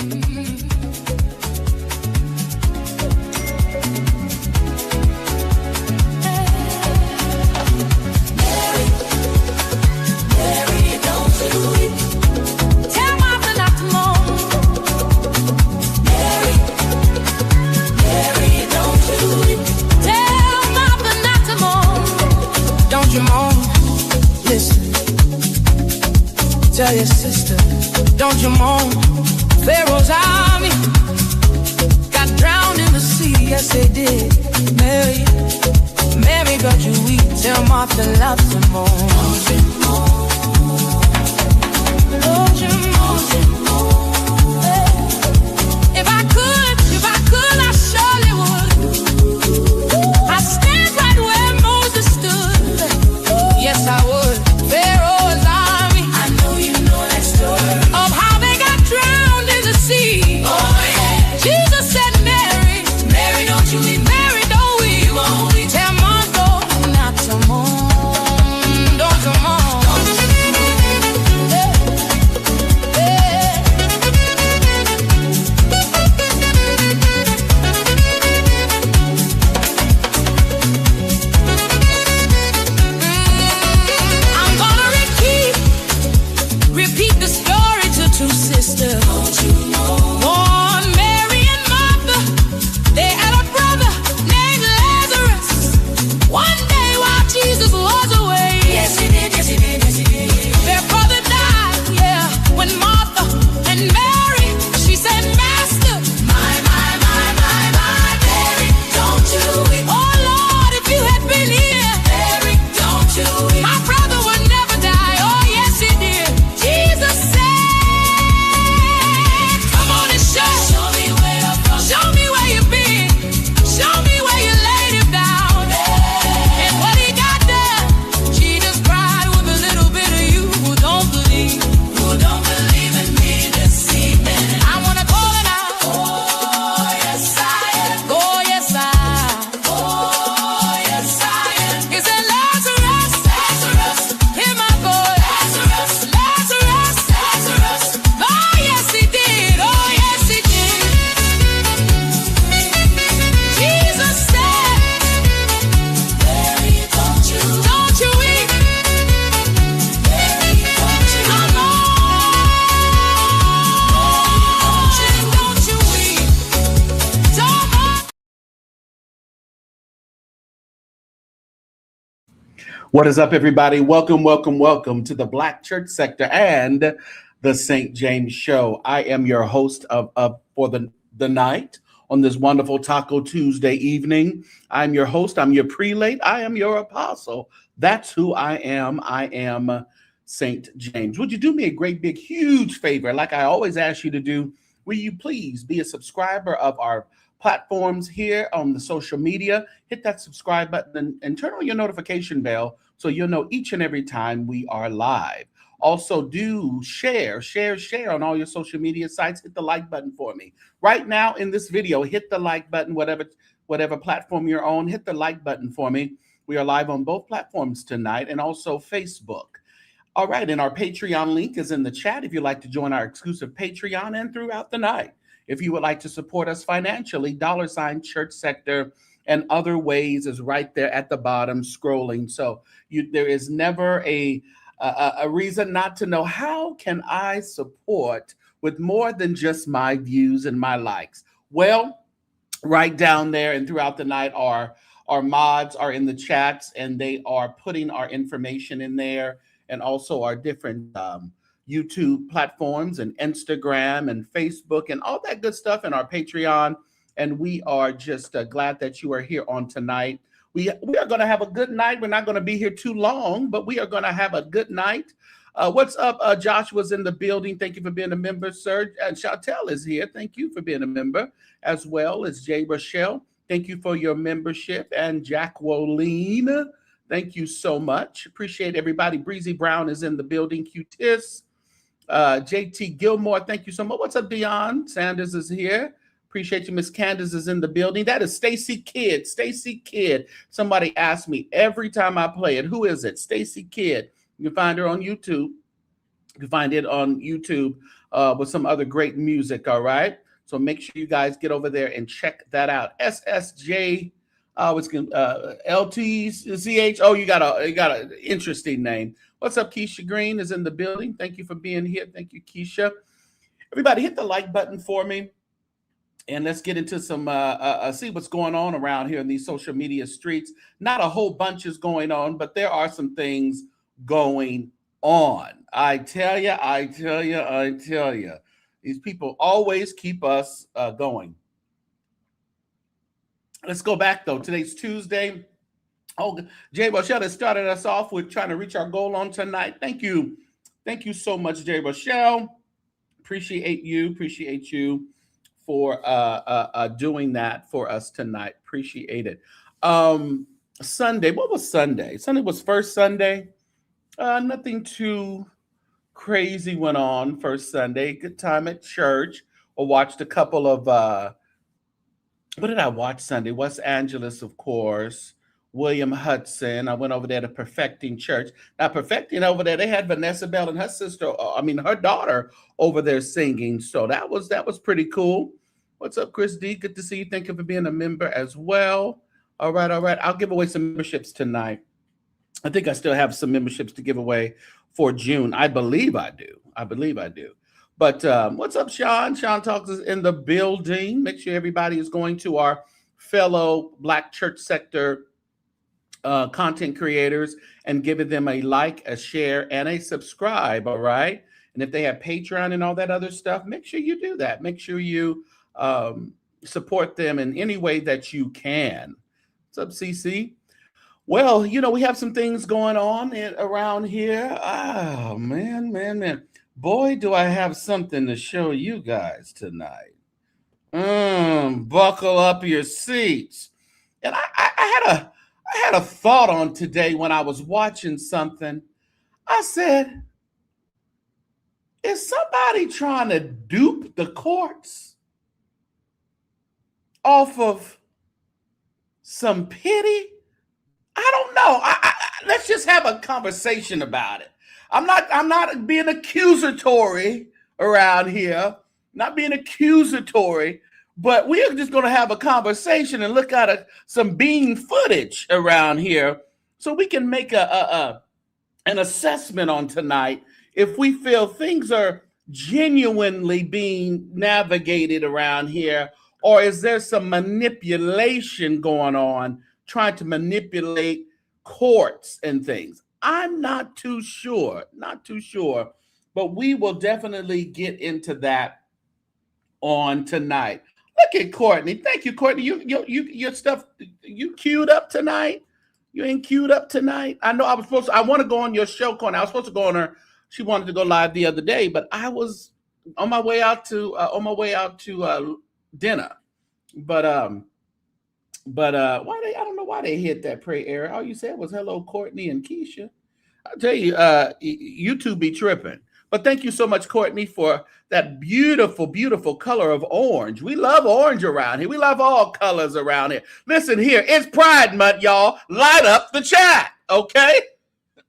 Tell your sister, don't you moan. Pharaoh's army got drowned in the sea, yes they did. Mary got you weak. Tell Martha loves him more. Don't you moan. Don't you moan. If I could, I surely would. I'd stand right where Moses stood. Yes, I would. Pharaoh's army. I know you know that story. Of how they got drowned in the sea. Oh, yeah. Jesus said, Mary, Mary, don't you weep. Mary, don't weep. You won't weep. Tell Martha not to mourn. Don't you mourn. Repeat the story to two sisters. Don't you know? One, Mary and Martha, they had a brother named Lazarus. One day while Jesus was away, yes he did, yes he did, yes he did. Their brother died, yeah. When Martha and Mary, she said, Master, my, Mary, don't you weep. Oh Lord, if you had been here, Mary, don't you weep. My brother would never die. Oh yes he did. Jesus said, come on and show me where you're from. Show me where you've been. Show me where you laid him down. And what he got done, Jesus cried with a little bit of you who don't believe. Who don't believe in me this evening. I want to call it out. Oh, yes, I am. Oh, yes, I am. Oh, yes, I am. He said, Lazarus, Lazarus, hear my voice. Lazarus, Lazarus, Lazarus. Oh, yes, he did. Oh, yes, he did. Jesus said, Mary, don't you weep. Mary, don't you come on. Don't you weep. Don't mourn. What is up, everybody? Welcome to the Black Church Sector and the St. James Show. I am your host for the night on this wonderful Taco Tuesday evening. I'm your host. I'm your prelate. I am your apostle. That's who I am. I am St. James. Would you do me a great, big, huge favor, like I always ask you to do? Will you please be a subscriber of our platforms here on the social media? Hit that subscribe button and turn on your notification bell so you'll know each and every time we are live. Also, do share on all your social media sites. Hit the like button for me. Right now in this video, hit the like button, whatever platform you're on, hit the like button for me. We are live on both platforms tonight and also Facebook. All right, and our Patreon link is in the chat if you'd like to join our exclusive Patreon and throughout the night. If you would like to support us financially, $ChurchSector and other ways is right there at the bottom scrolling. So there is never a reason not to know how can I support with more than just my views and my likes. Well, right down there and throughout the night, our mods are in the chats and they are putting our information in there, and also our different YouTube platforms and Instagram and Facebook and all that good stuff, and our Patreon. And we are just glad that you are here on tonight. We are going to have a good night. We're not going to be here too long, but we are going to have a good night. What's up? Joshua's in the building. Thank you for being a member, sir. And Chantel is here. Thank you for being a member, as well as Jay Rochelle. Thank you for your membership. And Jacqueline, thank you so much. Appreciate everybody. Breezy Brown is in the building. Q-Tis. JT Gilmore, thank you so much. What's up, Dion? Sanders is here. Appreciate you. Miss Candace is in the building. That is Stacy Kidd. Stacy Kidd. Somebody asks me every time I play it, who is it? Stacy Kidd. You can find her on YouTube. You can find it on YouTube with some other great music. All right. So make sure you guys get over there and check that out. SSJ, LTCH. Oh, you got an interesting name. What's up, Keisha Green is in the building. Thank you for being here. Thank you, Keisha. Everybody, hit the like button for me, and let's get into some see what's going on around here in these social media streets. Not a whole bunch is going on, but there are some things going on. I tell you. These people always keep us going. Let's go back, though. Today's Tuesday. Oh, Jay Rochelle has started us off with trying to reach our goal on tonight. Thank you. Thank you so much, Jay Rochelle. Appreciate you for doing that for us tonight. Appreciate it. Sunday. What was Sunday? Sunday was first Sunday. Nothing too crazy went on first Sunday. Good time at church. I watched a couple of what did I watch Sunday? West Angeles, of course. William Hudson. I went over there to Perfecting Church. Now, Perfecting over there, they had Vanessa Bell and her sister, her daughter over there singing. So that was pretty cool. What's up, Chris D? Good to see you. Thank you for being a member as well. All right. I'll give away some memberships tonight. I think I still have some memberships to give away for June. I believe I do. But what's up, Sean? Sean Talks is in the building. Make sure everybody is going to our fellow Black Church Sector content creators and giving them a like, a share, and a subscribe. All right. And if they have Patreon and all that other stuff, make sure you do that. Make sure you support them in any way that you can. What's up, CC? Well, we have some things going on around here. Oh, man. Boy, do I have something to show you guys tonight. Buckle up your seats. And I had a thought on today when I was watching something. I said, is somebody trying to dupe the courts off of some pity? I don't know. Let's just have a conversation about it. I'm not being accusatory around here. Not being accusatory, but we are just going to have a conversation and look at some bean footage around here, so we can make an assessment on tonight if we feel things are genuinely being navigated around here, or is there some manipulation going on, trying to manipulate courts and things. I'm not too sure, but we will definitely get into that on tonight. Look at Courtney. Thank you, Courtney. Your stuff, you queued up tonight? You ain't queued up tonight? I know I want to go on your show, Courtney. I was supposed to go on her. She wanted to go live the other day, but I was on my way out to dinner. But why I don't know why they hit that prayer area. All you said was hello, Courtney and Keisha. I'll tell you, YouTube be tripping. But thank you so much, Courtney, for that beautiful, beautiful color of orange. We love orange around here. We love all colors around here. Listen here, it's Pride Month, y'all. Light up the chat, okay?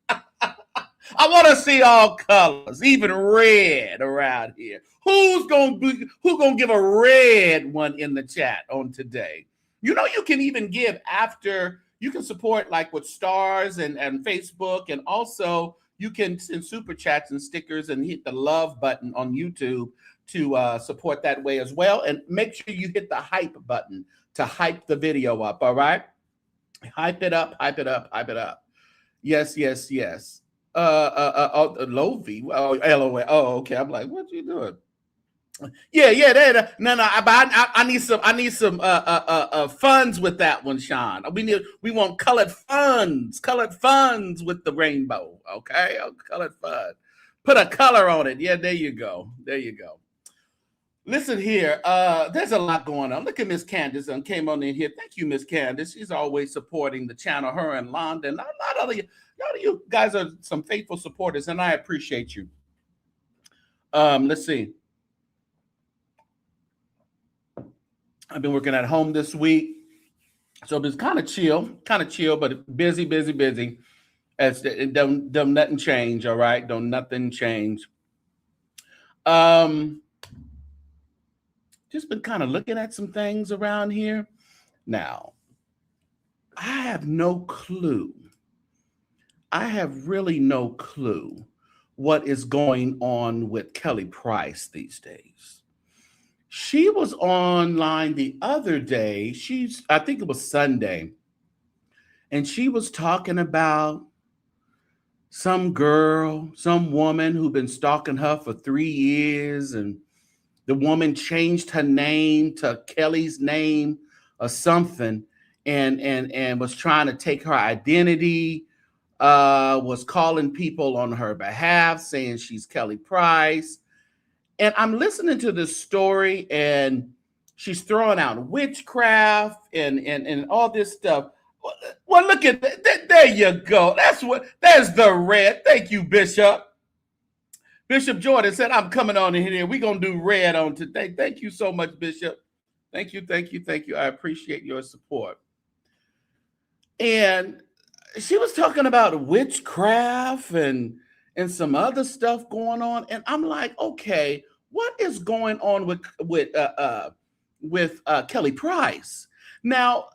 I want to see all colors, even red around here. Who's gonna give a red one in the chat on today? You know, you can even give after. You can support like with stars and Facebook, and also you can send super chats and stickers and hit the love button on YouTube to support that way as well. And make sure you hit the hype button to hype the video up. All right, hype it up, hype it up, hype it up. Yes. Lovey. Oh, LOL. Oh, okay. I'm like, what you doing? Yeah. No. I need some funds with that one, Sean. We want colored funds with the rainbow. Okay, colored fun. Put a color on it. Yeah, there you go. Listen here. There's a lot going on. Look at Miss Candace and came on in here. Thank you, Miss Candace. She's always supporting the channel. Her and London. A lot of you guys are some faithful supporters, and I appreciate you. Let's see. I've been working at home this week, so it's kind of chill, but busy. As don't nothing change, all right? Don't nothing change. Just been kind of looking at some things around here. Now, I have no clue. I have really no clue what is going on with Kelly Price these days. She was online the other day. I think it was Sunday, and she was talking about some girl, some woman who'd been stalking her for 3 years, and the woman changed her name to Kelly's name or something, and was trying to take her identity. Was calling people on her behalf, saying she's Kelly Price. And I'm listening to this story, and she's throwing out witchcraft and all this stuff. Well, look at that. There you go. There's the red. Thank you, Bishop. Bishop Jordan said, I'm coming on in here. We're going to do red on today. Thank you so much, Bishop. Thank you. I appreciate your support. And she was talking about witchcraft and some other stuff going on. And I'm like, okay, what is going on with Kelly Price? Now,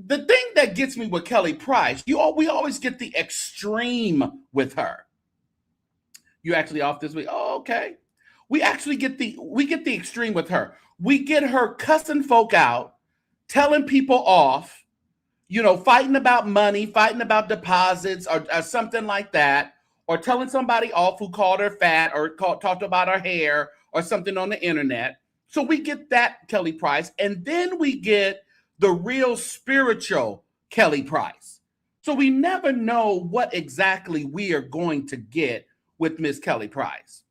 the thing that gets me with Kelly Price, we always get the extreme with her. You actually off this week? Oh, okay. We get the extreme with her. We get her cussing folk out, telling people off, fighting about money, fighting about deposits or something like that, or telling somebody off who called her fat or talked about her hair or something on the internet. So we get that Kelly Price, and then we get the real spiritual Kelly Price. So we never know what exactly we are going to get with Miss Kelly Price.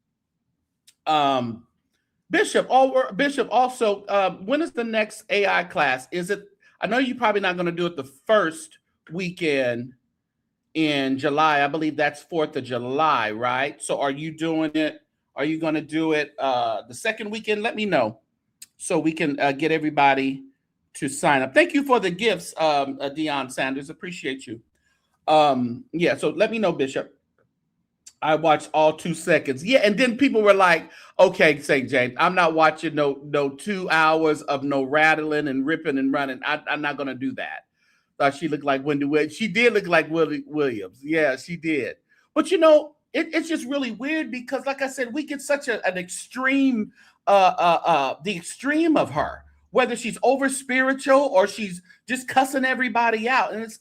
Bishop, also, when is the next AI class? I know you're probably not going to do it the first weekend in July. I believe that's 4th of July, right? So are you doing it? Are you going to do it the second weekend? Let me know so we can get everybody to sign up. Thank you for the gifts, Dion Sanders. Appreciate you. Yeah, so let me know, Bishop. I watched all 2 seconds. Yeah, and then people were like, okay, St. James, I'm not watching no 2 hours of no rattling and ripping and running. I'm not going to do that. Thought she looked like Wendy Williams. She did look like Willie Williams. Yeah, she did. But, it's just really weird because, like I said, we get such an extreme, the extreme of her, whether she's over spiritual or she's just cussing everybody out. And it's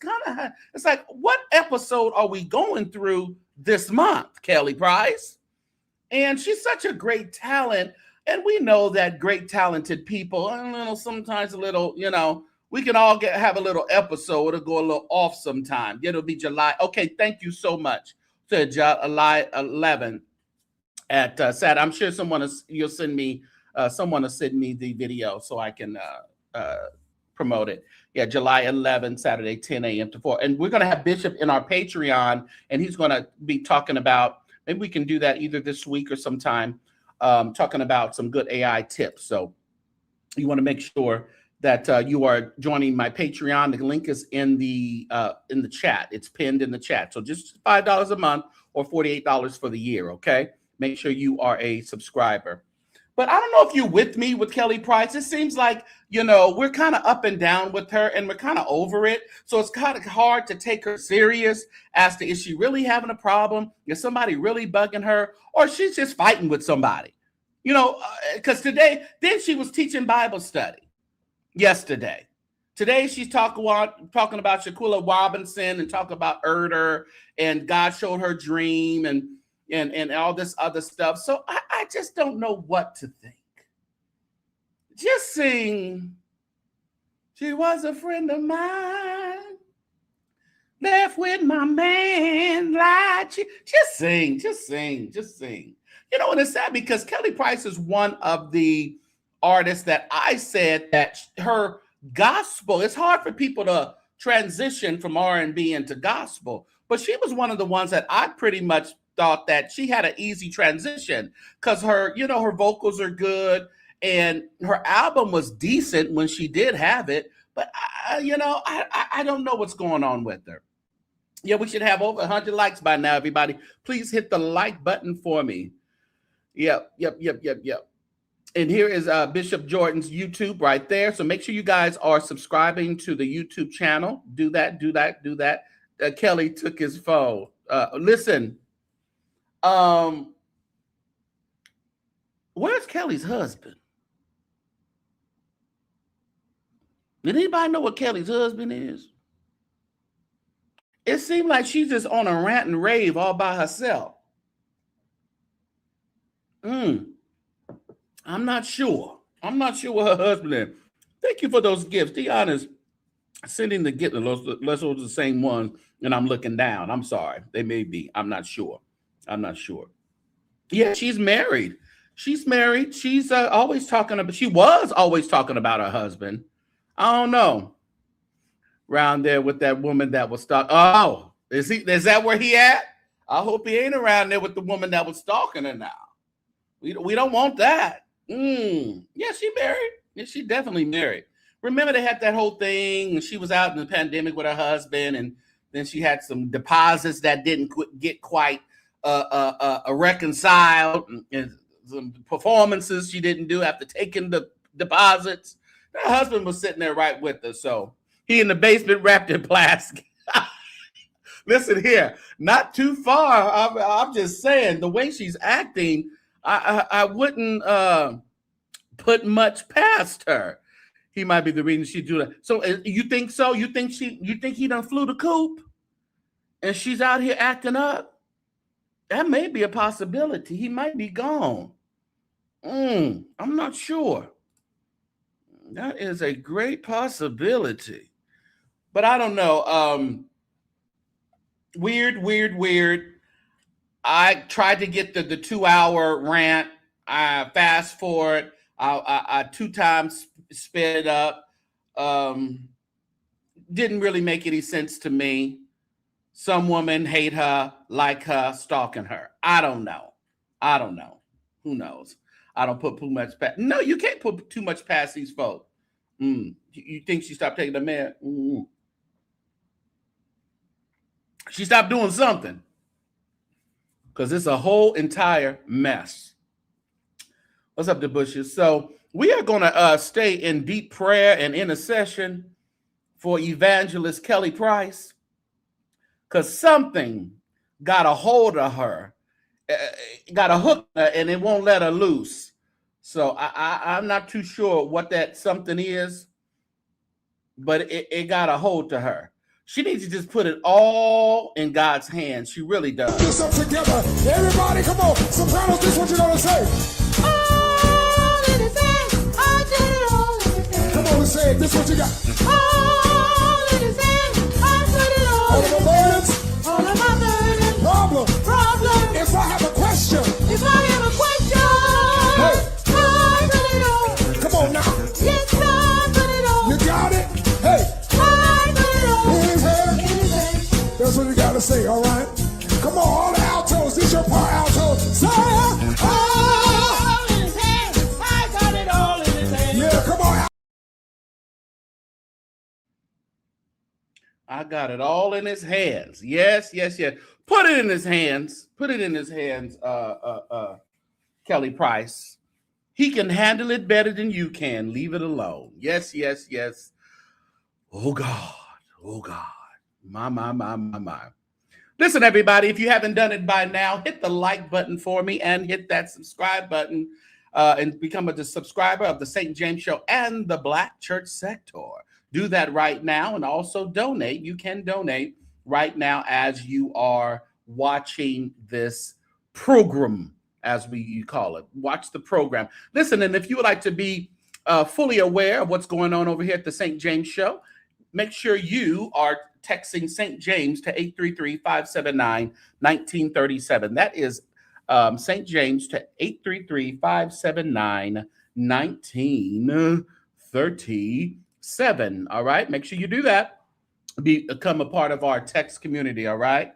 like, what episode are we going through this month, Kelly Price? And she's such a great talent. And we know that great talented people, sometimes we can all have a little episode or go a little off sometime. It'll be July. Okay, thank you so much. So July 11 at Saturday. I'm sure someone will send me the video so I can promote it. Yeah, July 11, Saturday, 10 a.m. to 4. And we're going to have Bishop in our Patreon, and he's going to be talking about, maybe we can do that either this week or sometime, talking about some good AI tips. So you want to make sure that you are joining my Patreon. The link is in the chat. It's pinned in the chat. So just $5 a month or $48 for the year, okay? Make sure you are a subscriber. But I don't know if you're with me with Kelly Price. It seems like, we're kind of up and down with her and we're kind of over it. So it's kind of hard to take her serious as to, is she really having a problem? Is somebody really bugging her? Or she's just fighting with somebody? Because then she was teaching Bible study yesterday. Today she's talking about Shaquilla Robinson and talking about Erder and God showed her dream and all this other stuff. So I just don't know what to think. Just sing, she was a friend of mine, left with my man, lied. Just sing. And it's sad because Kelly Price is one of the artists that I said that her gospel, it's hard for people to transition from R&B into gospel, but she was one of the ones that I pretty much thought that she had an easy transition because her vocals are good and her album was decent when she did have it. But I don't know what's going on with her. Yeah, we should have over 100 likes by now, everybody. Please hit the like button for me. Yep. And here is Bishop Jordan's YouTube right there. So make sure you guys are subscribing to the YouTube channel. Do that. Kelly took his phone. Listen, where's Kelly's husband? Did anybody know what Kelly's husband is? It seemed like she's just on a rant and rave all by herself. I'm not sure. What her husband is. Thank you for those gifts. Deanna's sending the gift. Those are the same ones, and I'm looking down. I'm sorry. They may be. I'm not sure. Yeah, she's married. She's always talking about. She was always talking about her husband. I don't know. Around there with that woman that was stalking. Oh, is that where he at? I hope he ain't around there with the woman that was stalking her now. We don't want that. Yeah, she married. Yeah, she definitely married. Remember they had that whole thing, and she was out in the pandemic with her husband, and then she had some deposits that didn't get quite reconciled, and some performances she didn't do after taking the deposits. Her husband was sitting there right with her, so he in the basement wrapped in plastic. Listen here, not too far. I'm just saying the way she's acting. I wouldn't put much past her. He might be the reason she do that. So you think so? You think he done flew the coop and she's out here acting up? That may be a possibility. He might be gone. I'm not sure. That is a great possibility. But I don't know. Weird. I tried to get the 2-hour rant. I fast forward. I 2 times sped it up. Didn't really make any sense to me. Some women hate her, like her, stalking her. I don't know. Who knows? I don't put too much past. No, you can't put too much past these folks. You think she stopped taking the man? She stopped doing something. Because it's a whole entire mess. What's up, the Bushes? So we are going to stay in deep prayer and intercession for evangelist Kelly Price, because something got a hold of her, got a hook, and it won't let her loose. So I'm not too sure what that something is, but it got a hold to her. She needs to just put it all in God's hands. She really does. Do something together. Everybody, come on. Sopranos, this is what you're going to say. All in his hands, I put it all in his hands. Come on and say it. This is what you got. All in his hands, I put it all All of my burdens. All of my burdens. Problem. If I have a question. Hey. I put it all. Come on now. Yes, I put it all. You got it? Hey. I put it all. In his hand. In his hands. That's what you got to say, all right? Come on, all the altos. This your part, alto. Say it. All in his hands, I got it all in his hands. Yeah, come on. I got it all in his hands. Yes. Put it in his hands. Kelly Price. He can handle it better than you can. Leave it alone. Yes. Oh God. My. Listen, everybody, if you haven't done it by now, hit the like button for me and hit that subscribe button and become a subscriber of the St. James Show and the Black Church Sector. Do that right now, and also donate. You can donate right now as you are watching this program, as you call it. Watch the program. Listen, and if you would like to be fully aware of what's going on over here at the St. James Show, make sure you are texting St. James to 833-579-1937. That is St. James to 833-579-1937. All right, make sure you do that. Become a part of our text community. All right.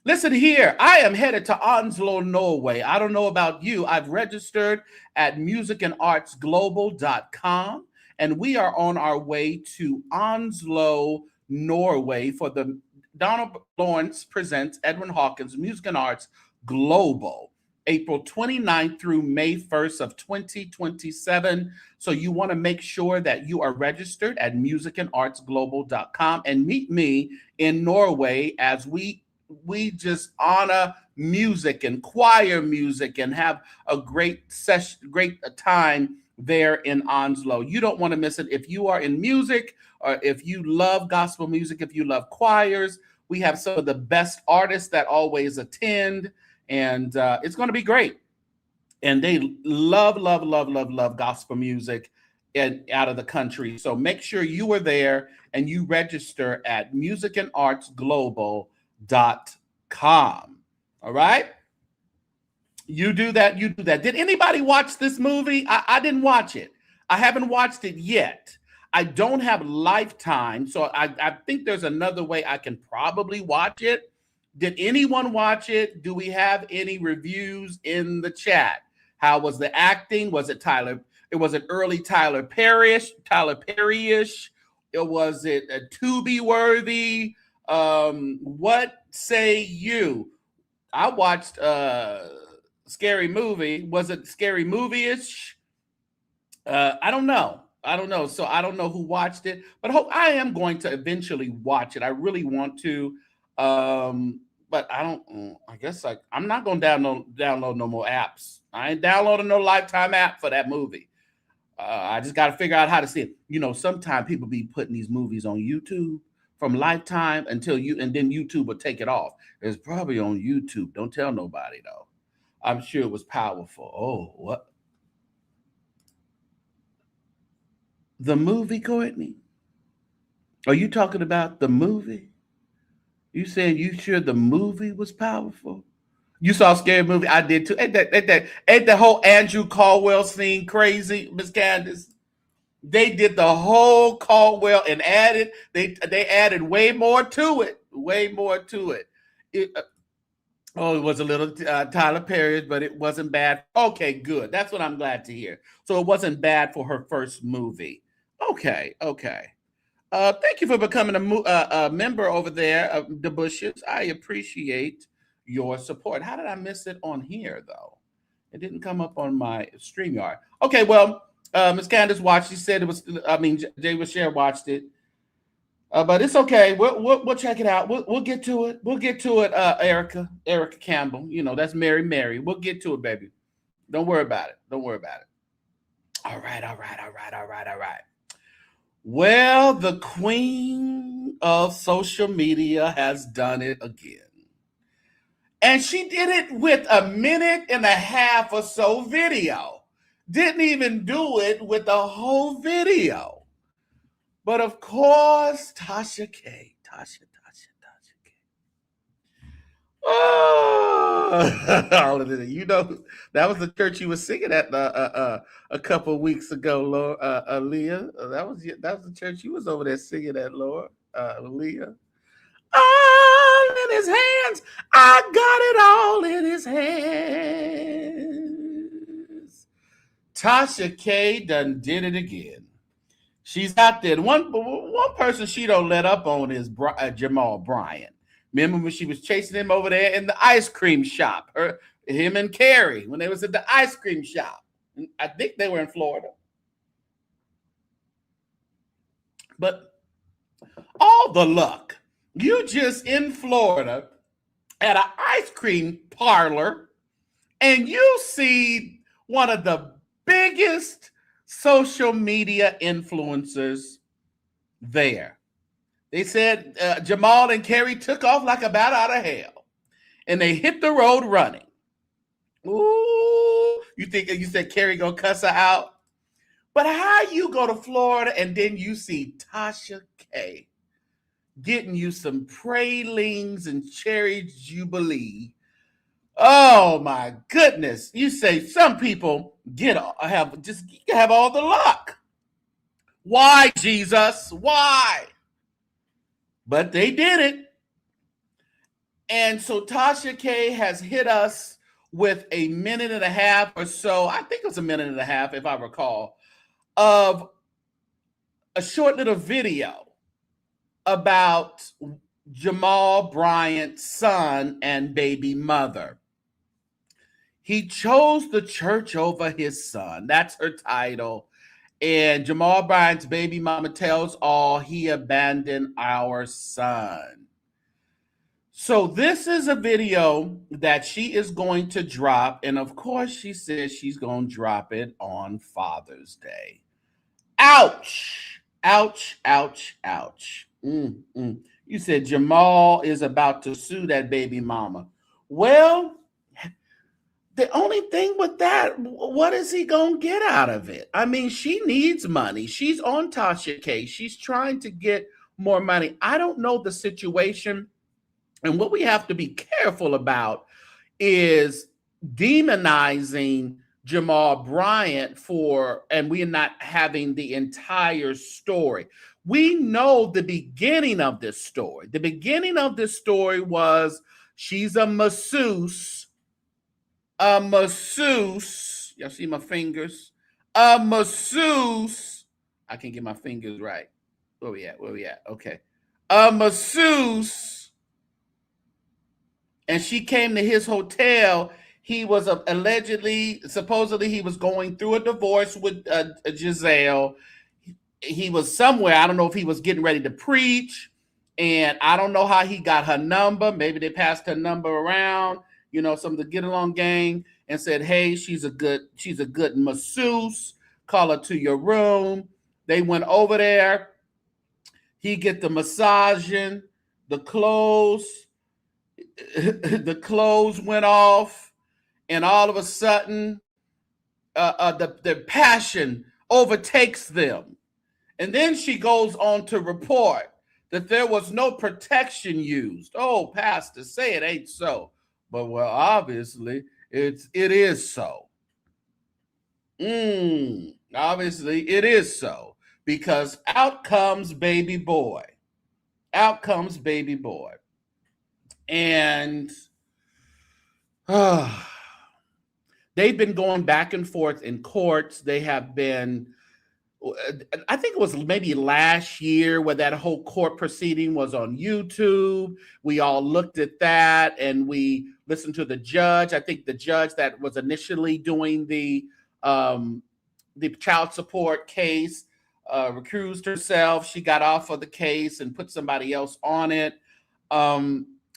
Listen here, I am headed to Oslo, Norway. I don't know about you. I've registered at musicandartsglobal.com, and we are on our way to Oslo, Norway for the Donald Lawrence Presents Edwin Hawkins Music and Arts Global. April 29th through May 1st of 2027. So you want to make sure that you are registered at musicandartsglobal.com and meet me in Norway as we just honor music and choir music and have a great time there in Onslow. You don't want to miss it. If you are in music, or if you love gospel music, if you love choirs, we have some of the best artists that always attend, and it's going to be great. And they love gospel music out of the country. So make sure you are there and you register at musicandartsglobal.com. All right? You do that. Did anybody watch this movie? I didn't watch it. I haven't watched it yet. I don't have Lifetime, so I think there's another way I can probably watch it. Did anyone watch it? Do we have any reviews in the chat? How was the acting? Was it early Tyler Perry-ish? Or was it a Tubi worthy? What say you? I watched Scary Movie. Was it Scary Movie-ish? I don't know. So I don't know who watched it, but I am going to eventually watch it. I really want to. But I don't. I guess I'm not going to download no more apps. I ain't downloading no Lifetime app for that movie. I just got to figure out how to see it. You know, sometimes people be putting these movies on YouTube from Lifetime and then YouTube will take it off. It's probably on YouTube. Don't tell nobody though. I'm sure it was powerful. Oh, what? The movie, Courtney? Are you talking about the movie? You saying you sure the movie was powerful? You saw a Scary Movie? I did too. Ain't the whole Andrew Caldwell scene crazy, Miss Candace? They did the whole Caldwell and they added way more to it. It was a little Tyler Perry, but it wasn't bad. Okay, good. That's what I'm glad to hear. So it wasn't bad for her first movie. Okay. Thank you for becoming a member over there of the Bushes. I appreciate your support. How did I miss it on here, though? It didn't come up on my StreamYard. Okay, well, Ms. Candace watched. She said it was, Jay Rocher watched it. But it's okay. We'll check it out. We'll get to it. Erica Campbell. You know, that's Mary. We'll get to it, baby. Don't worry about it. All right. Well, the queen of social media has done it again. And she did it with a 1.5 minute or so video. Didn't even do it with the whole video. But of course, TashaK. Oh, you know, that was the church you were singing at a couple of weeks ago, Lord, Leah. That was the church you was over there singing at, Lord, Leah. All in his hands. I got it all in his hands. TashaK done did it again. She's out there. One person she don't let up on is Jamal Bryant. Remember when she was chasing him over there in the ice cream shop? Him and Carrie, when they was at the ice cream shop. I think they were in Florida. But all the luck. You just in Florida at an ice cream parlor and you see one of the biggest social media influencers there. They said Jamal and Carrie took off like a bat out of hell, and they hit the road running. Ooh, you said Carrie gonna cuss her out? But how you go to Florida and then you see TashaK getting you some pralines and cherry jubilee? Oh my goodness! You say some people have all the luck. Why, Jesus? Why? But they did it. And so TashaK has hit us with a 1.5 minutes or so, I think it was a 1.5 minutes if I recall, of a short little video about Jamal Bryant's son and baby mother. He chose the church over his son. That's her title. And Jamal Bryant's baby mama tells all, he abandoned our son. So this is a video that she is going to drop. And of course, she says she's going to drop it on Father's Day. Ouch. Ouch, ouch, ouch. You said Jamal is about to sue that baby mama. Well, the only thing with that, what is he going to get out of it? I mean, she needs money. She's on TashaK. She's trying to get more money. I don't know the situation. And what we have to be careful about is demonizing Jamal Bryant and we're not having the entire story. We know the beginning of this story. The beginning of this story was she's a masseuse. A masseuse. Y'all see my fingers? A masseuse. I can't get my fingers right. Where we at? Okay. A masseuse. And she came to his hotel. He was supposedly he was going through a divorce with Zelle. He was somewhere. I don't know if he was getting ready to preach. And I don't know how he got her number. Maybe they passed her number around, some of the get along gang, and said, hey, she's a good masseuse. Call her to your room. They went over there. He get the massaging, the clothes went off, and all of a sudden the passion overtakes them. And then she goes on to report that there was no protection used. Oh, Pastor, say it ain't so. But well, obviously it is so. Obviously it is so, because out comes baby boy. And they've been going back and forth in courts. They have been, I think it was maybe last year where that whole court proceeding was on YouTube. We all looked at that and we listened to the judge. I think the judge that was initially doing the child support case recused herself. She got off of the case and put somebody else on it.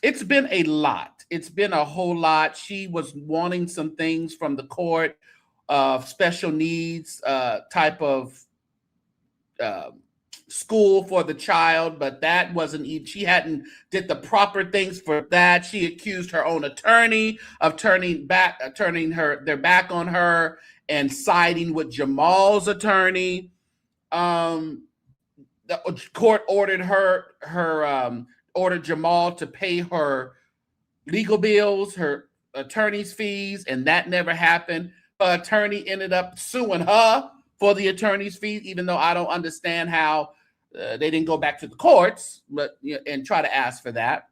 It's been a lot. It's been a whole lot. She was wanting some things from the court, special needs type of school for the child, but that wasn't even, she hadn't did the proper things for that. She accused her own attorney of turning their back on her and siding with Jamal's attorney. The court ordered Jamal to pay her legal bills, her attorney's fees, and that never happened. Her attorney ended up suing her for the attorney's fees, even though I don't understand how they didn't go back to the courts and try to ask for that.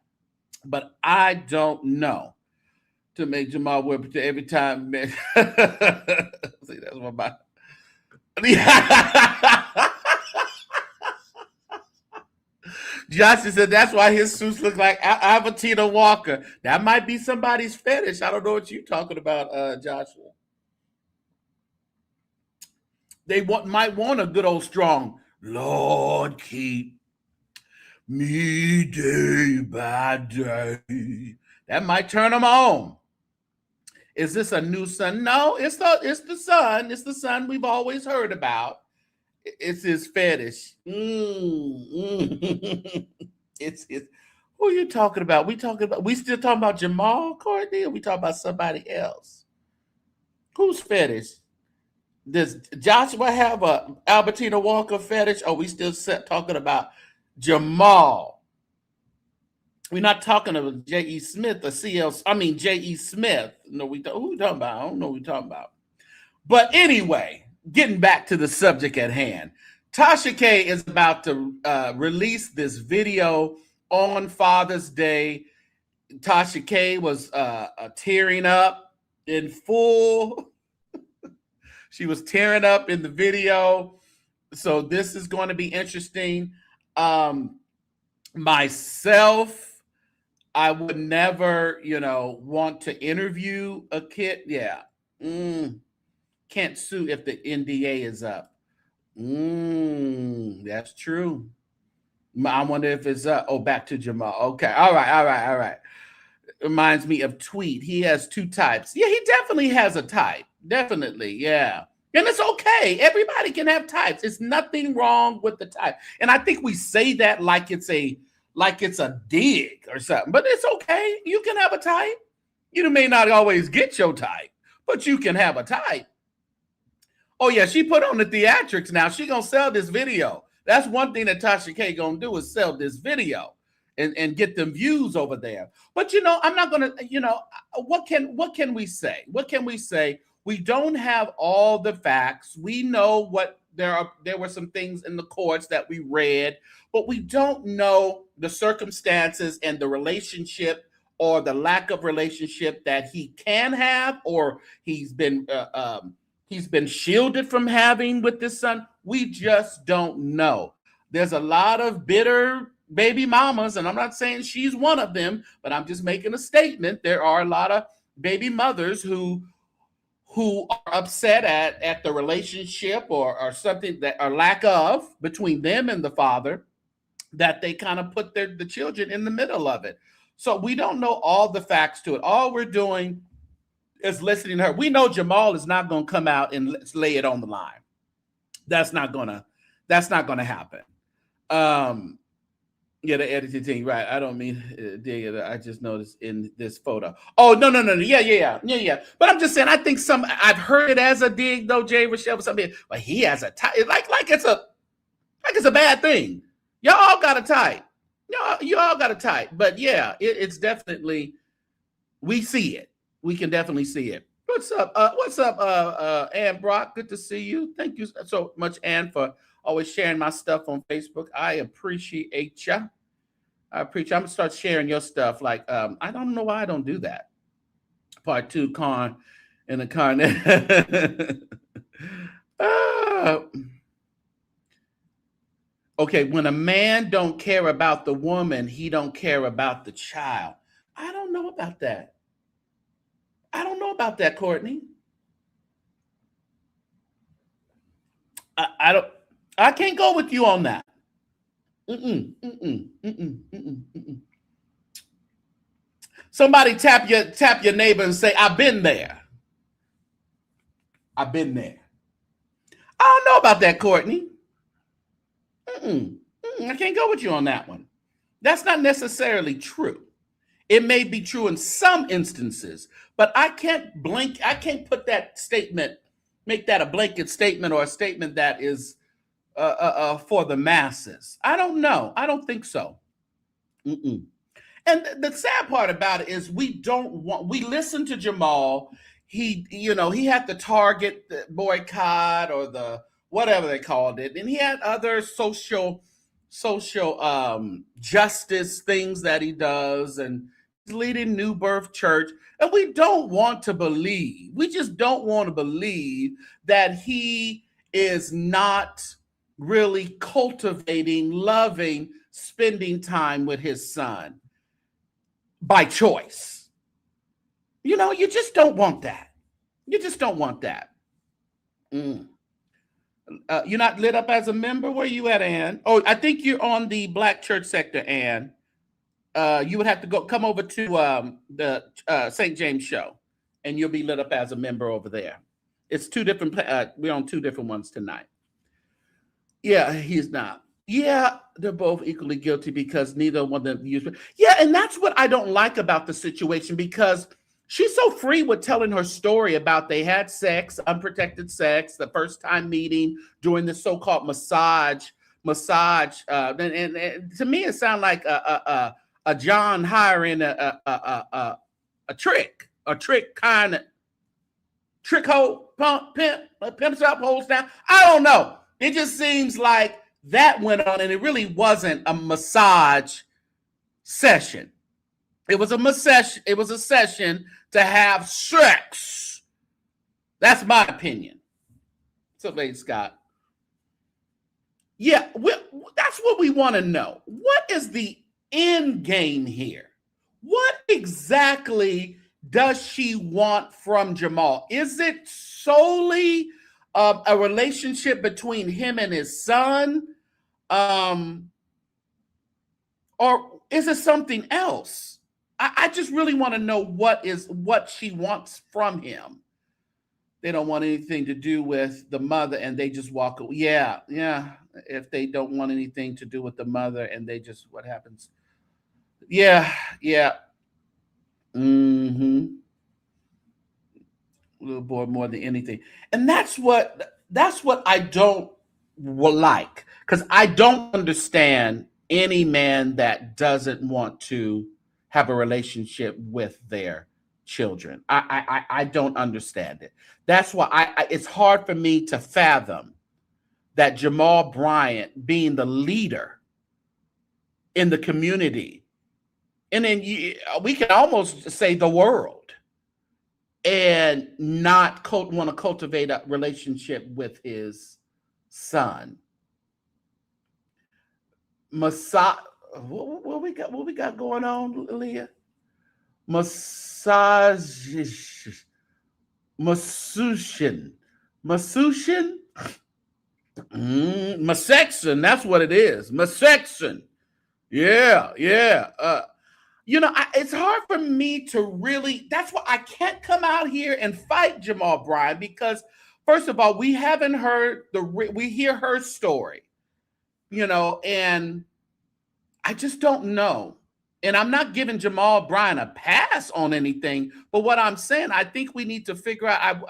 But I don't know. To make Jamal whip every time, man. See, that's what my Josh said that's why his suits look like Albertina Walker. That might be somebody's fetish. I don't know what you're talking about, Joshua. They might want a good old strong, Lord, keep me day by day. That might turn them on. Is this a new son? No, it's the son. It's the son we've always heard about. It's his fetish. It's who are you talking about? We still talking about Jamal, Courtney, or we talking about somebody else? Whose fetish? Does Joshua have a Albertina Walker fetish, or we still talking about Jamal? We're not talking about J.E. Smith or J.E. Smith. No, who we talking about? I don't know what we're talking about. But anyway, getting back to the subject at hand, TashaK is about to release this video on Father's Day. TashaK was tearing up in full. She was tearing up in the video. So this is going to be interesting. Myself, I would never, want to interview a kid. Yeah. Can't sue if the NDA is up. That's true. I wonder if it's up. Oh, back to Jamal. Okay. All right. Reminds me of Tweet. He has two types. Yeah, he definitely has a type. Definitely. Yeah. And it's okay. Everybody can have types. It's nothing wrong with the type. And I think we say that like it's a dig or something, but it's okay. You can have a type. You may not always get your type, but you can have a type. Oh yeah, she put on the theatrics now. She gonna sell this video. That's one thing that TashaK gonna do is sell this video and get them views over there. But I'm not gonna, what can we say? What can we say? We don't have all the facts. We know what there were some things in the courts that we read, but we don't know the circumstances and the relationship or the lack of relationship that he can have, or he's been shielded from having with this son. We just don't know. There's a lot of bitter baby mamas, and I'm not saying she's one of them, but I'm just making a statement. There are a lot of baby mothers who are upset at the relationship or something that or lack of between them and the father, that they kind of put the children in the middle of it. So we don't know all the facts to it. All we're doing is listening to her. We know Jamal is not going to come out and lay it on the line. That's not gonna happen. Yeah, the editing team, right? I don't mean dig it. I just noticed in this photo. Oh no. Yeah. But I'm just saying, I think I've heard it as a dig though. Jay Rochelle was something, but he has a type, like it's a bad thing. Y'all all got a type. You all got a type. But yeah, it's definitely, we see it. We can definitely see it. What's up, Ann Brock? Good to see you. Thank you so much, Ann, for always sharing my stuff on Facebook. I appreciate you. I'm gonna start sharing your stuff. Like, I don't know why I don't do that. Part 2, Carn in the Carn. Okay, when a man don't care about the woman, he don't care about the child. I don't know about that. Courtney. I can't go with you on that. Somebody tap your neighbor and say, I've been there. I don't know about that, Courtney. I can't go with you on that one. That's not necessarily true. It may be true in some instances, but I can't put that statement, make that a blanket statement or a statement that is for the masses. I don't know. I don't think so. And the sad part about it is we listen to Jamal. He had the Target, the boycott, or the whatever they called it, and he had other social justice things that he does, and he's leading New Birth Church. And we just don't want to believe that he is not really cultivating, loving, spending time with his son by choice. You just don't want that. You're not lit up as a member? Where you at, Ann? Oh, I think you're on the Black ChurchSector, Ann. You would have to come over to the St. James Show, and you'll be lit up as a member over there. It's two different. We're on two different ones tonight. Yeah, he's not. Yeah, they're both equally guilty because neither one of them used. Yeah, and that's what I don't like about the situation, because she's so free with telling her story about they had sex, unprotected sex, the first time meeting during the so-called massage. And to me, it sounded like a John hiring a trick kind of trick hole pimps up, holds down. I don't know. It just seems like that went on, and it really wasn't a massage session. It was a session to have sex. That's my opinion. So, Lady Scott. Yeah, that's what we want to know. What is the end game here? What exactly does she want from Jamal? Is it solely a relationship between him and his son? Or is it something else? I just really want to know what she wants from him. They don't want anything to do with the mother and they just walk away. Yeah, yeah. If they don't want anything to do with the mother and they just, what happens? Yeah, yeah. Mm-hmm. Little boy more than anything. And that's what I don't like. Because I don't understand any man that doesn't want to have a relationship with their children. I don't understand it. That's why it's hard for me to fathom that Jamal Bryant being the leader in the community, and then we can almost say the world, and not want to cultivate a relationship with his son. What we got going on, Leah? Massage, Masution, Masexon. That's what it is. Masexon. Yeah, yeah. It's hard for me to really. That's why I can't come out here and fight Jamal Bryant, because, first of all, we haven't heard we hear her story, and I just don't know. And I'm not giving Jamal Bryant a pass on anything, but what I'm saying, I think we need to figure out,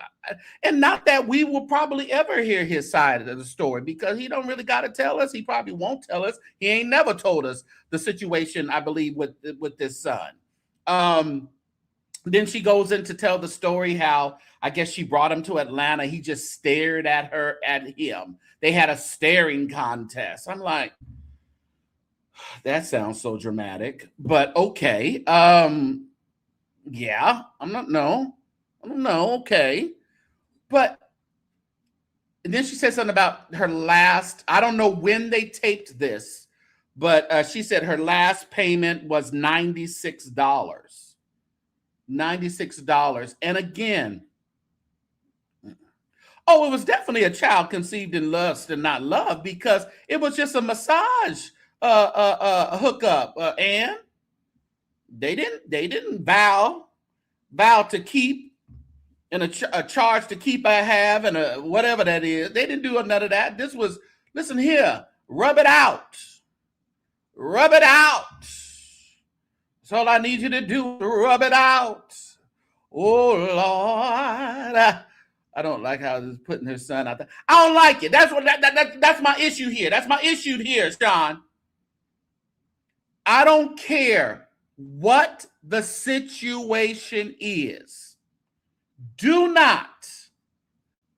and not that we will probably ever hear his side of the story, because he don't really got to tell us. He probably won't tell us. He ain't never told us the situation, I believe, with this son. Then she goes in to tell the story how, I guess, she brought him to Atlanta. He just stared at him. They had a staring contest. I'm like, that sounds so dramatic, but okay. Yeah, I don't know. Okay. But then she said something about her last, I don't know when they taped this, but she said her last payment was $96. $96. And again, it was definitely a child conceived in lust and not love, because it was just a massage hookup, and they didn't vow to keep, and a charge to keep I have, and whatever that is. They didn't do none of that. This was, listen here, rub it out. That's all I need you to do, rub it out. Oh Lord, I don't like how this is putting her son out there. I don't like it. That's my issue here. That's my issue here, Sean. I don't care what the situation is. Do not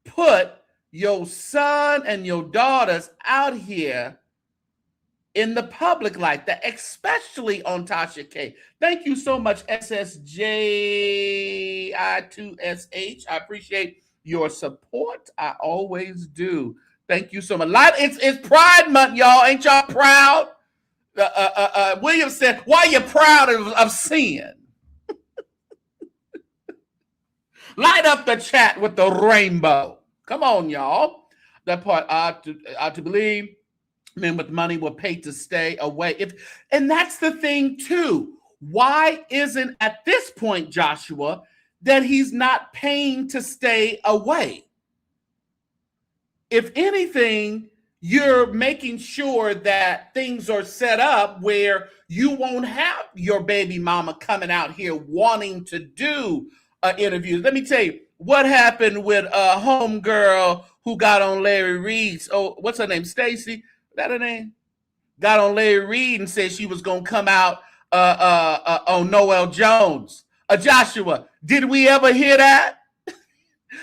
put your son and your daughters out here in the public like that, especially on TashaK. Thank you so much, SSJI2SH. I appreciate your support. I always do. Thank you so much. It's Pride Month, y'all. Ain't y'all proud? William said, why are you proud of sin? Light up the chat with the rainbow. Come on, y'all. That part, I to believe men with money will pay to stay away. And that's the thing too. Why isn't, at this point, Joshua, that he's not paying to stay away? If anything, you're making sure that things are set up where you won't have your baby mama coming out here wanting to do interviews. Let me tell you what happened with a homegirl who got on Larry Reed's. Oh, what's her name? Stacy? Is that her name? Got on Larry Reed and said she was going to come out on Noel Jones. Joshua, did we ever hear that?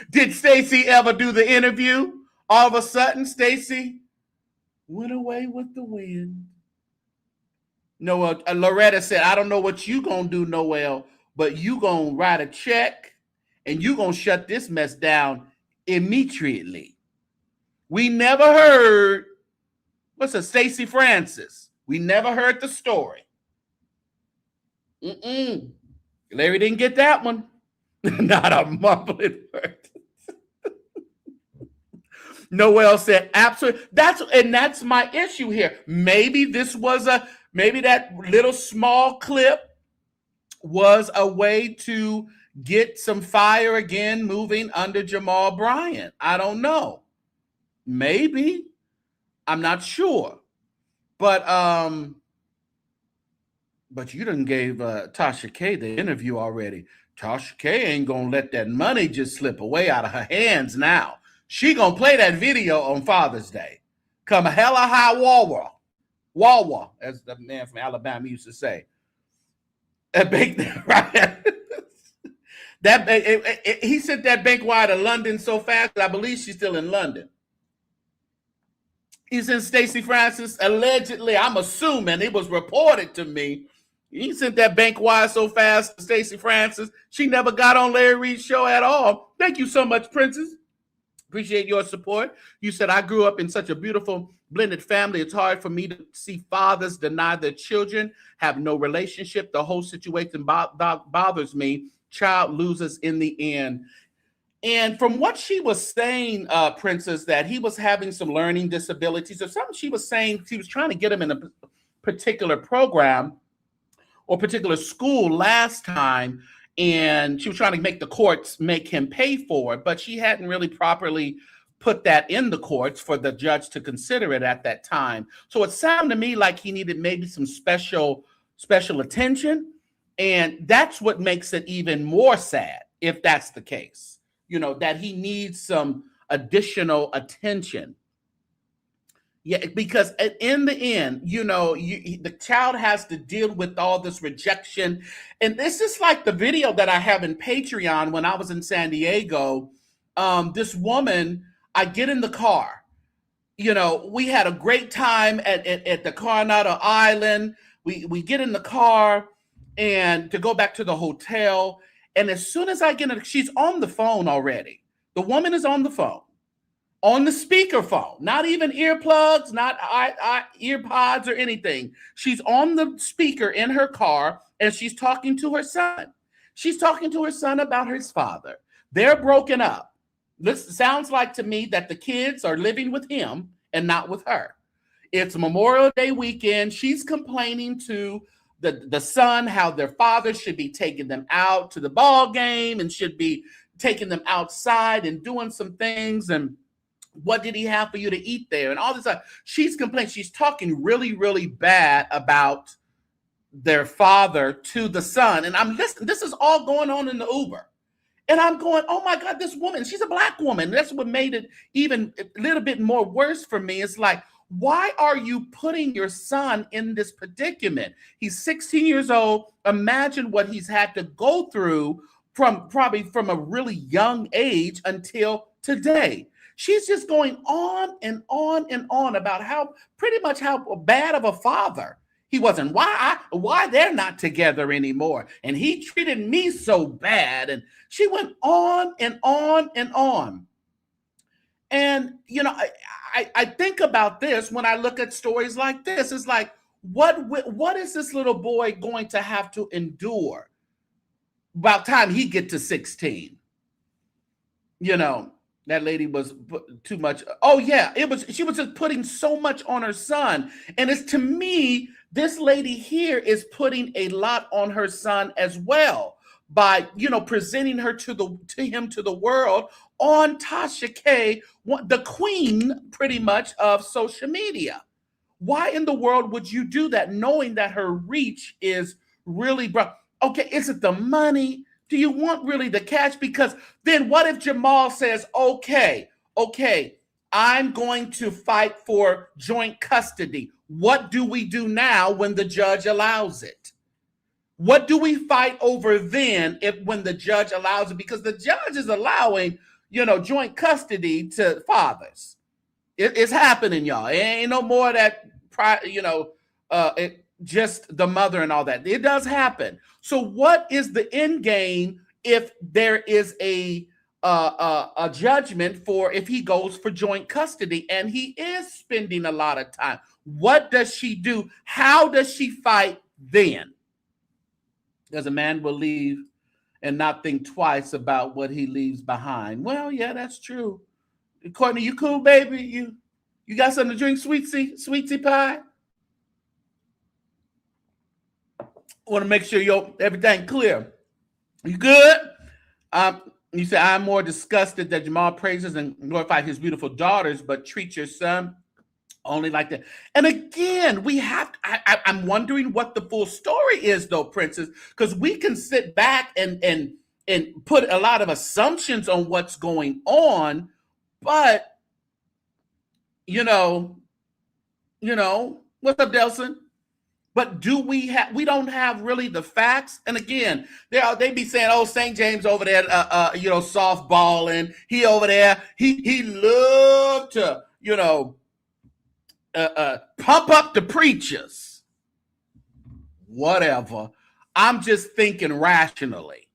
Did Stacy ever do the interview? All of a sudden, Stacy went away with the wind. Noel, Loretta said, I don't know what you gonna do, Noel, but you gonna write a check and you gonna shut this mess down immediately. We never heard, what's a Stacey Francis? We never heard the story. Larry didn't get that one. Not a mumbling word. Noel said, absolutely. That's my issue here. Maybe that little small clip was a way to get some fire again moving under Jamal Bryant. I don't know. Maybe. I'm not sure. But you done gave TashaK the interview already. TashaK ain't gonna let that money just slip away out of her hands now. She gonna play that video on Father's Day. Come hella high Wawa, as the man from Alabama used to say. Right? He sent that bank wire to London so fast that I believe she's still in London. He sent Stacey Francis, allegedly, I'm assuming, it was reported to me. He sent that bank wire so fast to Stacey Francis, she never got on Larry Reid's show at all. Thank you so much, Princess. Appreciate your support. You said, I grew up in such a beautiful blended family. It's hard for me to see fathers deny their children, have no relationship. The whole situation bothers me. Child loses in the end. And from what she was saying, Princess, that he was having some learning disabilities or something, she was saying she was trying to get him in a particular program or particular school last time, and she was trying to make the courts make him pay for it, but she hadn't really properly put that in the courts for the judge to consider it at that time. So it sounded to me like he needed maybe some special attention, and that's what makes it even more sad if that's the case. That he needs some additional attention. Yeah, because in the end, the child has to deal with all this rejection. And this is like the video that I have in Patreon when I was in San Diego. This woman, I get in the car. We had a great time at the Coronado Island. We get in the car and to go back to the hotel. And as soon as I get in, she's on the phone already. The woman is on the phone, on the speaker phone, not even earplugs, not earpods or anything. She's on the speaker in her car and she's talking to her son. She's talking to her son about his father. They're broken up. This sounds like to me that the kids are living with him and not with her. It's Memorial Day weekend. She's complaining to the son how their father should be taking them out to the ball game and should be taking them outside and doing some things. And what did he have for you to eat there? And all this stuff. She's complaining. She's talking really, really bad about their father to the son. And I'm listening. This is all going on in the Uber. And I'm going, oh my God, this woman, she's a Black woman. That's what made it even a little bit more worse for me. It's like, why are you putting your son in this predicament? He's 16 years old. Imagine what he's had to go through from a really young age until today. She's just going on and on and on about how bad of a father he wasn't. Why they're not together anymore. And he treated me so bad. And she went on and on and on. And, I think about this when I look at stories like this. It's like, what is this little boy going to have to endure about time he get to 16? That lady was too much. Oh yeah, she was just putting so much on her son. And it's, to me, this lady here is putting a lot on her son as well by, presenting her to him to the world on TashaK, the queen pretty much of social media. Why in the world would you do that, knowing that her reach is really broad? Okay, is it the money? Do you want really the cash? Because then what if Jamal says, okay, I'm going to fight for joint custody. What do we do now when the judge allows it? What do we fight over then when the judge allows it? Because the judge is allowing, joint custody to fathers. It's happening, y'all. It ain't no more of that, just the mother and all that. It does happen. So what is the end game if there is a judgment for if he goes for joint custody and he is spending a lot of time? What does she do? How does she fight then? Because a man will leave and not think twice about what he leaves behind. Well, yeah, that's true. Courtney, you cool, baby? You got something to drink, sweetie pie? Want to make sure everything clear. You good? You say, I'm more disgusted that Jamal praises and glorifies his beautiful daughters, but treats your son only like that. And again, I'm wondering what the full story is, though, Princess, because we can sit back and put a lot of assumptions on what's going on, but what's up, Delson? But we don't have really the facts. And again, they be saying, oh, St. James over there, softballing. He over there, he loved to, pump up the preachers. Whatever. I'm just thinking rationally.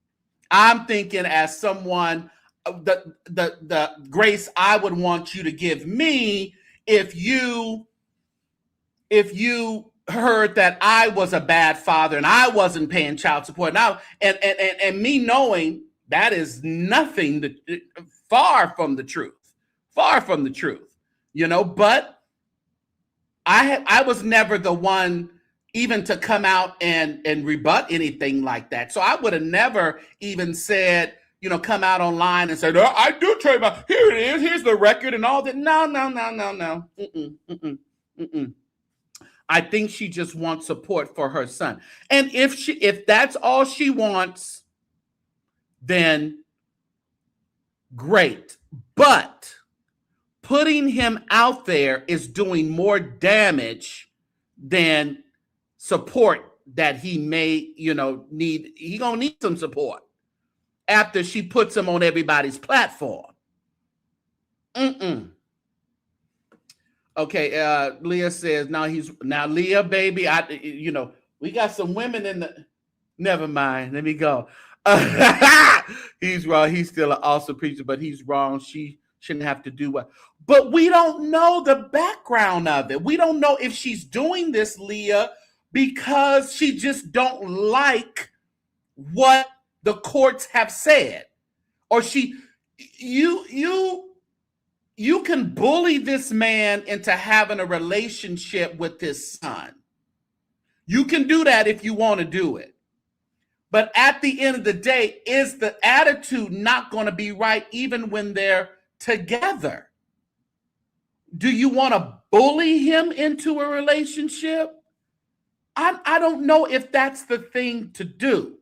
I'm thinking as someone, the grace I would want you to give me if you heard that I was a bad father and I wasn't paying child support. Now, and me knowing that is nothing, far from the truth, but I was never the one even to come out and rebut anything like that. So I would have never even said, come out online and said, oh, I do tell you about, here it is, here's the record and all that. No. I think she just wants support for her son. And if that's all she wants, then great. But putting him out there is doing more damage than support that he may, need. He gonna need some support after she puts him on everybody's platform. Okay, Leah says now Leah, baby, we got some women in the. Never mind. Let me go. He's wrong. He's still an awesome preacher, but he's wrong. She shouldn't have to do what. But we don't know the background of it. We don't know if she's doing this, Leah, because she just don't like what the courts have said, or you can bully this man into having a relationship with his son. You can do that if you want to do it. But at the end of the day, is the attitude not going to be right even when they're together? Do you want to bully him into a relationship? I don't know if that's the thing to do.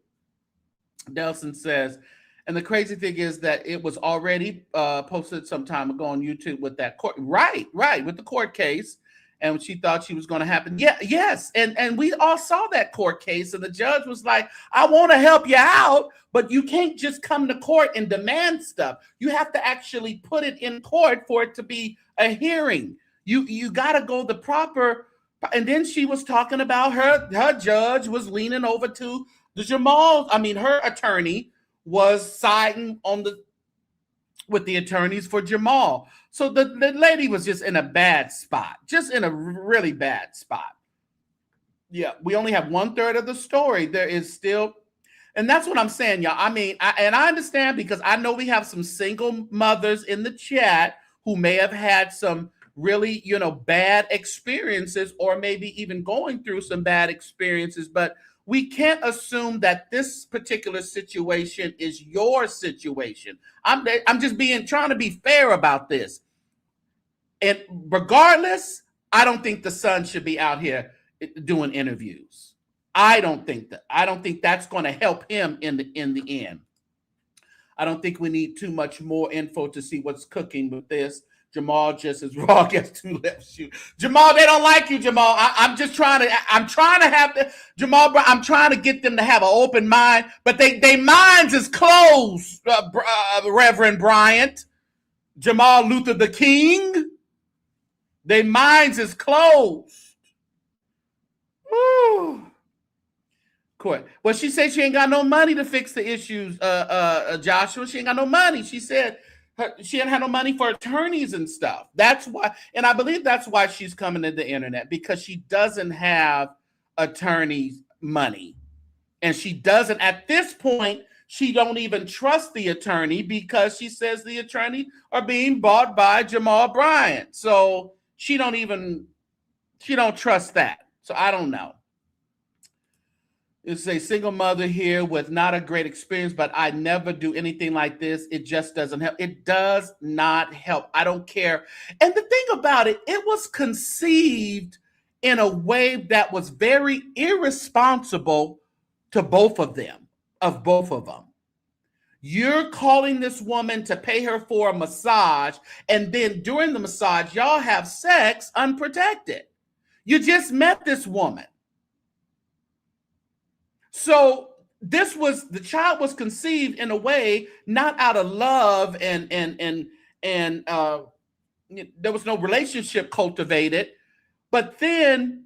Delson says, and the crazy thing is that it was already posted some time ago on YouTube with that court. Right, with the court case. And she thought she was going to happen. Yeah, yes. And we all saw that court case. And the judge was like, I want to help you out, but you can't just come to court and demand stuff. You have to actually put it in court for it to be a hearing. You got to go the proper. And then she was talking about her judge was leaning over to the Jamal. I mean, her attorney was siding with the attorneys for Jamal. So the lady was just in a bad spot, just in a really bad spot. Yeah, we only have 1/3 of the story. There is still, and that's what I'm saying, y'all. I mean, I understand because I know we have some single mothers in the chat who may have had some really, bad experiences or maybe even going through some bad experiences, but we can't assume that this particular situation is your situation. I'm just trying to be fair about this. And regardless, I don't think the son should be out here doing interviews. I don't think that's going to help him in the end. I don't think we need too much more info to see what's cooking with this. Jamal just as raw gets 2 left shoes. Jamal, they don't like you, Jamal. I'm trying to get them to have an open mind, but they minds is closed, Reverend Bryant. Jamal Luther the King. They minds is closed. Woo. Court. Well, she said she ain't got no money to fix the issues, Joshua. She ain't got no money. She said she didn't have no money for attorneys and stuff. That's why, and I believe that's why she's coming to the internet, because she doesn't have attorneys' money. And she doesn't, at this point, she don't even trust the attorney because she says the attorney are being bought by Jamal Bryant. So she don't trust that. So I don't know. It's a single mother here with not a great experience, but I never do anything like this. It just doesn't help. It does not help. I don't care. And the thing about it, it was conceived in a way that was very irresponsible to both of them. You're calling this woman to pay her for a massage, and then during the massage, y'all have sex unprotected. You just met this woman. So the child was conceived in a way not out of love and there was no relationship cultivated, but then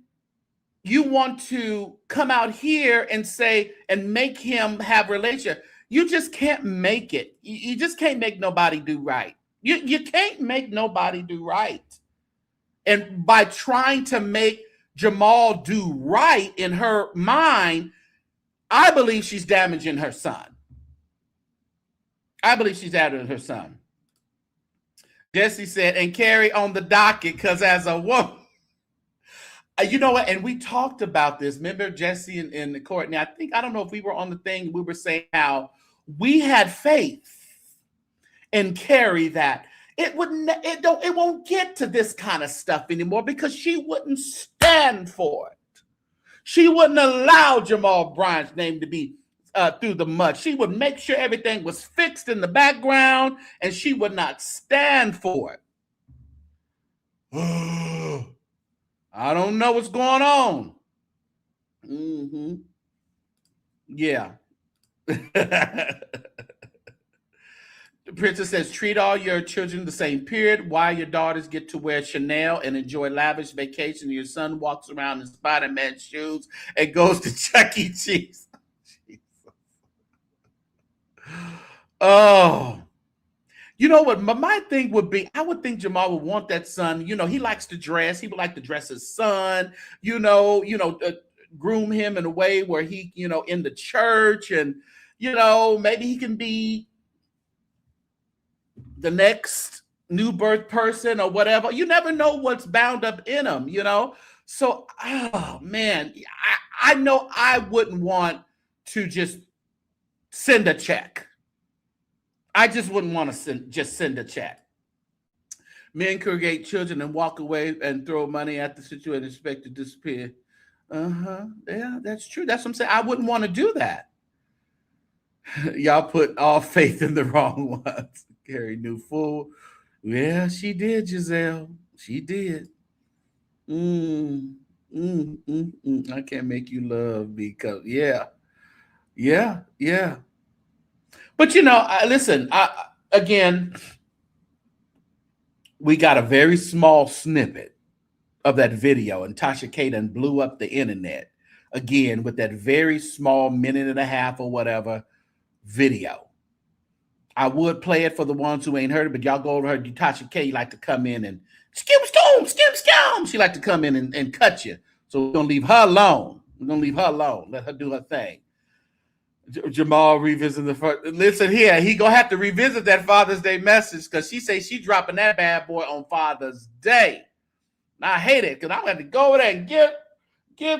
you want to come out here and say and make him have relationship. You just can't make it. You just can't make nobody do right. You can't make nobody do right. And by trying to make Jamal do right in her mind, I believe she's damaging her son. Jesse said, and Carrie on the docket, because as a woman, you know what? And we talked about this. Remember Jesse and Courtney? I don't know if we were on the thing. We were saying how we had faith in Carrie that it won't get to this kind of stuff anymore because she wouldn't stand for it. She wouldn't allow Jamal Bryant's name to be through the mud. She would make sure everything was fixed in the background, and she would not stand for it. I don't know what's going on. Yeah. The princess says, treat all your children the same period. Why your daughters get to wear Chanel and enjoy lavish vacation. Your son walks around in Spider-Man shoes and goes to Chuck E. Cheese. Oh. You know what? My thing would be, I would think Jamal would want that son. You know, he likes to dress. He would like to dress his son, groom him in a way where he, in the church and, maybe he can be the next new birth person or whatever. You never know what's bound up in him, So, oh man, I know I wouldn't want to just send a check. I just wouldn't want to send a check. Men create children and walk away and throw money at the situation and expect to disappear. Yeah, that's true. That's what I'm saying. I wouldn't want to do that. Y'all put all faith in the wrong ones. Carrie New Fool. Yeah, she did, Giselle. She did. I can't make you love because, yeah. But, listen, again, we got a very small snippet of that video, and TashaK done blew up the internet again with that very small minute and a half or whatever video. I would play it for the ones who ain't heard it, but y'all go over her. TashaK, you like to come in and skim. She like to come in and cut you. So we're going to leave her alone. Let her do her thing. Jamal revisiting the first. Listen here, he gonna have to revisit that Father's Day message because she say she dropping that bad boy on Father's Day. Now, I hate it because I'm gonna have to go over there and give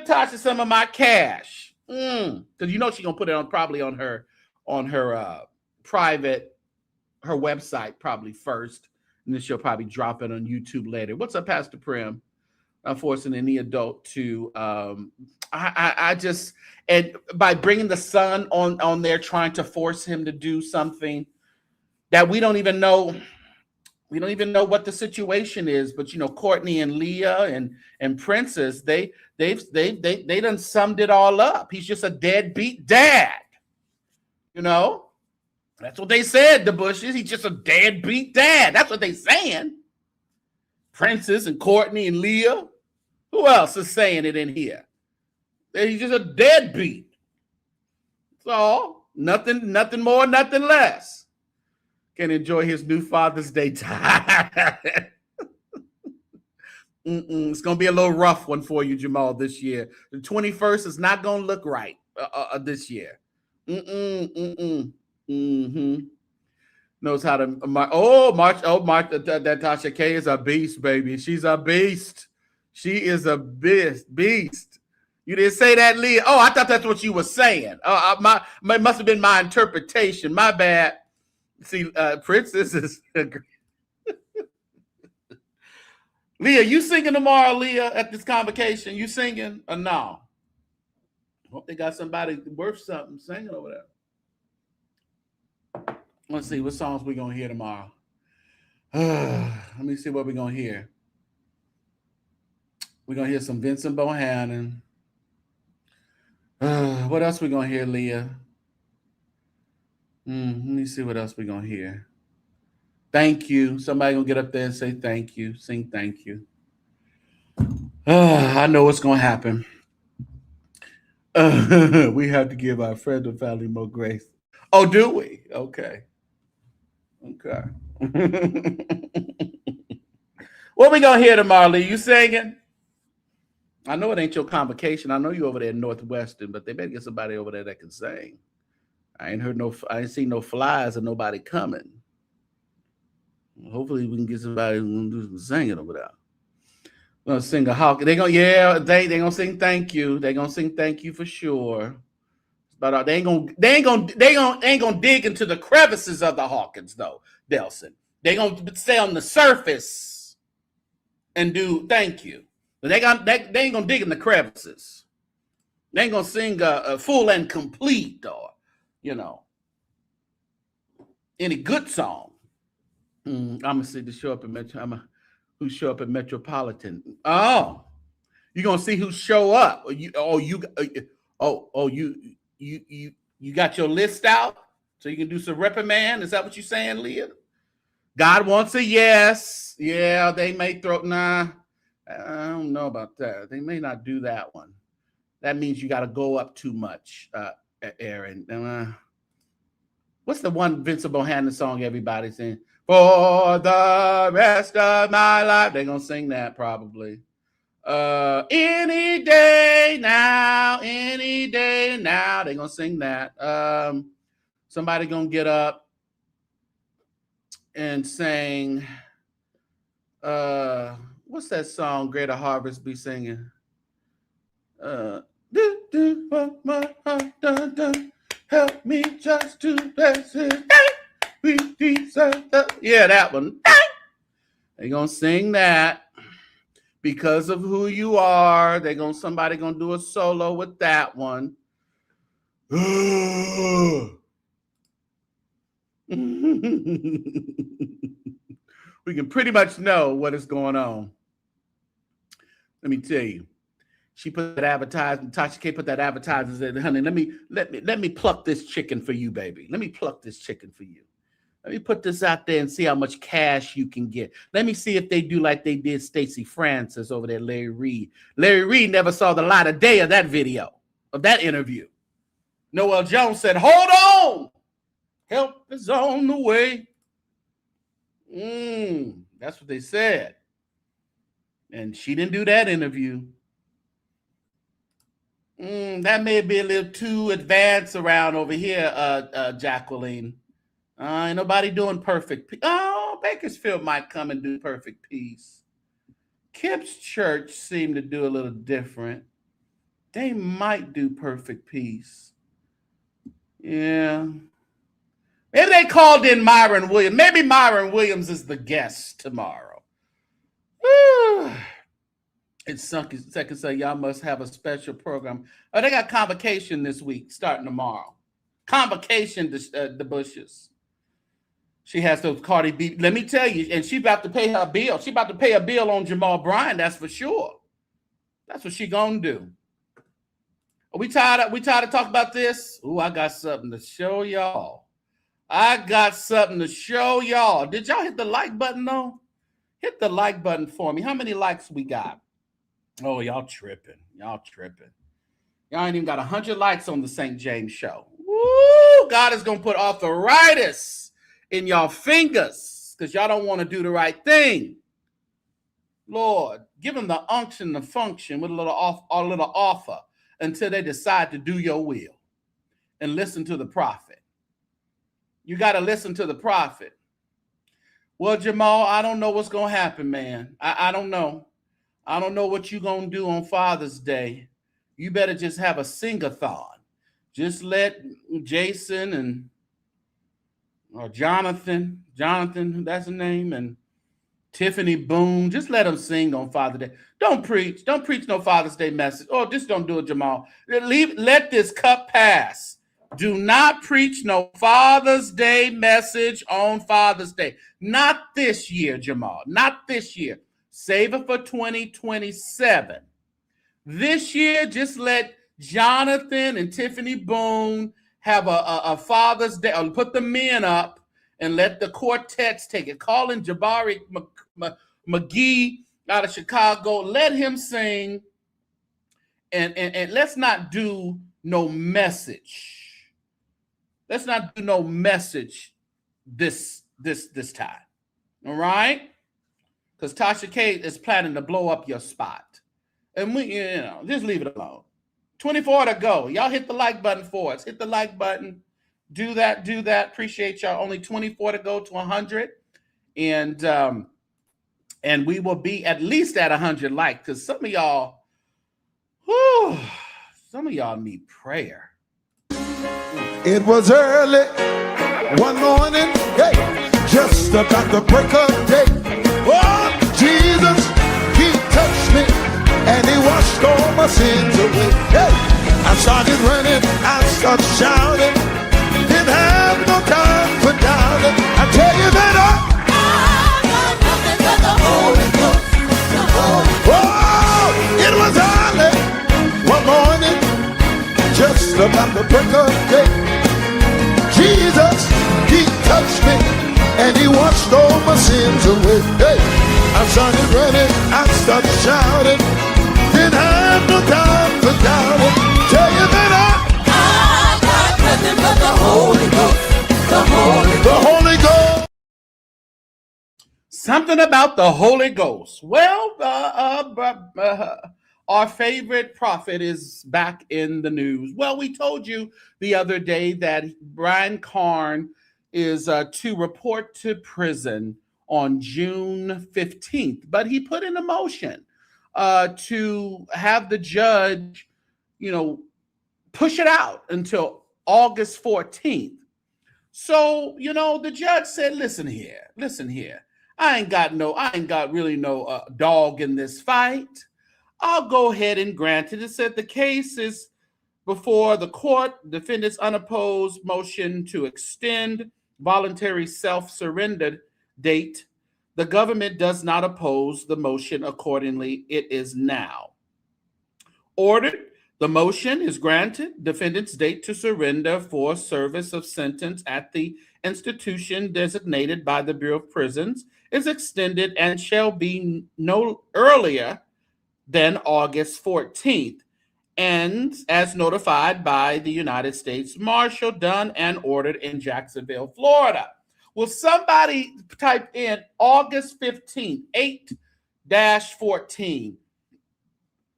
Tasha some of my cash. Because she's gonna put it on probably on her private, her website probably first, and then she'll probably drop it on YouTube later. What's up, Pastor Prim? I'm forcing any adult to I just, and by bringing the son on there, trying to force him to do something that we don't even know what the situation is. But Courtney and Leah and Princess, they done summed it all up. He's just a deadbeat dad. That's what they said, the Bushes. He's just a deadbeat dad. That's what they saying. Princess and Courtney and Leah. Who else is saying it in here? He's just a deadbeat. That's all. Nothing more, nothing less. Can enjoy his new Father's Day time. It's going to be a little rough one for you, Jamal, this year. The 21st is not going to look right. this year. Knows how to march. That TashaK is a beast, baby. She's a beast. She is a beast. You didn't say that, Leah. Oh, I thought that's what you were saying. It must have been my interpretation. My bad. See, Princess is Leah, you singing tomorrow, Leah, at this convocation? You singing or no? Hope they got somebody worth something singing over there. Let's see what songs we're going to hear tomorrow. Let me see what we're going to hear. We're going to hear some Vincent Bohannon. What else we going to hear, Leah? Let me see what else we're going to hear. Thank you. Somebody going to get up there and say thank you. Sing thank you. I know what's going to happen. We have to give our friends and family more grace. Oh, do we? Okay. What we going to hear tomorrow, Lee? You singing? I know it ain't your convocation. I know you over there in Northwestern, but they better get somebody over there that can sing. I ain't seen no flies or nobody coming. Hopefully we can get somebody who's gonna do some singing over there. Gonna sing a hawk. They gonna sing thank you. They gonna sing thank you for sure. But they ain't gonna dig into the crevices of the Hawkins though, Delson. They gonna stay on the surface and do thank you. But they ain't gonna dig in the crevices. They ain't gonna sing a full and complete or any good song. I'm gonna see the show up in Metro. Who show up at Metropolitan? Oh, you gonna see who show up? You got your list out so you can do some reprimand? Is that what you're saying, Leah? God wants a yes. Yeah, they may throw. Nah, I don't know about that. They may not do that one. That means you got to go up too much, Aaron. What's the one Vincent Bohannon song everybody's saying? For the rest of my life. They're going to sing that probably. Any day now. They're going to sing that. Somebody going to get up and sing. What's that song Greater Harvest be singing? My heart done. Help me just to bless it. We deserve yeah, that one. They're gonna sing that because of who you are. Somebody gonna do a solo with that one. We can pretty much know what is going on. Let me tell you. She put that advertisement. TashaK put that advertisement. Said, "Honey, let me pluck this chicken for you, baby. Let me pluck this chicken for you. Let me put this out there and see how much cash you can get. Let me see if they do like they did Stacey Francis over there, Larry Reed. Larry Reed never saw the light of day of that video, of that interview. Noel Jones said, hold on. Help is on the way. That's what they said. And she didn't do that interview. That may be a little too advanced around over here, Jacqueline. Ain't nobody doing perfect. Bakersfield might come and do perfect peace. Kip's church seemed to do a little different. They might do perfect peace. Yeah. Maybe they called in Myron Williams. Maybe Myron Williams is the guest tomorrow. It's second say y'all must have a special program. Oh, they got convocation this week starting tomorrow. Convocation, the Bushes. She has those Cardi B. Let me tell you, and she about to pay her bill. She about to pay a bill on Jamal Bryant. That's for sure. That's what she gonna do. Are we tired of talking about this? I got something to show y'all. Did y'all hit the like button though? Hit the like button for me. How many likes we got? Oh, y'all tripping. Y'all ain't even got 100 likes on the St. James Show. Woo! God is going to put arthritis in y'all fingers because y'all don't want to do the right thing. Lord, give them the unction, the function with a little offer. until they decide to do your will and listen to the prophet. You got to listen to the prophet. Well, Jamal, I don't know what's going to happen, man. I don't know. I don't know what you're going to do on Father's Day. You better just have a sing-a-thon. Just let Jason and Jonathan, that's the name, and Tiffany Boone, just let them sing on Father's Day. Don't preach no Father's Day message. Oh, just don't do it, Jamal. Let this cup pass. Do not preach no Father's Day message on Father's Day. Not this year, Jamal. Not this year. Save it for 2027. This year, just let Jonathan and Tiffany Boone have a Father's Day, or put the men up and let the quartets take it. Call in Jabari McGee out of Chicago. Let him sing, and let's not do no message. Let's not do no message this time. All right? Because TashaK is planning to blow up your spot. And we, just leave it alone. 24 to go. Y'all hit the like button for us. Hit the like button. Do that. Appreciate y'all. Only 24 to go to 100. And we will be at least at 100 likes, because some of y'all need prayer. It was early one morning, hey, just about the break of day. Oh, Jesus, he touched me and he washed all my sins away. Hey, I started running, I started shouting, didn't have no time for doubting. I tell you that I got nothing but the Holy Ghost, the Holy Ghost. Oh, it was early one morning, just about the break of day. Jesus, he touched me and he washed all my sins away. Hey, I started running, I started shouting, didn't have no time for doubting. Tell you that I got nothing but the Holy Ghost, the Holy Ghost. Something about the Holy Ghost. Well, our favorite prophet is back in the news. Well, we told you the other day that Bryant Carn is to report to prison on June 15th, but he put in a motion to have the judge, push it out until August 14th. So, the judge said, listen here. I ain't got really no dog in this fight. I'll go ahead and grant it. It said the case is before the court. Defendant's unopposed motion to extend voluntary self-surrender date. The government does not oppose the motion. Accordingly, it is now ordered. The motion is granted. Defendant's date to surrender for service of sentence at the institution designated by the Bureau of Prisons is extended and shall be no earlier than August 14th, and as notified by the United States Marshal, done and ordered in Jacksonville, Florida. Will somebody type in August 15th, 8-14?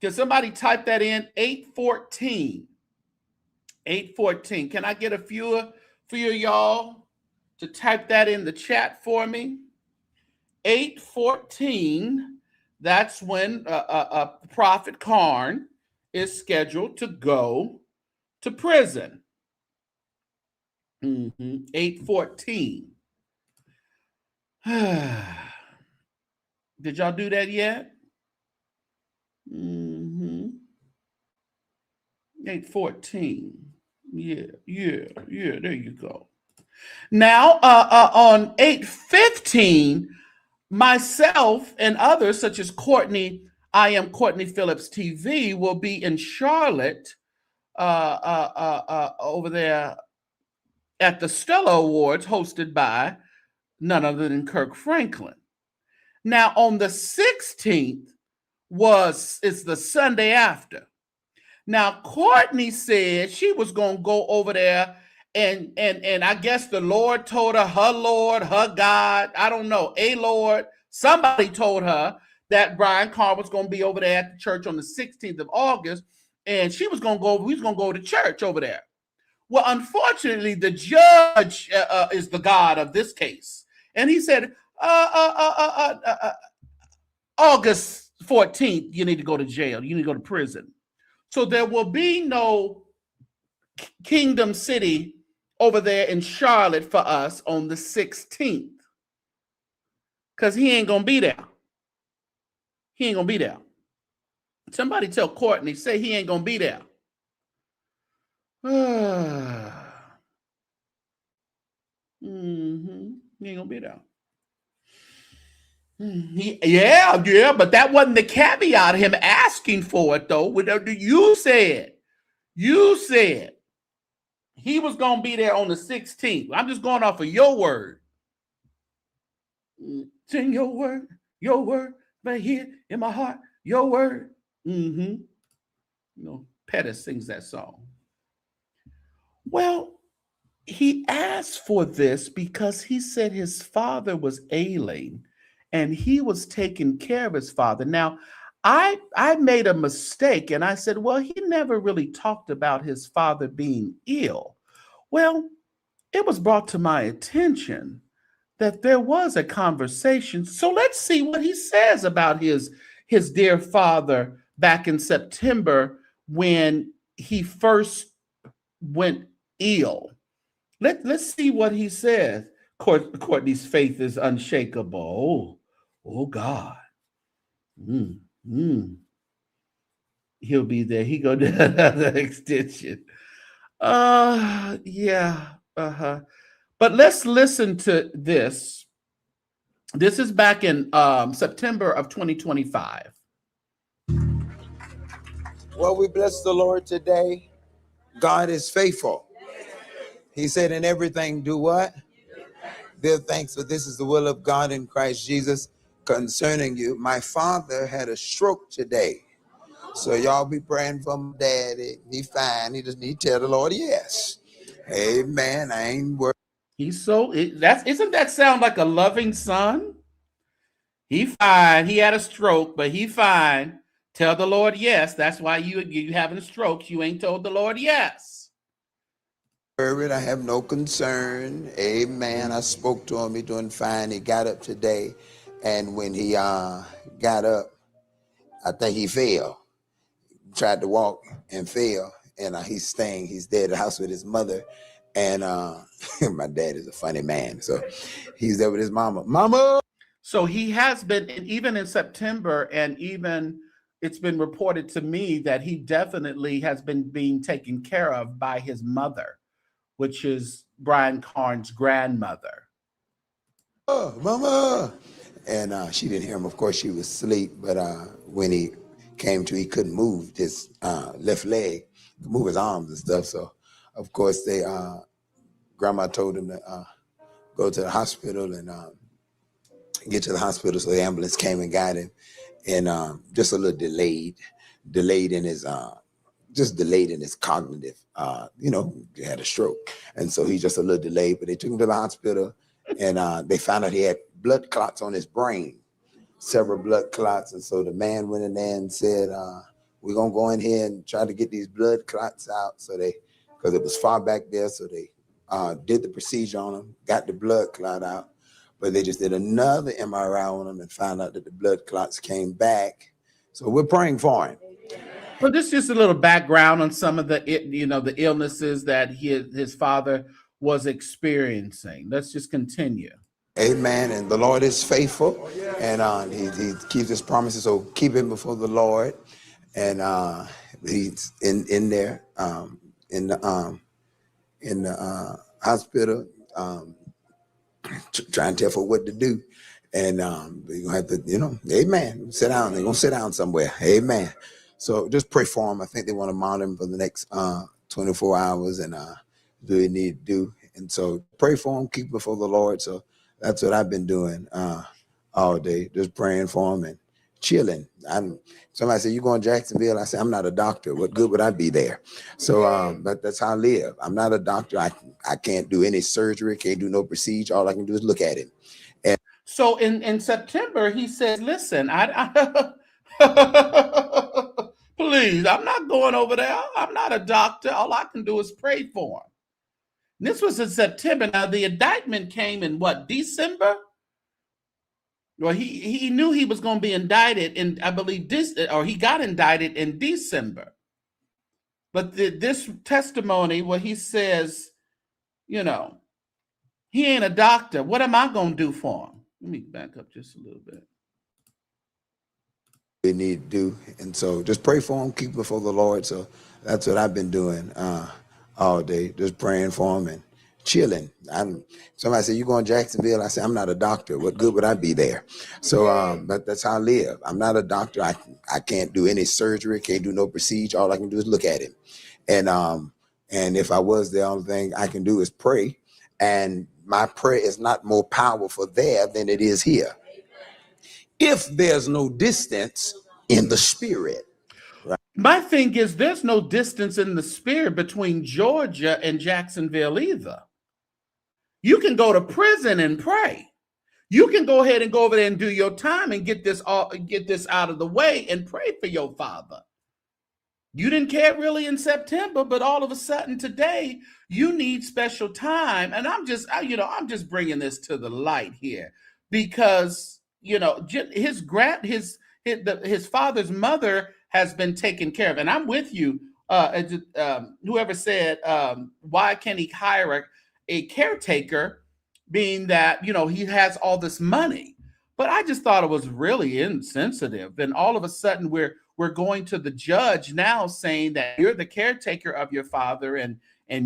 Can somebody type that in? 8-14. 8-14. Can I get a few of y'all to type that in the chat for me? 8-14. That's when Prophet Carn is scheduled to go to prison. 8-14. Did y'all do that yet? 8-14. Yeah, there you go. Now, on 8-15, myself and others, such as Courtney, I am Courtney Phillips TV, will be in Charlotte over there at the Stella Awards, hosted by none other than Kirk Franklin. Now, on the 16th it's the Sunday after. Now, Courtney said she was going to go over there, and I guess the Lord told her Lord, her God, I don't know, a Lord, somebody told her that Bryant Carn was going to be over there at the church on the 16th of August, and she was gonna go. We was gonna go to church over there. Well, unfortunately, the judge is the God of this case, and he said, August 14th, you need to go to jail. You need to go to prison. So there will be no Kingdom City over there in Charlotte for us on the 16th. Because he ain't going to be there. He ain't going to be there. Somebody tell Courtney, say he ain't going to be there. He ain't going to be there. Yeah, but that wasn't the caveat of him asking for it, though. You said he was going to be there on the 16th. I'm just going off of your word. Sing your word, right here in my heart, your word. You know, Pettis sings that song. Well, he asked for this because he said his father was ailing and he was taking care of his father. Now, I made a mistake and I said, well, he never really talked about his father being ill. Well, it was brought to my attention that there was a conversation. So let's see what he says about his dear father back in September when he first went ill. Let's see what he says. Courtney's faith is unshakable. Oh God. He'll be there. He go to another extension. Yeah. But let's listen to this. This is back in September of 2025. Well, we bless the Lord today. God is faithful. He said in everything, do what? Give thanks, for this is the will of God in Christ Jesus concerning you. My father had a stroke today. So y'all be praying for my daddy. He fine. He just need to tell the Lord yes. Amen. I ain't worried. Isn't that sound like a loving son? He fine. He had a stroke, but he fine. Tell the Lord yes. That's why you having strokes. You ain't told the Lord yes. I have no concern. Amen. I spoke to him. He's doing fine. He got up today. And when he got up, I think he fell. Tried to walk and fell. And he's there at the house with his mother. And my dad is a funny man. So he's there with his mama. So he has been, even in September, and even it's been reported to me that he definitely has been being taken care of by his mother, which is Brian Carn's grandmother. Oh, mama. And she didn't hear him. Of course, she was asleep. But when he came to, he couldn't move his left leg, move his arms and stuff. So, of course, grandma told him to go to the hospital and get to the hospital. So the ambulance came and got him. And just a little delayed in his cognitive, he had a stroke. And so he's just a little delayed, but they took him to the hospital and they found out he had blood clots on his brain, several blood clots. And so the man went in there and said, we're going to go in here and try to get these blood clots out. So because it was far back there. So they did the procedure on him, got the blood clot out. But they just did another MRI on him and found out that the blood clots came back. So we're praying for him. Well, this is just a little background on some of the illnesses that his father was experiencing. Let's just continue. Amen. And the Lord is faithful, and he keeps his promises. So keep him before the Lord, and he's in there in the hospital. Trying to tell for what to do. And you're gonna have to, amen. Sit down. They're gonna sit down somewhere. Amen. So just pray for him. I think they want to monitor him for the next 24 hours and do what they need to do. And so pray for him, keep before the Lord. So that's what I've been doing all day, just praying for him and chilling. Somebody said, you going to Jacksonville? I said, I'm not a doctor. What good would I be there? So, but that's how I live. I'm not a doctor. I can't do any surgery, can't do no procedure. All I can do is look at him. And so in September, he says, listen, please, please. I'm not going over there. I'm not a doctor. All I can do is pray for him. And this was in September. Now, the indictment came in what, December? Well, he knew he was going to be indicted in, I believe, he got indicted in December. But this testimony where he says, you know, he ain't a doctor. What am I going to do for him? Let me back up just a little bit. They need to do, and so just pray for him, keep him before the Lord. So that's what I've been doing all day, just praying for him and chilling. Somebody said, you going to Jacksonville? I said, I'm not a doctor. What good would I be there? So but that's how I live. I'm not a doctor. I can't do any surgery, can't do no procedure. All I can do is look at him. And if I was, the only thing I can do is pray, and my prayer is not more powerful there than it is here. If there's no distance in the spirit. Right? My thing is, there's no distance in the spirit between Georgia and Jacksonville either. You can go to prison and pray. You can go ahead and go over there and do your time and get this out of the way and pray for your father. You didn't care really in September, but all of a sudden today you need special time. And I'm just bringing this to the light here because, you know, his father's mother has been taken care of. And I'm with you. Whoever said, why can't he hire a caretaker, being that, you know, he has all this money? But I just thought it was really insensitive. And all of a sudden we're going to the judge now saying that you're the caretaker of your father and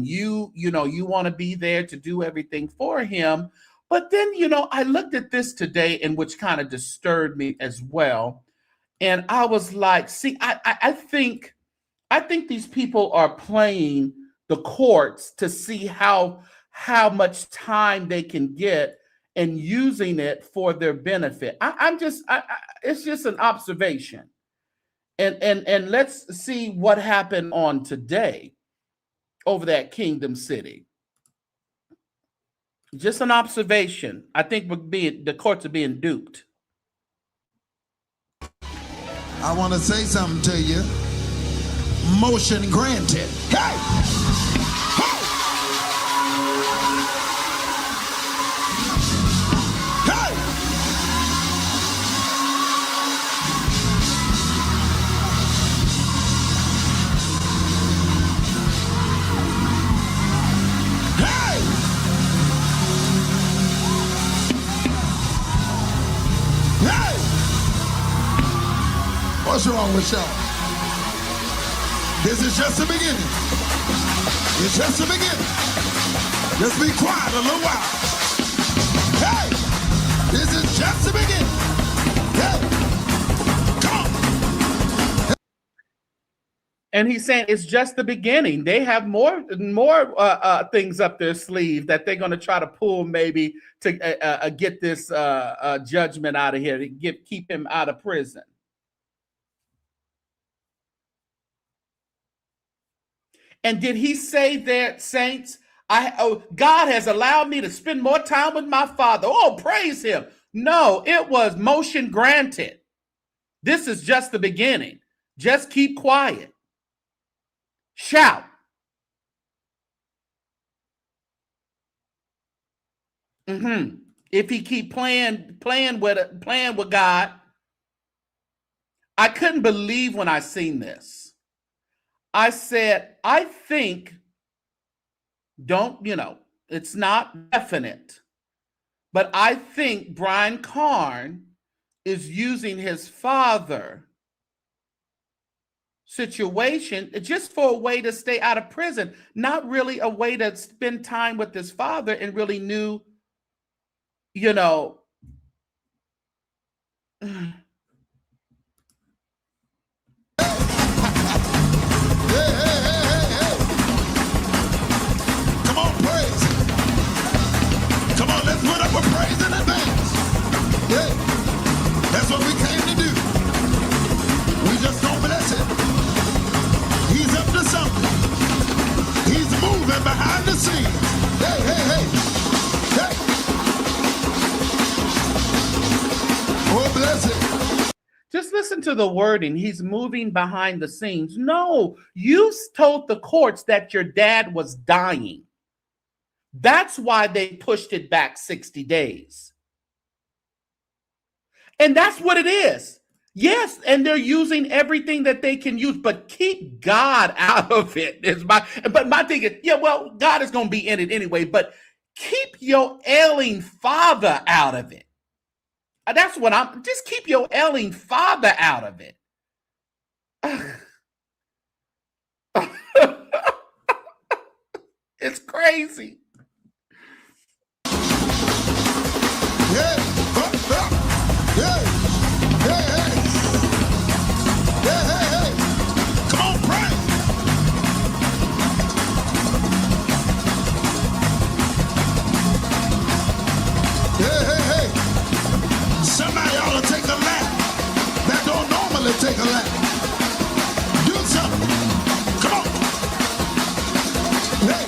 you want to be there to do everything for him. But then, you know, I looked at this today, and which kind of disturbed me as well. And I was like, see, I think these people are playing the courts to see how much time they can get and using it for their benefit. It's just an observation. And let's see what happened on today over that Kingdom City. Just an observation. I think the courts are being duped. I want to say something to you. Motion granted. Hey! What's wrong with y'all? This is just the beginning. It's just the beginning. Just be quiet a little while. Hey! This is just the beginning. Hey! Come on! And he's saying it's just the beginning. They have more things up their sleeve that they're going to try to pull maybe to get this judgment out of here, to keep him out of prison. And did he say that, saints, God has allowed me to spend more time with my father? Oh, praise him. No, it was motion granted. This is just the beginning. Just keep quiet. Shout. If he keep playing with God. I couldn't believe when I seen this. I said, I think, it's not definite, but I think Brian Carn is using his father situation just for a way to stay out of prison, not really a way to spend time with his father and really knew, Praise in advance. Yeah, that's what we came to do. We just don't bless it. He's up to something. He's moving behind the scenes. Hey, hey, hey. Hey. Oh, bless it. listen to the wording. He's moving behind the scenes. No, you told the courts that your dad was dying. That's why they pushed it back 60 days. And that's what it is. Yes, and they're using everything that they can use, but keep God out of it. But my thing is, yeah, well, God is going to be in it anyway, but keep your ailing father out of it. That's what just keep your ailing father out of it. It's crazy. Yeah. Yeah. Hey. Come on, pray. Hey. Somebody ought to take a lap that don't normally take a lap. Do something. Come on. Hey.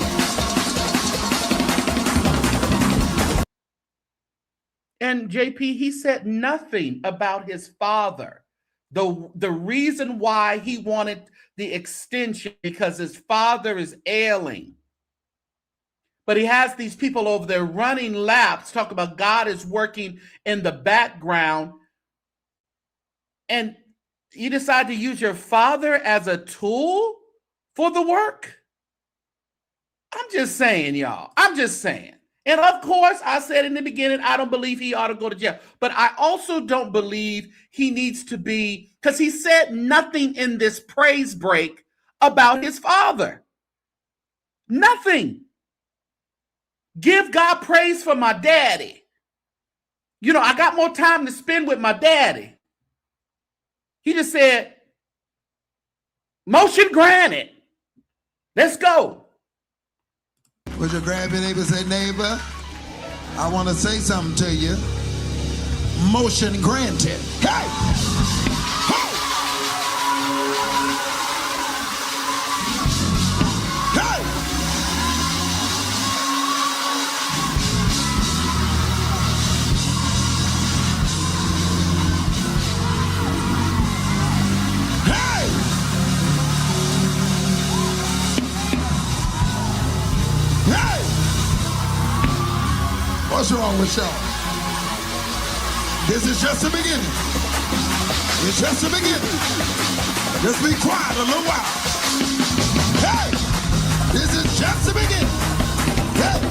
And JP, he said nothing about his father. The reason why he wanted the extension because his father is ailing. But he has these people over there running laps, talk about God is working in the background. And you decide to use your father as a tool for the work? I'm just saying, y'all. I'm just saying. And of course, I said in the beginning, I don't believe he ought to go to jail. But I also don't believe he needs to be, because he said nothing in this praise break about his father. Nothing. Give God praise for my daddy. You know, I got more time to spend with my daddy. He just said, motion granted. Let's go. Would you grab your neighbor and say, neighbor, I want to say something to you. Motion granted. Hey! Hey! Hey! Hey! Hey! What's wrong with y'all? This is just the beginning. It's just the beginning. Just be quiet a little while. Hey! This is just the beginning. Hey!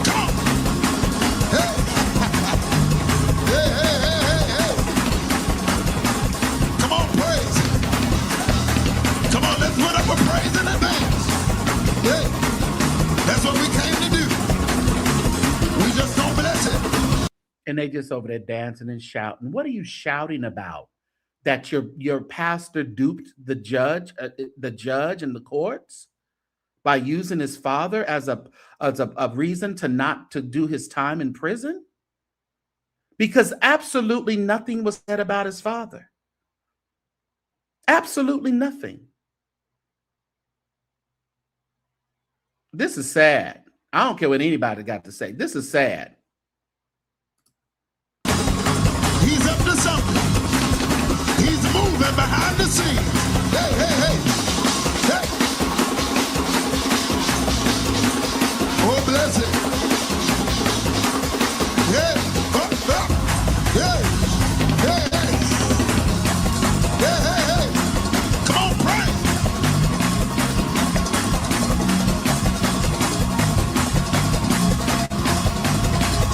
Come on! Hey! Hey! Come on, praise. Come on, let's put up a praise in advance. Hey! That's what we came to do. We just don't bless it. And they just over there dancing and shouting. What are you shouting about? That your pastor duped the judge in the courts by using his father as a reason to do his time in prison? Because absolutely nothing was said about his father. Absolutely nothing. This is sad. I don't care what anybody got to say. This is sad. He's up to something. He's moving behind the scenes. Hey. Oh, bless it. Yeah. Hey. Come on, pray.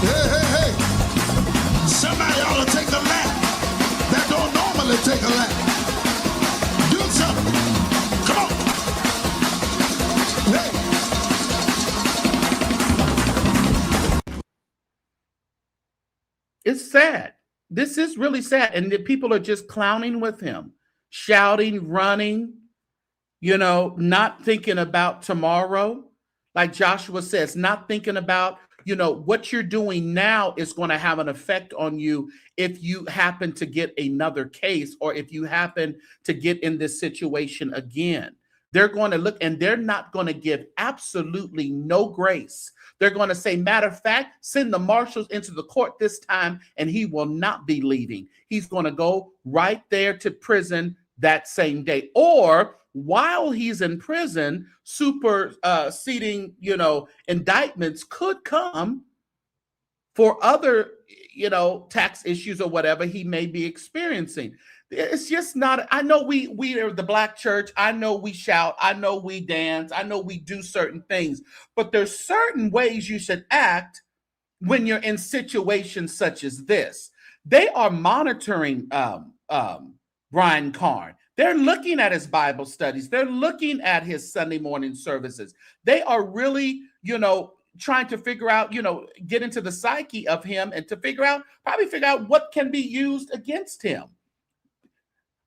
Hey. Somebody ought to take a lap that don't normally take a lap. Do something. Come on. Hey. It's sad. This is really sad. And the people are just clowning with him, shouting, running, not thinking about tomorrow. Like Joshua says, not thinking about, what you're doing now is going to have an effect on you if you happen to get another case or if you happen to get in this situation again. They're going to look and they're not going to give absolutely no grace. They're going to say, matter of fact, send the marshals into the court this time and he will not be leaving. He's going to go right there to prison that same day. Or while he's in prison, superseding, indictments could come for other, tax issues or whatever he may be experiencing. It's just not, I know we are the Black church. I know we shout. I know we dance. I know we do certain things, but there's certain ways you should act when you're in situations such as this. They are monitoring Brian Carn. They're looking at his Bible studies. They're looking at his Sunday morning services. They are really, trying to figure out, get into the psyche of him and to figure out what can be used against him.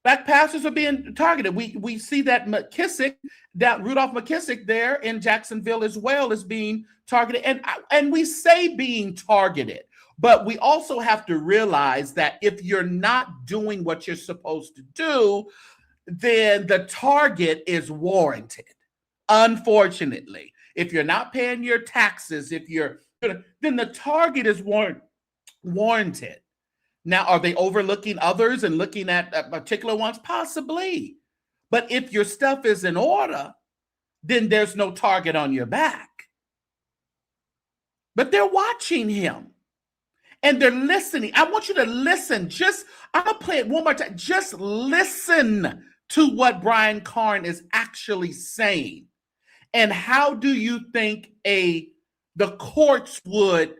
Black pastors are being targeted. We see that Rudolph McKissick there in Jacksonville as well is being targeted. And we say being targeted, but we also have to realize that if you're not doing what you're supposed to do, then the target is warranted. Unfortunately, if you're not paying your taxes, then the target is warranted. Now, are they overlooking others and looking at particular ones? Possibly. But if your stuff is in order, then there's no target on your back. But they're watching him and they're listening. I want you to listen. I'm going to play it one more time. Just listen to what Brian Carn is actually saying. And how do you think the courts would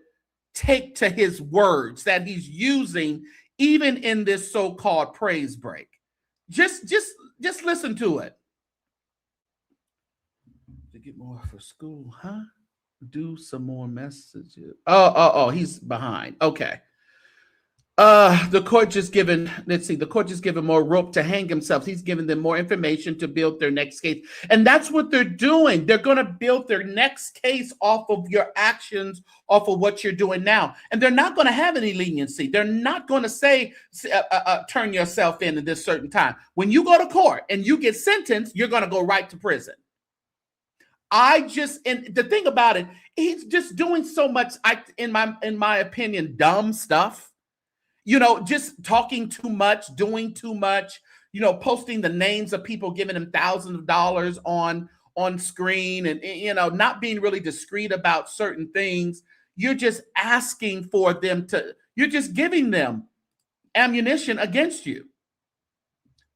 take to his words that he's using even in this so-called praise break? Just listen to it. To get more for school, huh? Do some more messages. Oh, he's behind. Okay. The court just given more rope to hang himself. He's giving them more information to build their next case. And that's what they're doing. They're going to build their next case off of your actions, off of what you're doing now. And they're not going to have any leniency. They're not going to say, turn yourself in at this certain time. When you go to court and you get sentenced, you're going to go right to prison. And the thing about it, he's just doing so much, in my opinion, dumb stuff. Just talking too much, doing too much, posting the names of people, giving him thousands of dollars on screen and, not being really discreet about certain things. You're just asking for them you're just giving them ammunition against you.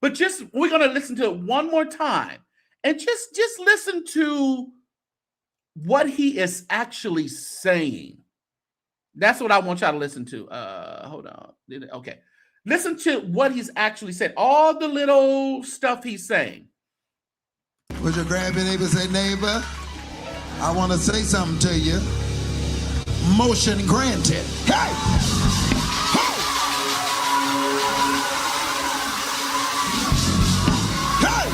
But we're going to listen to it one more time and just listen to what he is actually saying. That's what I want y'all to listen to. Hold on. Okay. Listen to what he's actually said. All the little stuff he's saying. Would you grab your neighbor and say, neighbor, I want to say something to you. Motion granted. Hey! Hey! Hey!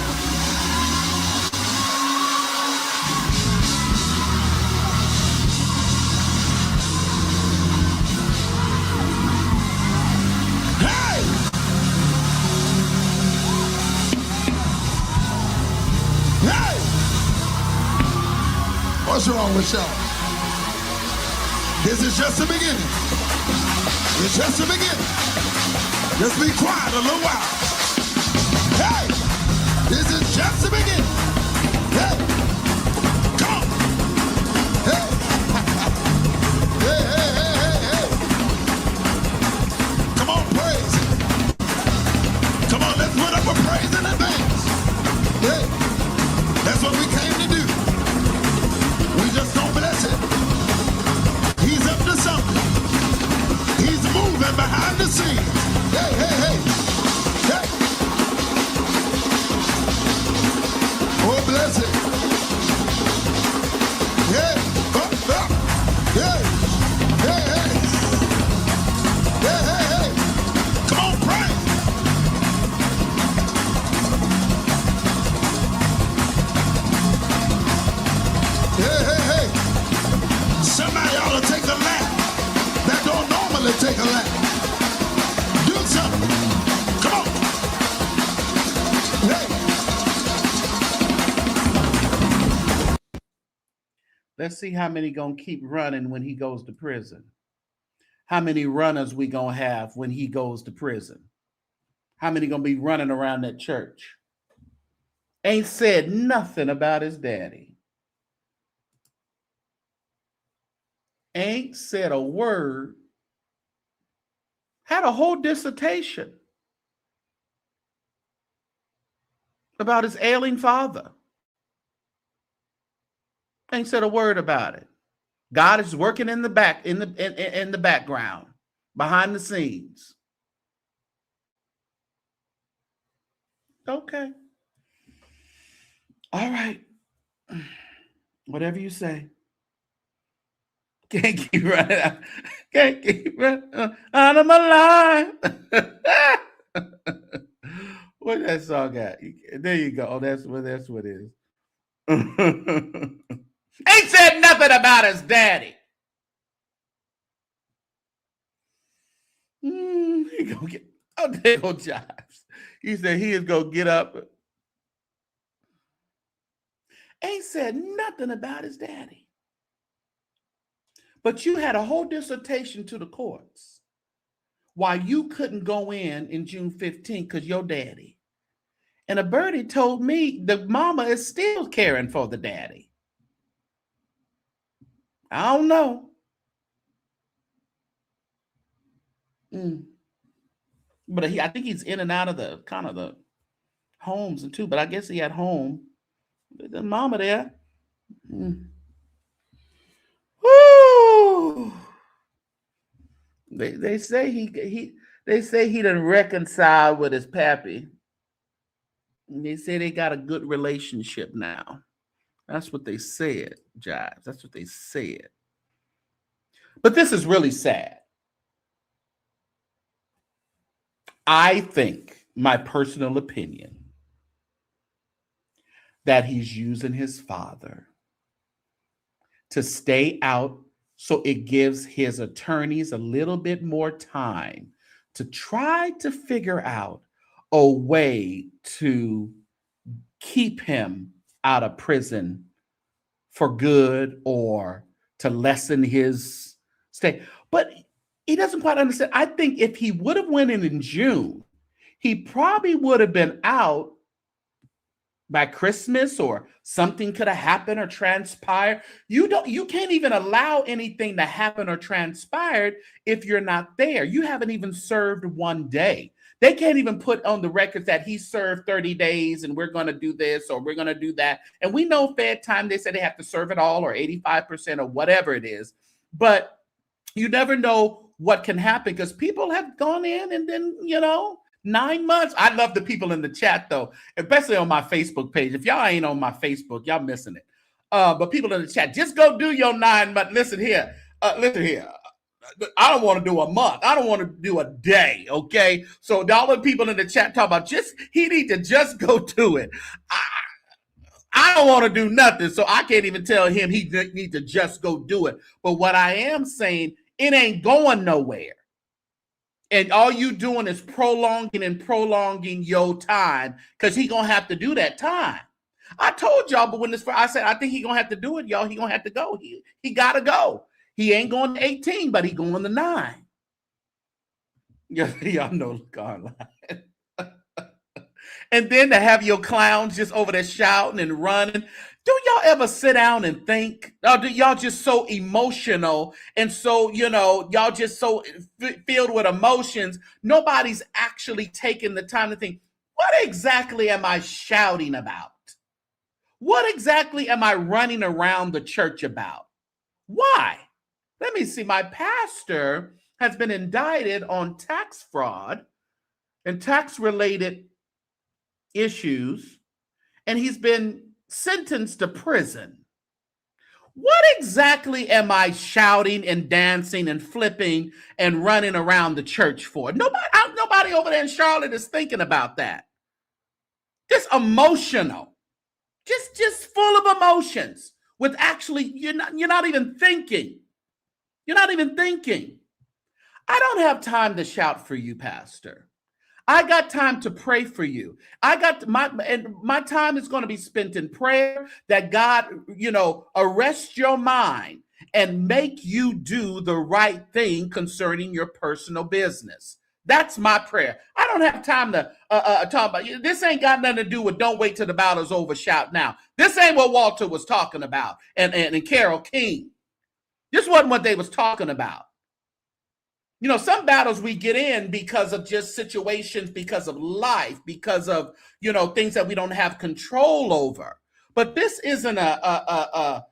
What's wrong with y'all? This is just the beginning. It's just the beginning. Just be quiet a little while. Hey! This is just the beginning. Hey! Come on! Hey! Hey, hey, hey, hey, hey! Come on, praise. Come on, let's put up a praise in advance. Hey! That's what we came to do. We just don't bless it. He's up to something. He's moving behind the scenes. Hey, hey, hey. Hey. Oh, bless it. Yeah. Up, up. Yeah. Hey, hey. Hey, hey, hey. Come on, pray. Hey, hey, hey. Somebody ought to take a lap that don't normally take a lap. Do something. Come on. Hey. Let's see how many gonna keep running when he goes to prison. How many runners we gonna have when he goes to prison? How many gonna be running around that church? Ain't said nothing about his daddy. Ain't said a word. Had a whole dissertation about his ailing father. Ain't said a word about it. God is working in the back, in the background, behind the scenes. Okay. All right. Whatever you say. Can't keep running out. Can't keep running out of my life. What that song got? There you go. Oh, that's what it is. Ain't said nothing about his daddy. He gonna get. Oh, there go Jobs. He said he is gonna get up. Ain't said nothing about his daddy. But you had a whole dissertation to the courts why you couldn't go in June 15th because your daddy. And a birdie told me the mama is still caring for the daddy. I don't know. But I think he's in and out of the kind of the homes and too. But I guess he had home. The mama there. Woo! They say he done reconciled with his pappy. And they say they got a good relationship now. That's what they said, Jives. That's what they said. But this is really sad. I think, my personal opinion, that he's using his father to stay out so it gives his attorneys a little bit more time to try to figure out a way to keep him out of prison for good or to lessen his stay. But he doesn't quite understand. I think if he would have went in June, he probably would have been out by Christmas, or something could have happened or transpired. You can't even allow anything to happen or transpired if you're not there. You haven't even served one day. They can't even put on the record that he served 30 days and we're going to do this or we're going to do that. And we know Fed time, they said they have to serve it all or 85% or whatever it is. But you never know what can happen because people have gone in and then, 9 months. I love the people in the chat, though, especially on my Facebook page. If y'all ain't on my Facebook, y'all missing it. But people in the chat, just go do your 9 months. Listen here. I don't want to do a month. I don't want to do a day, okay? So all the people in the chat talk about he need to just go do it. I don't want to do nothing, so I can't even tell him he need to just go do it. But what I am saying, it ain't going nowhere. And all you doing is prolonging your time because he going to have to do that time. I told y'all, but I said, I think he going to have to do it, y'all. He going to have to go. He got to go. He ain't going to 18, but he going to 9. Y'all know Carn. And then to have your clowns just over there shouting and running. Do y'all ever sit down and think? Or do y'all just so emotional and so, y'all just so filled with emotions, nobody's actually taking the time to think, what exactly am I shouting about? What exactly am I running around the church about? Why? Let me see. My pastor has been indicted on tax fraud and tax-related issues, and he's been sentenced to prison. What exactly am I shouting and dancing and flipping and running around the church for? Nobody over there in Charlotte is thinking about that. Just emotional, just full of emotions. With actually, you're not even thinking. You're not even thinking. I don't have time to shout for you, Pastor. I got time to pray for you. I got my time is going to be spent in prayer that God, arrest your mind and make you do the right thing concerning your personal business. That's my prayer. I don't have time to talk about this. Ain't got nothing to do with don't wait till the battle's over, shout now. This ain't what Walter was talking about and Carol King. This wasn't what they was talking about. Some battles we get in because of just situations, because of life, because of, things that we don't have control over. But this isn't a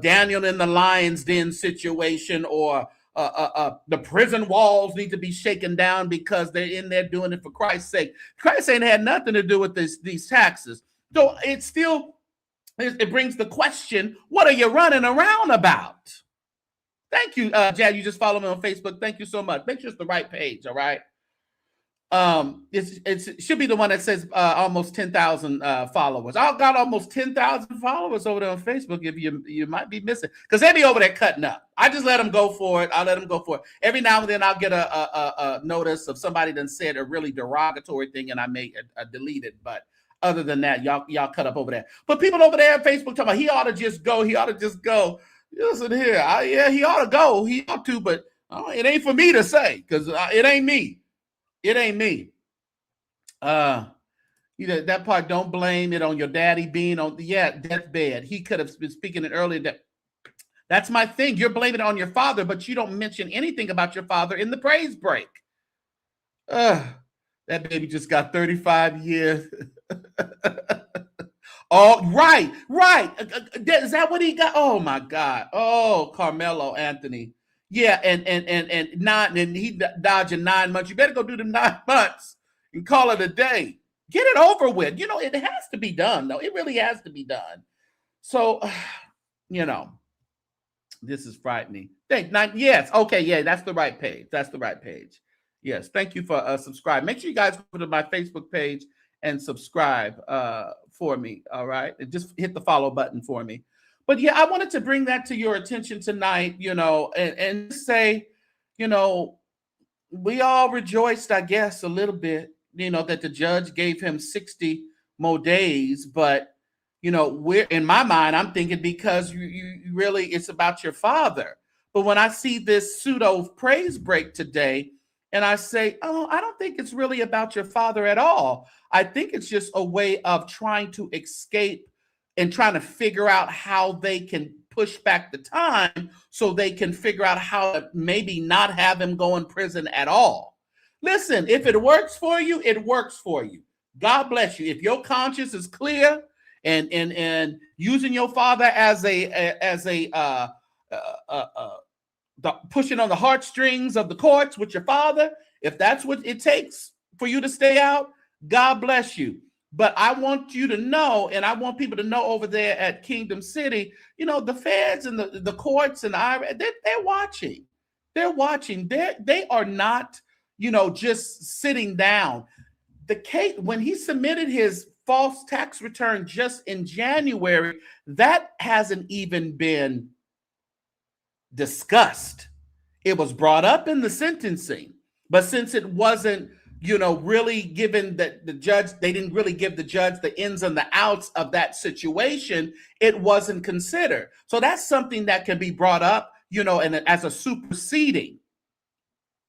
Daniel in the lion's den situation, or the prison walls need to be shaken down because they're in there doing it for Christ's sake. Christ ain't had nothing to do with these taxes. So it brings the question, what are you running around about? Thank you, Jad. You just follow me on Facebook. Thank you so much. Make sure it's the right page, all right? It should be the one that says almost 10,000 followers. I've got almost 10,000 followers over there on Facebook. If you might be missing, because they be over there cutting up. I just let them go for it. I'll let them go for it. Every now and then I'll get a notice of somebody that said a really derogatory thing, and I may delete it. But other than that, y'all cut up over there. But people over there on Facebook talking about he ought to just go. He ought to just go. Listen here, yeah, he ought to go. He ought to, but it ain't for me to say, because it ain't me. It ain't me. That part, don't blame it on your daddy being on deathbed. He could have been speaking it earlier. That's my thing. You're blaming it on your father, but you don't mention anything about your father in the praise break. That baby just got 35 years. Oh, right. Is that what he got? Oh my God. Oh, Carmelo Anthony. Yeah, and he dodging 9 months. You better go do them 9 months and call it a day. Get it over with. It has to be done, though. It really has to be done. So, this is frightening. Yes. Okay. Yeah, that's the right page. Yes. Thank you for subscribing. Make sure you guys go to my Facebook page and subscribe for me. All right. And just hit the follow button for me. But yeah, I wanted to bring that to your attention tonight, and say, we all rejoiced, I guess, a little bit, that the judge gave him 60 more days. But, we're in my mind, I'm thinking because you really, it's about your father. But when I see this pseudo praise break today, and I say, I don't think it's really about your father at all. I think it's just a way of trying to escape and trying to figure out how they can push back the time so they can figure out how to maybe not have him go in prison at all. Listen, if it works for you, it works for you. God bless you. If your conscience is clear and using your father as a pushing on the heartstrings of the courts with your father, if that's what it takes for you to stay out, God bless you. But I want you to know, and I want people to know over there at Kingdom City, the feds and the courts and they're watching. They're watching. They are not, just sitting down. The case, when he submitted his false tax return just in January, that hasn't even been discussed. It was brought up in the sentencing, but since it wasn't, really given that the judge, they didn't really give the judge the ins and the outs of that situation, it wasn't considered. So that's something that can be brought up, and as a superseding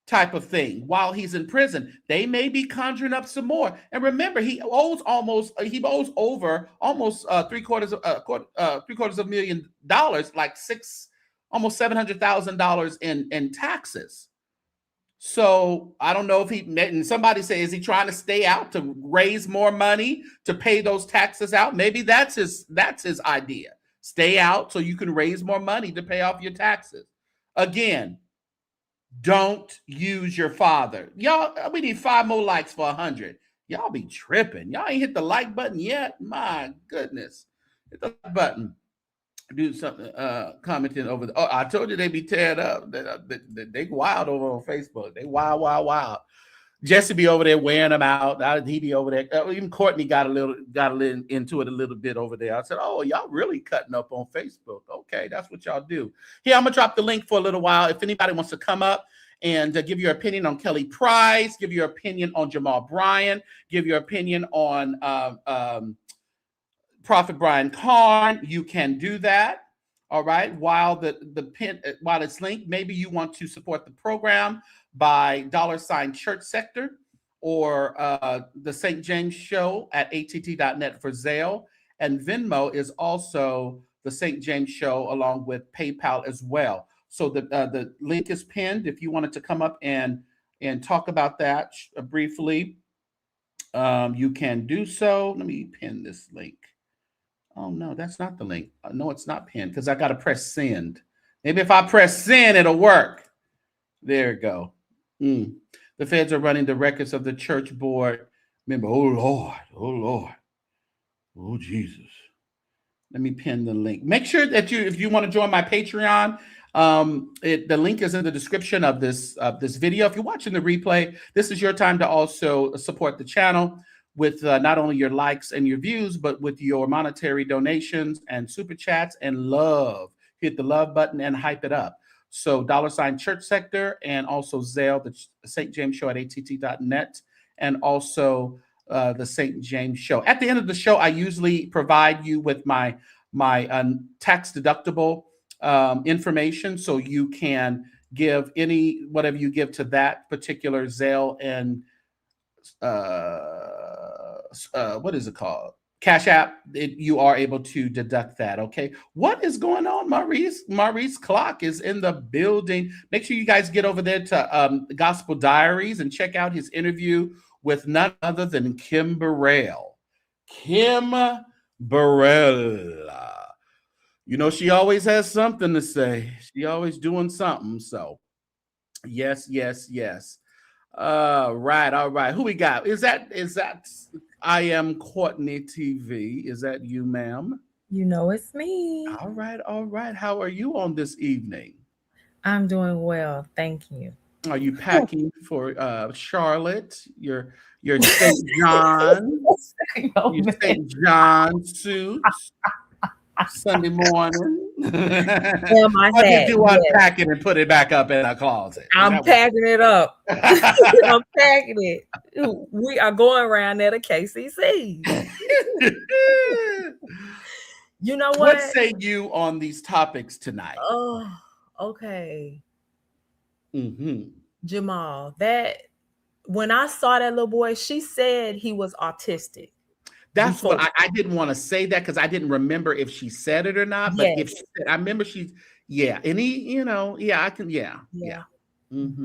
type of thing while he's in prison. They may be conjuring up some more. And remember, he owes over almost $750,000, like almost $700,000 in taxes. So I don't know if and somebody says, is he trying to stay out to raise more money to pay those taxes out? Maybe that's his idea. Stay out so you can raise more money to pay off your taxes. Again, don't use your father. Y'all, we need 5 more likes for 100. Y'all be tripping. Y'all ain't hit the like button yet. My goodness. Hit the like button. Do something, commenting over the. Oh, I told you they be teared up. They wild over on Facebook. They wild. Jesse be over there wearing them out. He be over there. Even Courtney got a little into it a little bit over there. I said, "Oh, y'all really cutting up on Facebook? Okay, that's what y'all do." Here, I'm gonna drop the link for a little while. If anybody wants to come up and give your opinion on Kelly Price, give your opinion on Jamal Bryant, give your opinion on Prophet Brian Carn, you can do that. All right. While while it's linked, maybe you want to support the program by $ChurchSector or the St. James Show at att.net for Zelle. And Venmo is also the St. James Show along with PayPal as well. So the link is pinned. If you wanted to come up and talk about that briefly, you can do so. Let me pin this link. Oh, no, that's not the link. No, it's not pinned because I got to press send. Maybe if I press send, it'll work. There we go. The feds are running the records of the church board. Remember, oh, Lord. Oh, Jesus. Let me pin the link. Make sure that if you want to join my Patreon, the link is in the description of this video. If you're watching the replay, this is your time to also support the channel with not only your likes and your views, but with your monetary donations and super chats and love. Hit the love button and hype it up. So $ChurchSector and also Zelle, the St. James Show at att.net, and also the St. James Show. At the end of the show, I usually provide you with my tax deductible information, so you can give whatever you give to that particular Zelle and what is it called? CashApp. You are able to deduct that. Okay. What is going on, Maurice? Maurice Clock is in the building. Make sure you guys get over there to Gospel Diaries and check out his interview with none other than Kim Burrell. Kim Burrell. You know, she always has something to say. She always doing something. So yes. All right. Who we got? Is that I Am Courtney TV? Is that you, ma'am? You know it's me. All right. How are you on this evening? I'm doing well, thank you. Are you packing for Charlotte? Your St. John, your St. John suits Sunday morning. My What did you unpack yes. it and put it back up in a closet? I'm packing it up. I'm packing it. We are going around there to KCC. You know what? What say you on these topics tonight? Oh, okay. Jamal, when I saw that little boy, she said he was autistic. That's what I didn't want to say that because I didn't remember if she said it or not. But if she said, I remember and he, I can,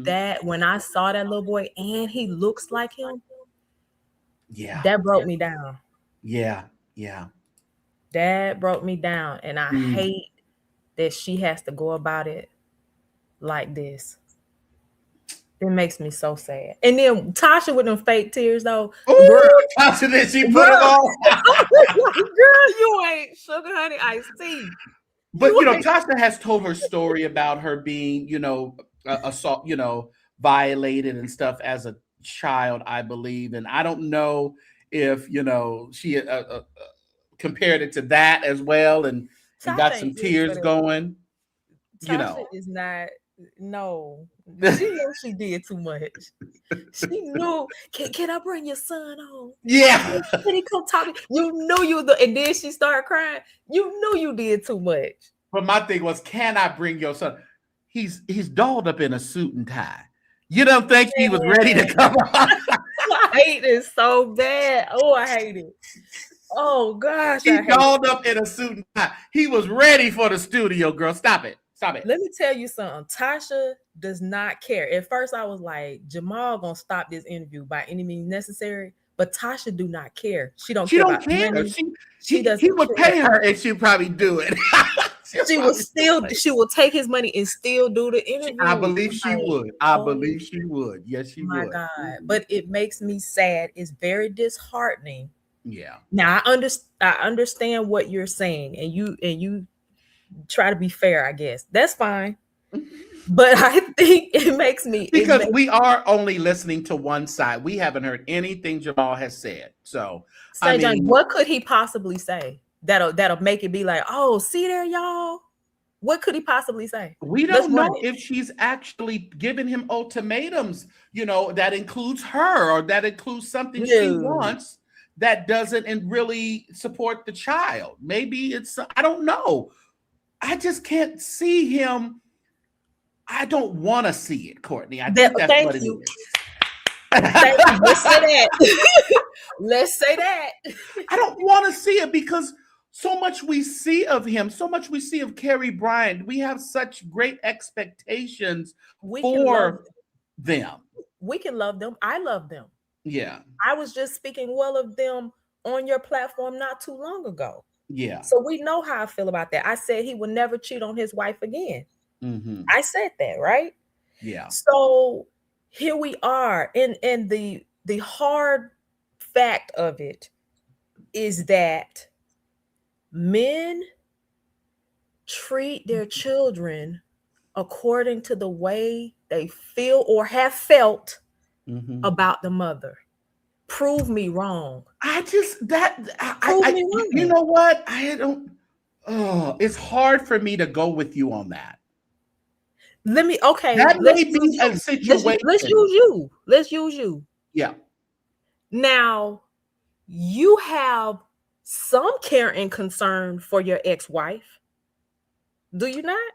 That when I saw that little boy and he looks like him, that broke me down. Yeah. That broke me down, and I hate that she has to go about it like this. It makes me so sad. And then Tasha with them fake tears, though. Ooh, girl, Tasha, did she put it on? Girl, you ain't sugar honey iced tea. But Tasha has told her story about her being, assault, violated and stuff as a child, I believe. And I don't know if she compared it to that as well, and got some tears going. Tasha is not. No, she knew she did too much. She knew. Can I bring your son home? Yeah. Can he come talk to you? You knew you, and then she started crying. You knew you did too much. But my thing was, can I bring your son? He's dolled up in a suit and tie. You don't think he was ready to come on? I hate it so bad. Oh, I hate it. Oh gosh, he dolled up in a suit and tie. He was ready for the studio, girl. Stop it. Let me tell you something. Tasha does not care. At first, I was like, Jamal gonna stop this interview by any means necessary. But Tasha do not care. She don't care. She doesn't. He would pay her, and she'd probably do it. She will take his money and still do the interview. I believe she would. I believe she would. Yes, she would. My God. But it makes me sad. It's very disheartening. Yeah. Now I understand what you're saying, and you try to be fair, I guess. That's fine. But I think it makes me we are only listening to one side. We haven't heard anything Jamal has said. So what could he possibly say that'll make it be like, oh, see there, y'all? What could he possibly say? We Let's don't run know it. if she's actually giving him ultimatums, that includes her or that includes something she No. wants that doesn't and really support the child. Maybe I don't know. I just can't see him. I don't want to see it, Courtney. I think that's Thank what it you. is. Thank you. Let's say that. Let's say that. I don't want to see it because so much we see of him, so much we see of Carrie Bryant. We have such great expectations for them. We can love them. I love them. Yeah. I was just speaking well of them on your platform not too long ago. Yeah. So we know how I feel about that. I said he would never cheat on his wife again. Mm-hmm. I said that, right? Yeah. So here we are. And the hard fact of it is that men treat their children according to the way they feel or have felt about the mother. Prove me wrong. Prove me wrong. You know what? I don't. Oh, it's hard for me to go with you on that. That may be a situation. Let's use you. Yeah. Now, you have some care and concern for your ex-wife. Do you not?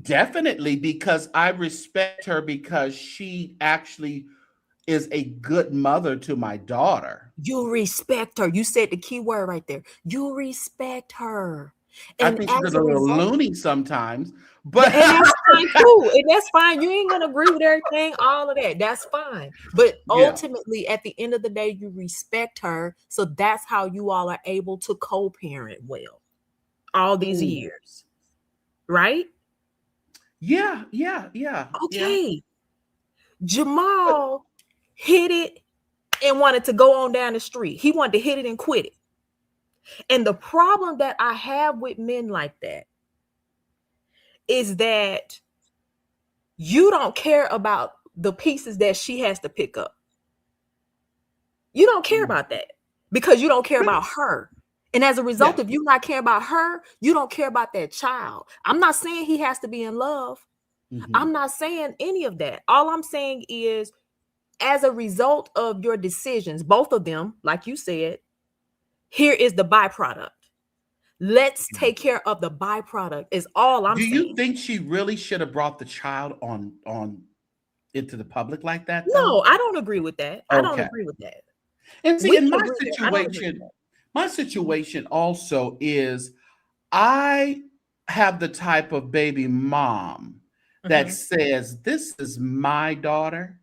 Definitely, because I respect her because she actually is a good mother to my daughter. You respect her. You said the key word right there. You respect her. And I think she's a little loony sometimes, but and that's fine too. And that's fine. You ain't gonna agree with everything, all of that. That's fine. But ultimately, at the end of the day, you respect her. So that's how you all are able to co-parent well all these years. Right? Yeah. Okay. Yeah. Jamal hit it and wanted to go on down the street. He wanted to hit it and quit it. And the problem that I have with men like that is that you don't care about the pieces that she has to pick up. You don't care about that because you don't care about her. And as a result of you not caring about her, you don't care about that child. I'm not saying he has to be in love. I'm not saying any of that. All I'm saying is, as a result of your decisions, both of them, like you said, here is the byproduct. Let's take care of the byproduct is all I'm saying. Do you think she really should have brought the child on into the public like that, though? No, I don't agree with that. I don't agree with that. And see, in my situation also is I have the type of baby mom that says, this is my daughter.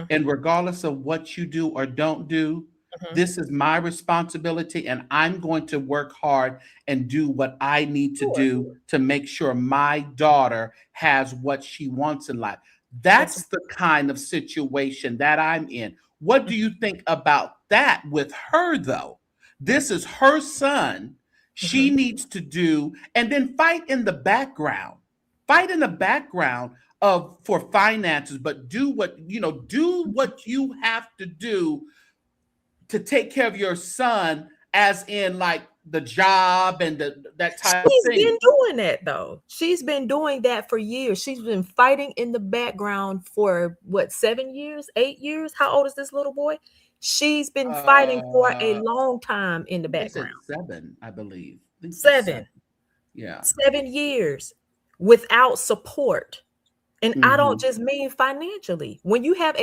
And regardless of what you do or don't do, this is my responsibility, and I'm going to work hard and do what I need to do to make sure my daughter has what she wants in life. That's the kind of situation that I'm in. What do you think about that with her, though? This is her son. She needs to do, and then fight in the background. Fight in the background for finances, but do what you have to do to take care of your son, as in like the job and that type of thing. She's been doing that though. She's been doing that for years. She's been fighting in the background for what, 7 years, 8 years? How old is this little boy? She's been fighting for a long time in the background. 7, I believe. 7. Yeah. 7 years without support. And I don't just mean financially. When you have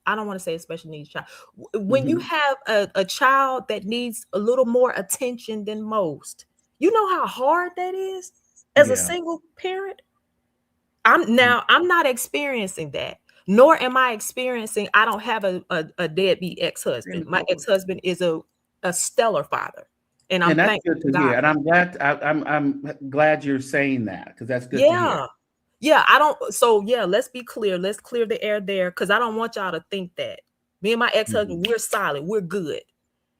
I don't want to say a special needs child. When you have a child that needs a little more attention than most, you know how hard that is as a single parent? I'm not experiencing that, nor am I experiencing, I don't have a deadbeat ex-husband. My ex-husband is a stellar father. And that's good to hear. And I'm glad you're saying that, because that's good to hear. Yeah, let's be clear. Let's clear the air there, because I don't want y'all to think that me and my ex-husband, we're solid, we're good.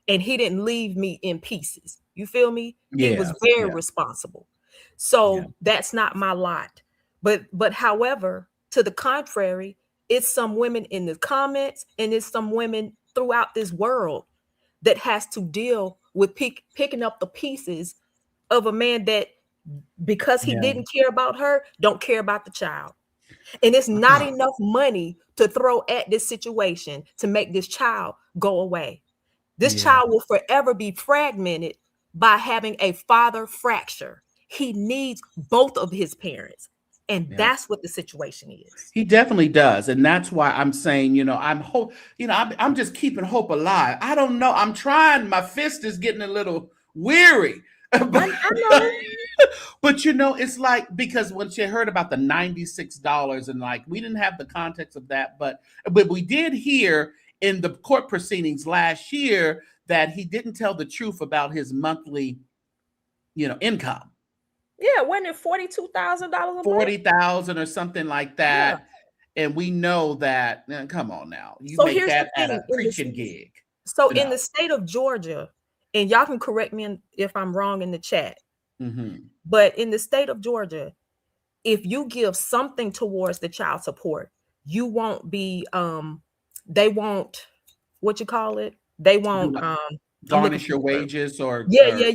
And he didn't leave me in pieces. You feel me? He was very responsible. So that's not my lot. But however, to the contrary, it's some women in the comments and it's some women throughout this world that has to deal with picking up the pieces of a man that because he didn't care about her, don't care about the child. And it's not enough money to throw at this situation to make this child go away. This child will forever be fragmented by having a father fracture. He needs both of his parents. And that's what the situation is. He definitely does. And that's why I'm saying, I'm just keeping hope alive. I don't know. I'm trying. My fist is getting a little weary. I know. But it's like, because when she heard about the $96 and like, we didn't have the context of that, but we did hear in the court proceedings last year that he didn't tell the truth about his monthly, income. Yeah, wasn't it $42,000 a month? $40,000 or something like that. Yeah. And we know that, come on now, you make that at a preaching gig. So in the state of Georgia, and y'all can correct me if I'm wrong in the chat, but in the state of Georgia, if you give something towards the child support, you won't be, they won't, what you call it? They won't garnish your wages or Okay.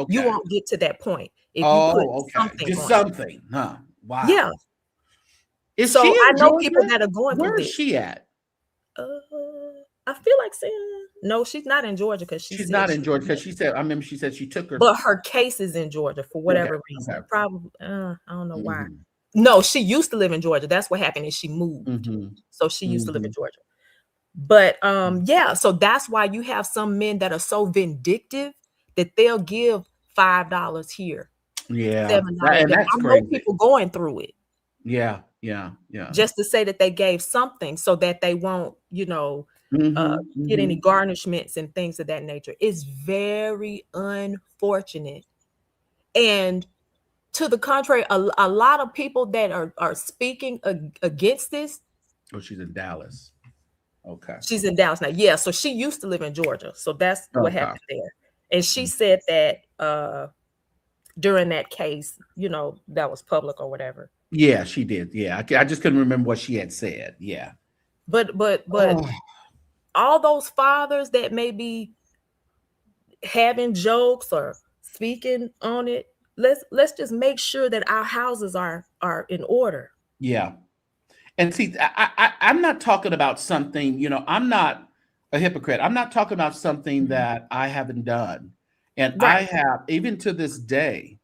You won't get to that point. If you put something, huh? Wow. Yeah. So I know Georgia? people that are going through Where is this. she at? I feel like saying no, she's not in Georgia because she's not in Georgia because she said, I remember she said she took her, but her case is in Georgia for whatever reason. Okay. Probably I don't know why. No, she used to live in Georgia. That's what happened, is she moved. So she used to live in Georgia. But so that's why you have some men that are so vindictive that they'll give $5 here. Yeah. $7. And that's I know people going through it. Yeah. Just to say that they gave something so that they won't, get any garnishments and things of that nature. It's very unfortunate. And to the contrary, a lot of people that are speaking against this. Oh, she's in Dallas. Okay. She's in Dallas now. Yeah. So she used to live in Georgia. So that's what happened there. And she said that during that case, that was public or whatever. Yeah, she did. Yeah. I just couldn't remember what she had said. Yeah. But all those fathers that may be having jokes or speaking on it, let's just make sure that our houses are in order. Yeah. And see, I'm not talking about something, I'm not a hypocrite. I'm not talking about something that I haven't done. And I have, even to this day,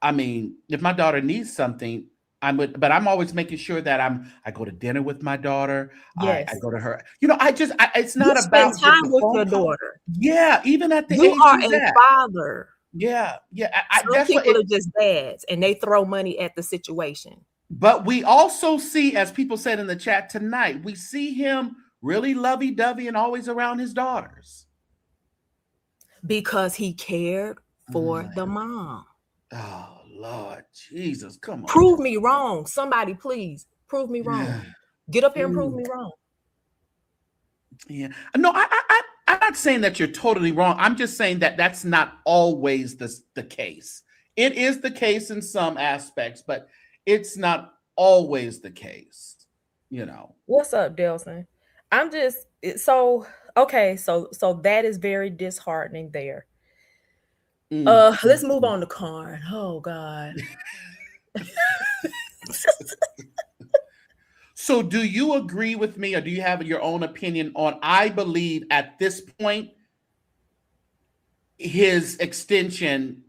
I mean, if my daughter needs something, but I'm always making sure that I go to dinner with my daughter. Yes. I go to her. It's not you about spend time with your daughter. Yeah, even at the age you are she's a at. father. Yeah. Some people are just dads and they throw money at the situation. But we also see, as people said in the chat tonight, we see him really lovey-dovey and always around his daughters. Because he cared for the mom. Oh, Lord Jesus, come on. Prove me wrong. Somebody, please, prove me wrong. Yeah. Get up here and prove me wrong. Yeah. No, I'm not saying that you're totally wrong. I'm just saying that that's not always the case. It is the case in some aspects, but it's not always the case, What's up, Delson? I'm just so that is very disheartening there. Let's move on to Carn. Oh God. So do you agree with me, or do you have your own opinion on, I believe at this point, his extension,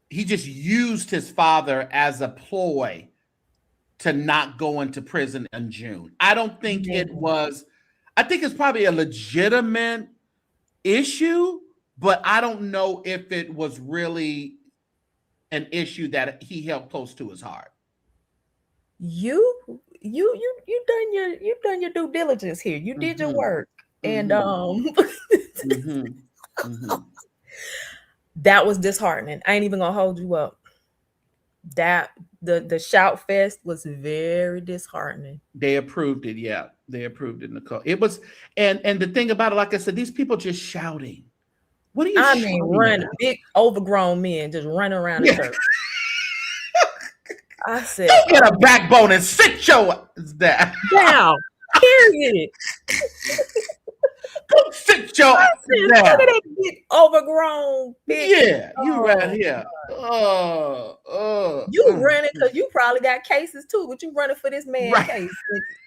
he just used his father as a ploy to not go into prison in June. I don't think I think it's probably a legitimate issue, but I don't know if it was really an issue that he held close to his heart. You've done your due diligence here. You did your work. And that was disheartening. I ain't even gonna hold you up. That the shout fest was very disheartening. They approved it, yeah. They approved it, Nicole. It was, and the thing about it, like I said, these people just shouting. What are you shouting running, big overgrown men just running around the church. I said, get a backbone and sit your down. Period. Go sit your ass Look at down. that big overgrown bitch. Yeah, you Oh, right here. You running because you probably got cases too, but you running for this man Right. case.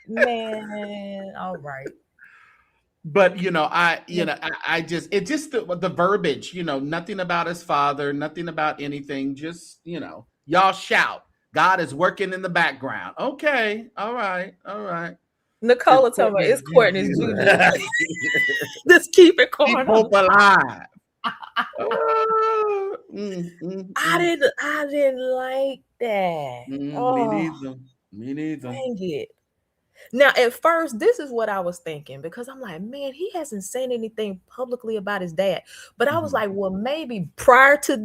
Man, all right. But I just the verbiage, nothing about his father, nothing about anything, just y'all shout. God is working in the background. Okay, all right. Nicola told me it's Courtney's juju. Just keep it Keep going. hope alive. I didn't like that. Me neither. Dang it. Now, at first, this is what I was thinking because I'm like, man, he hasn't said anything publicly about his dad. But I was like, well, maybe prior to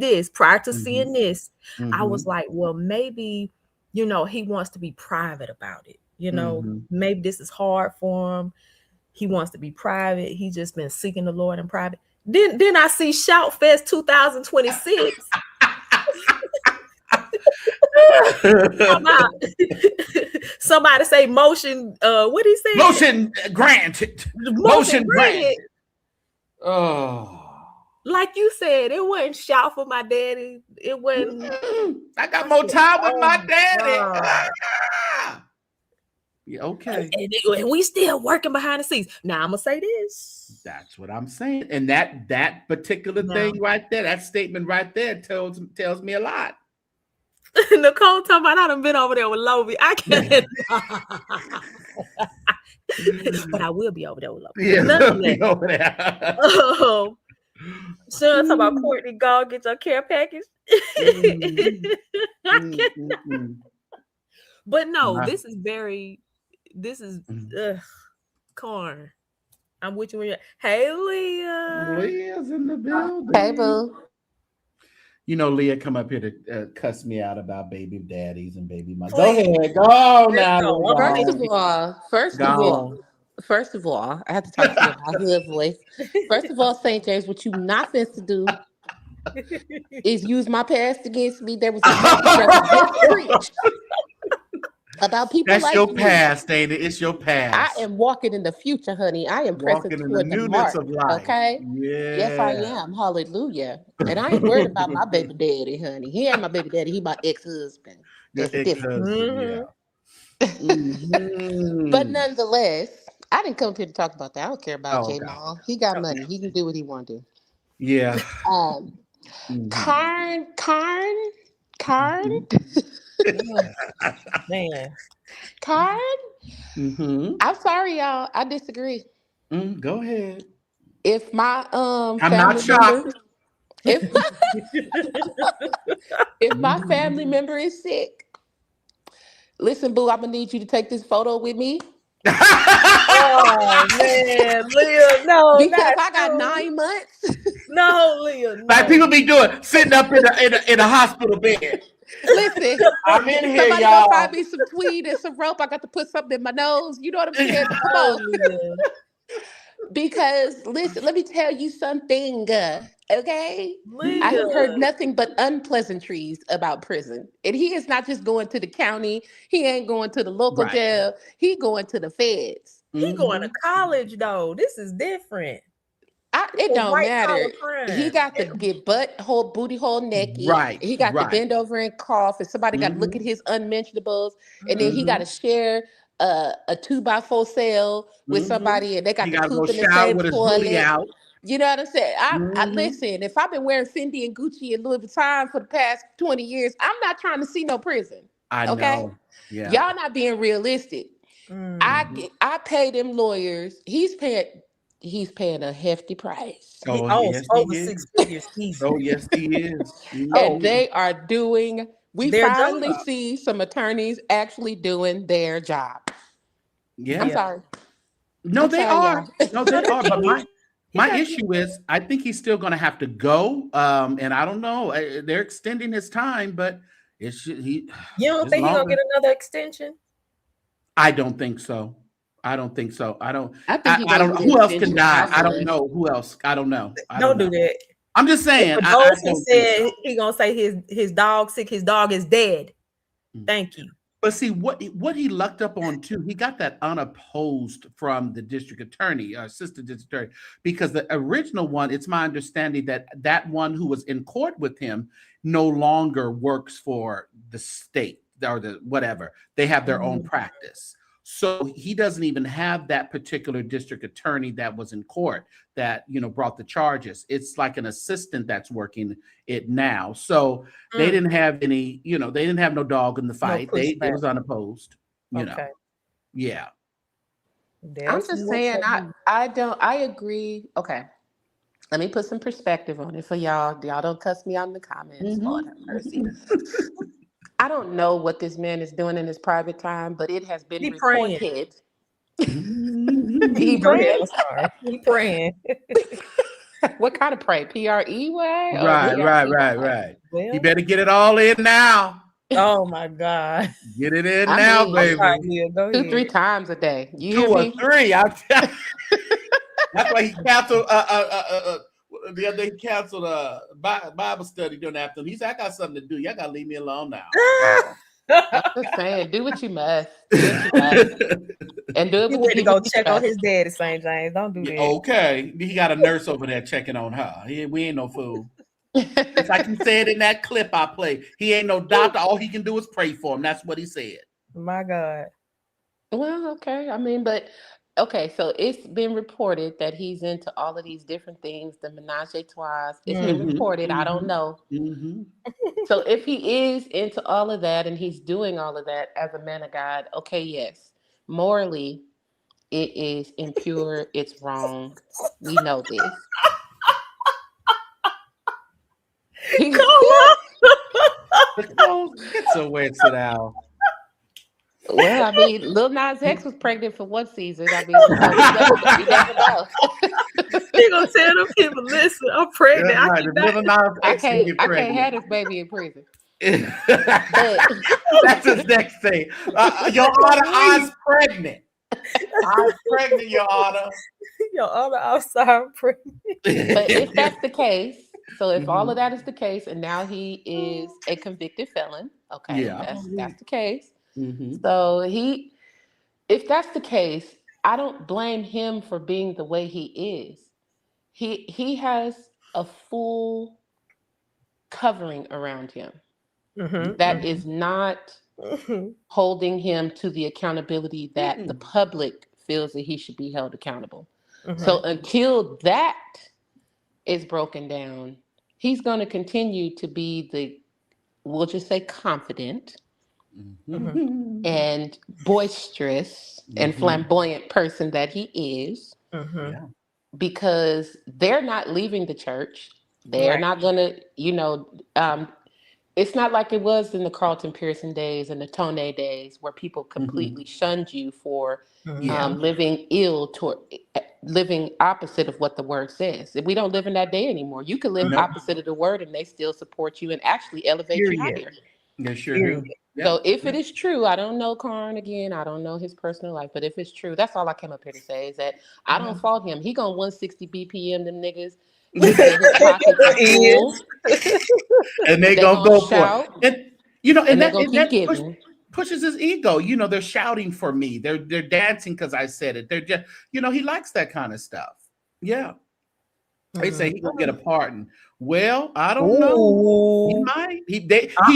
seeing this, I was like, well, maybe, he wants to be private about it. Maybe this is hard for him. He wants to be private. He's just been seeking the Lord in private. Then I see Shout Fest 2026. Somebody say motion. What he say? Motion granted. Motion granted. Oh, like you said, it wasn't Shout for my daddy. It wasn't. I got more time with my daddy. Yeah, okay. And we still working behind the scenes. Now I'm gonna say this. That's what I'm saying, and that particular thing right there, that statement right there tells me a lot. Nicole talking about I done been over there with Lovey. I can't. But I will be over there with Lovey. Yeah, be over there. Sean talking about Courtney, go get your care package. But no, this is Carn. I'm with you when you're. Hey, Leah. Leah's in the building. Hey, boo. Leah come up here to cuss me out about baby daddies and baby moms. Go ahead. Go now. First of all, I have to talk to you in my hood voice. First of all, St. James, what you not fit to do is use my past against me. There was a message preached about people That's like your you. Past, ain't it? It's your past. I am walking in the future, honey. I am pressing toward the mark. Of life. Okay. Yeah. Yes, I am. Hallelujah. And I ain't worried about my baby daddy, honey. He ain't my baby daddy. He my ex-husband. That's different. But nonetheless, I didn't come here to talk about that. I don't care about Jamal. He got money. He can do what he want to do. Yeah. Carn. Man. Carn? I'm sorry, y'all. I disagree. Go ahead. If my I'm not shocked. If my family member is sick, listen, boo, I'm gonna need you to take this photo with me. Oh man, Leah, no, because I got 9 months. No, Leah, no. Like people be doing, sitting up in a hospital bed. Listen, I'm in here, somebody y'all. go find me some tweed and some rope. I got to put something in my nose. You know what I'm saying? Come on. Because listen, let me tell you something. Okay, Leah. I have heard nothing but unpleasantries about prison, and he is not just going to the county. He ain't going to the local jail. He going to the feds. He going to college though. This is different. It don't matter. He got to get booty hole naked. Right. He got to bend over and cough, and somebody got to look at his unmentionables, and then he got to share a 2x4 cell with somebody, and they got to poop in the same toilet. You know what I'm saying? I listen. If I've been wearing Fendi and Gucci and Louis Vuitton for the past 20 years, I'm not trying to see no prison. I know. Yeah. Y'all not being realistic. I pay them lawyers. He's paying a hefty price. Yes, over 6 figures. Oh, yes, he is. And they are doing. We finally see some attorneys actually doing their job. Yeah, I'm sorry. No, they are. No, they are. But my issue is, I think he's still going to have to go. And I don't know. They're extending his time, but it's he. You don't think he's gonna get another extension? I don't think so. I don't think so. I don't. I don't. Who else can die? I don't know. Who else? I don't know. Don't do that. I'm just saying. He said he gonna say his dog sick. His dog is dead. Thank you. But see, what he lucked up on too, he got that unopposed from the district attorney, assistant district attorney, because the original one, it's my understanding that one who was in court with him no longer works for the state or the whatever. They have their own practice. So he doesn't even have that particular district attorney that was in court that, brought the charges. It's like an assistant that's working it now. So they didn't have any, they didn't have no dog in the fight. It was unopposed, Okay. Yeah. I'm just saying, I agree. Okay. Let me put some perspective on it for y'all. Y'all don't cuss me out in the comments. Lord have mercy. I don't know what this man is doing in his private time, but it has been reported. He praying. I'm sorry. He praying. What kind of pray? P-R-E-Y? Right. Well, you better get it all in now. Oh my God. Get it in now, baby. 2-3 times a day. You 2 or 3. That's why he canceled the other day. He canceled a Bible study during the afternoon. He said, I got something to do. Y'all gotta leave me alone now. I'm just saying, do what you must. And do it. You ready to go check on his dad at St. James. Don't do that. Okay. He got a nurse over there checking on her. We ain't no fool. It's like he said in that clip I played. He ain't no doctor. All he can do is pray for him. That's what he said. My God. Well, okay. I mean, but okay, so it's been reported that he's into all of these different things, the menage a trois. It's been reported. I don't know. So if he is into all of that and he's doing all of that as a man of God, okay, yes. Morally, it is impure. It's wrong. We know this. It's a weird sit out. Well, I mean, Lil Nas X was pregnant for one season. I mean, you never know. He gonna tell them people, listen, I'm pregnant. I can't have this baby in prison. That's his next thing. Your Honor, I'm pregnant. I'm pregnant, Your Honor. Your Honor, I'm pregnant. But if that's the case, so if all of that is the case, and now he is a convicted felon, okay, that's the case. So if that's the case, I don't blame him for being the way he is. He has a full covering around him that is not holding him to the accountability that the public feels that he should be held accountable. So until that is broken down, he's going to continue to be we'll just say confident and boisterous and flamboyant person that he is, because they're not leaving the church. They're not going to, it's not like it was in the Carlton Pearson days and the Tone days where people completely shunned you for living opposite of what the word says. We don't live in that day anymore. You can live opposite of the word and they still support you and actually elevate you higher. They sure do. So if it is true, I don't know Carn again. I don't know his personal life, but if it's true, that's all I came up here to say is that I don't fault him. He gonna 160 BPM them niggas. And they gonna go for it. And that pushes his ego. They're shouting for me. They're dancing because I said it. They're just, he likes that kind of stuff. Yeah. They say he's gonna get a pardon. Well, I don't know. He might. He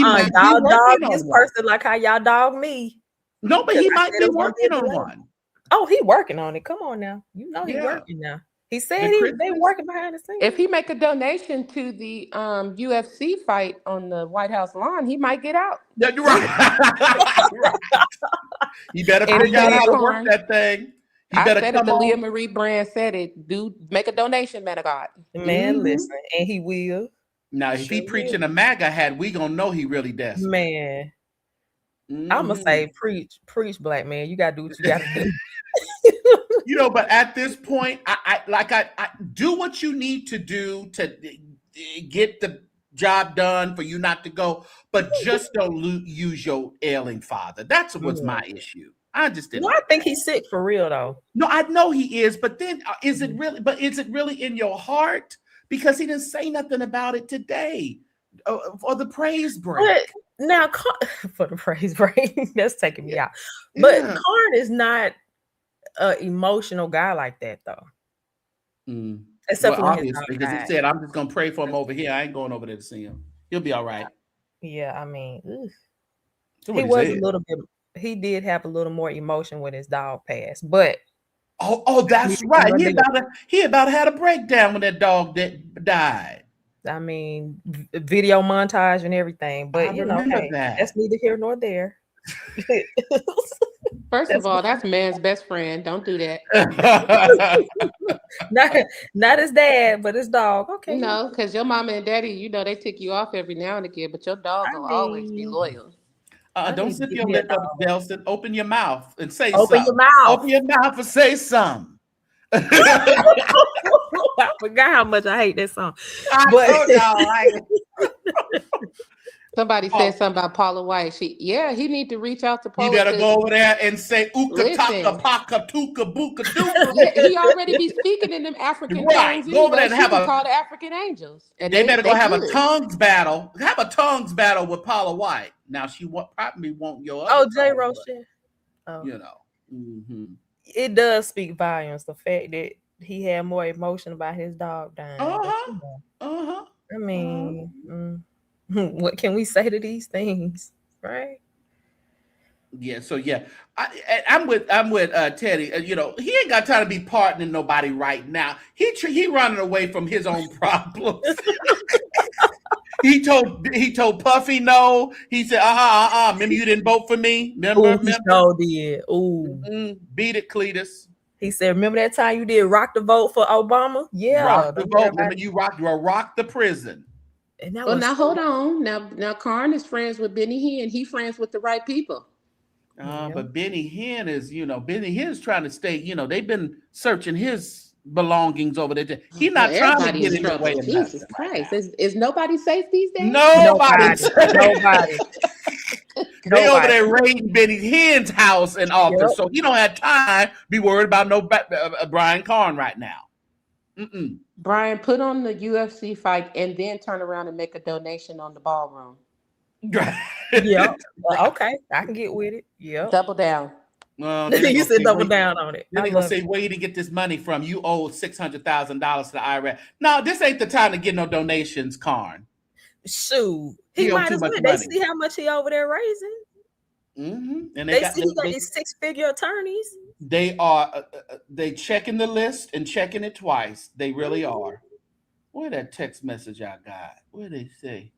might y'all dog his person like how y'all dog me. No, but he might be working on one. Oh, he working on it. Come on now. He's working now. He said they working behind the scenes. If he make a donation to the UFC fight on the White House lawn, he might get out. That's right. You better figure out how to work that thing. I said it. The Leah Marie Brand said it. Dude, make a donation, man of God. Man, listen, and he will. Now, if he preaching a MAGA hat, we gonna know he really desperate. Man, I'm gonna say preach, black man. You gotta do what you gotta do. But at this point, I do what you need to do to get the job done for you not to go, but just don't use your ailing father. That's what's my issue. I just didn't. I think he's sick for real though. No, I know he is, but then is it really in your heart? Because he didn't say nothing about it today. for the praise break. But now, for the praise break, that's taking me out. But Carn is not an emotional guy like that, though. Except for obviously, because he said, "I'm just gonna pray for him over here. I ain't going over there to see him. He'll be all right." Yeah, I mean, he was a little bit. He did have a little more emotion when his dog passed, but that's right. He about had a breakdown when that dog died. I mean, video montage and everything, but you know, hey, that's neither here nor there. First of all, that's man's best friend. Don't do that. not his dad, but his dog. Okay. No, because your mama and daddy, you know, they tick you off every now and again, but your dog will always be loyal. Don't sit your lip up, Delson. Open your mouth and say something. Open your mouth. Open your mouth and say something. I forgot how much I hate that song. Somebody said something about Paula White. He need to reach out to Paula. You better go over there and say "Uka taka paka tuka buka duka." Yeah, he already be speaking in them African tongues. Go over there and have called the African Angels. And they better go have a tongues battle. Have a tongues battle with Paula White. Now she probably won't your. J. Roche. You know. It does speak volumes. The fact that he had more emotion about his dog dying. I mean. What can we say to these things, right? Yeah. So I'm with Teddy. You know, he ain't got time to be partnering nobody right now. He running away from his own problems. He told Puffy no. He said, remember you didn't vote for me? Remember? He sure did. Beat it, Cletus. He said, remember that time you did rock the vote for Obama? Yeah. Rock the vote. Remember you rocked the prison. Well, now hold on. Now Carn is friends with Benny Hinn. He friends with the right people. But Benny Hinn is, Benny Hinn's trying to stay, they've been searching his belongings over there. He's not trying to get in the way of Jesus Christ. Is nobody safe these days? Nobody. They over Nobody. there raiding Benny Hinn's house and office, so he don't have time to be worried about no Brian Carn right now. Brian, put on the UFC fight and then turn around and make a donation on the ballroom. Yeah. Okay. I can get with it. Yeah. Double down. You said double down on it. Then they're going to say, where you get this money from? You owe $600,000 to the IRS. No, this ain't the time to get no donations, Carn. Shoot. He might as well. They see how much he over there raising. And they see he got these 6-figure attorneys. They are they checking the list and checking it twice. They really are. Where that text message I got? What did they say?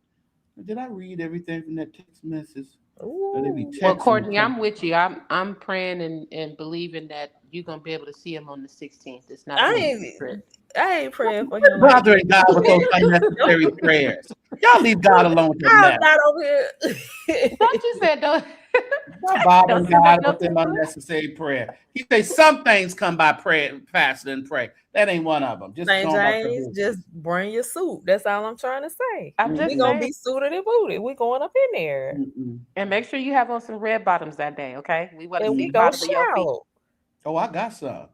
Did I read everything from that text message? Well, Courtney, I'm with you. I'm praying and believing that you're gonna be able to see him on the 16th. It's not. I ain't praying for him. Bothering God with those unnecessary prayers. Y'all leave God alone with that. I'm not over here. Don't you say don't. Bothering God with them unnecessary prayer. He say some things come by prayer, fasting and pray. That ain't one of them. Just St. James, just bring your suit. That's all I'm trying to say. We gonna be suited and booted. We going up in there. And make sure you have on some red bottoms that day, okay? We want to see the bottom of your feet. Oh, I got some.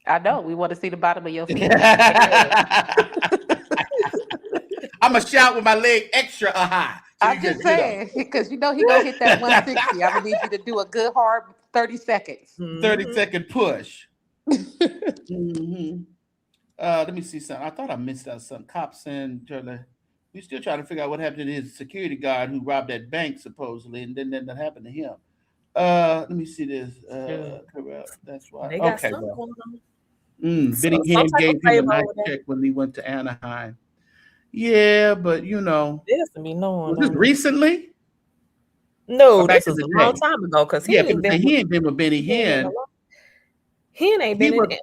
I know. We want to see the bottom of your feet. I'm gonna shout with my leg extra high. So I'm just saying, because he gonna hit that 160. I'm gonna need you to do a good hard 30 seconds. 30-second push. Let me see something. I thought I missed out something. Cops and we still trying to figure out what happened to his security guard who robbed that bank supposedly, and then that happened to him. Let me see this. That's why. Okay. Benny Hinn gave him a nice check when he went to Anaheim. Yeah, but this to be known. Was this recently? No, this is a long time ago. Because he ain't been with Benny Hinn. Hinn ain't been in it.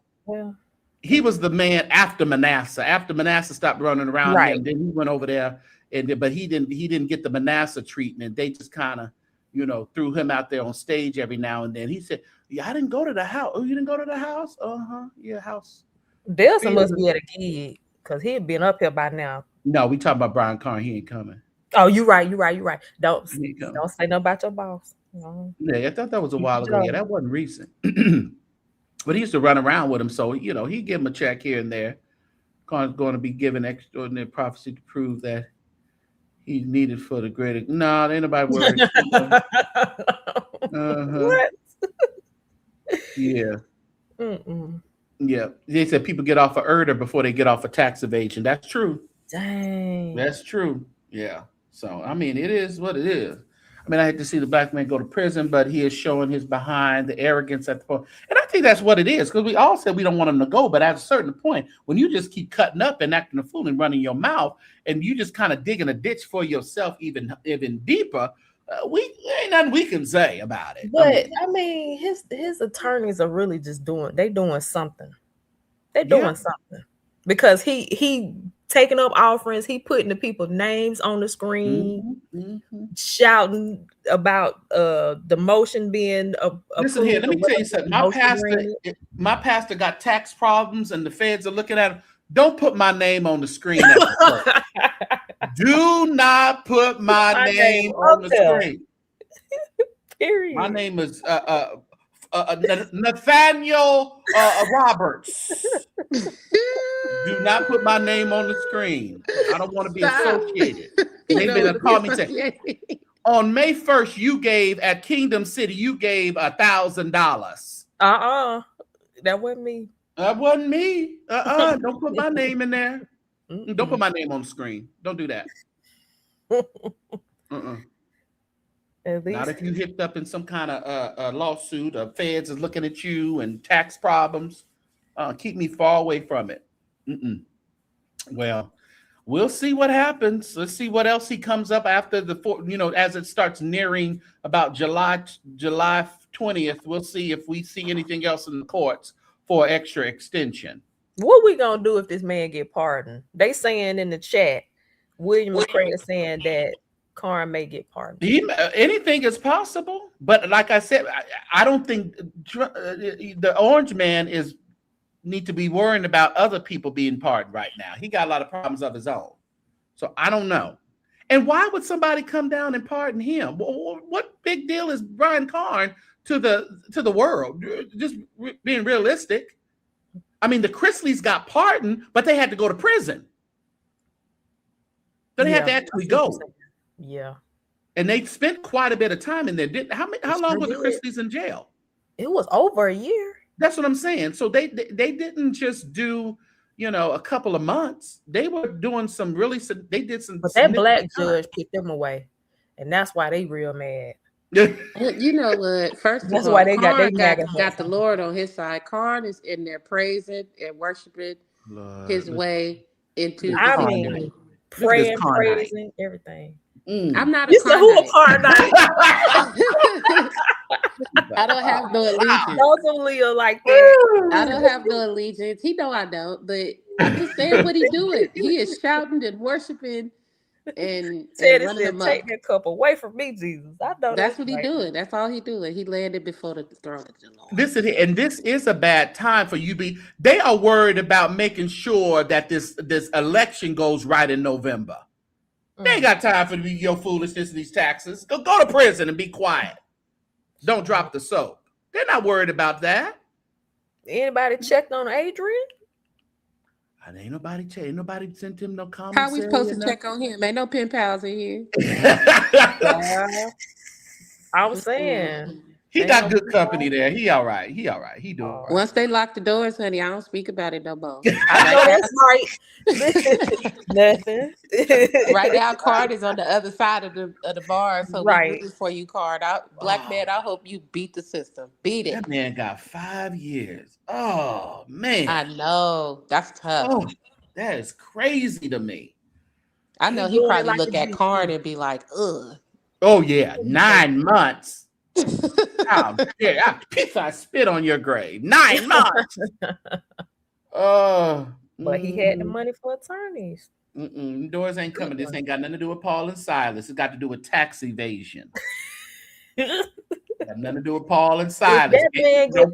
He was the man after Manasseh. After Manasseh stopped running around him, then he went over there, but he didn't get the Manasseh treatment. They just kind of, threw him out there on stage every now and then. He said, "Yeah, I didn't go to the house." Oh, you didn't go to the house? Yeah, house. Delson must be at a gig because he'd been up here by now. No, we talking about Brian Carn. He ain't coming. Oh, you right. Don't say nothing about your boss. No. Yeah, I thought that was a while ago. Yeah, that wasn't recent. But he used to run around with him, so he give him a check here and there. Carn's going to be given extraordinary prophecy to prove that He's needed for the greater. No, ain't nobody worried. What? Yeah. Mm-mm. Yeah. They said people get off of ERDA before they get off of tax evasion. That's true. Dang. That's true. Yeah. So, I mean, it is what it is. I mean, I hate to see the black man go to prison, but he is showing his behind, the arrogance at the point. And I think that's what it is, because we all said we don't want him to go. But at a certain point, when you just keep cutting up and acting a fool and running your mouth, and you just kind of digging a ditch for yourself even deeper, ain't nothing we can say about it. But I mean his attorneys are really just doing something. They're doing something, because he taking up offerings, he putting the people's names on the screen, shouting about the motion being listen here, let me tell you something. My pastor got tax problems and the feds are looking at him. Don't put my name on the screen. Do not put my name on the screen. Period. My name is Nathaniel Roberts. Do not put my name on the screen. I don't want to be associated. They've been calling me saying, on May 1st, you gave at Kingdom City, you gave $1,000. That wasn't me. That wasn't me. Don't put my name in there. Don't put my name on the screen. Don't do that. Not if you hipped up in some kind of lawsuit. Feds is looking at you and tax problems. Keep me far away from it. Well, we'll see what happens. Let's see what else he comes up after as it starts nearing about July 20th. We'll see if we see anything else in the courts for extra extension. What we gonna do if this man get pardoned? They saying in the chat, William McCray is saying that Carn may get pardoned. Anything is possible, but like I said, I don't think the orange man need to be worrying about other people being pardoned right now. He got a lot of problems of his own, so I don't know. And why would somebody come down and pardon him? What big deal is Brian Carn to the world? Just being realistic. I mean, the Chrisleys got pardoned, but they had to go to prison. So they had to actually go. Yeah. And they spent quite a bit of time in there. How long were the Chrisleys in jail? It was over a year. That's what I'm saying. So they didn't just do, a couple of months. They were doing some really. They did some. But that black judge put them away, and that's why they real mad. You know what? First of all, why they got the Lord on his side. Carn is in there praising and worshiping his way into. I mean, praying, praising, everything. I'm not a Carnite. I don't have no allegiance. Those Leo like that. I don't have no allegiance. He know I don't, but I'm just saying what he's doing. He is shouting and worshiping and running them up. Take that cup away from me, Jesus. I know that's what he's doing. That's all he's doing. He landed before the throne of the Lord. This is a bad time for you. They are worried about making sure that this election goes right in November. They ain't got time for your foolishness and these taxes. Go to prison and be quiet. Don't drop the soap. They're not worried about that. Anybody checked on Adrian? Ain't nobody sent him no comments. How we supposed to check on him? Ain't no pen pals in here. I was saying. He got good company there. He all right. He doing all right. Once they lock the doors, honey, I don't speak about it no more. I know that's right. Nothing. Right now, Carn is on the other side of the bar, so we're rooting for you, Carn. Black man, I hope you beat the system. Beat it. That man got 5 years. Oh man, I know that's tough. Oh, that is crazy to me. I know he probably look at Carn and be like, ugh. Oh yeah, 9 months. I spit on your grave. 9 months. But he had the money for attorneys. Doors ain't coming. This ain't got nothing to do with Paul and Silas. It's got to do with tax evasion. Got nothing to do with Paul and Silas. Don't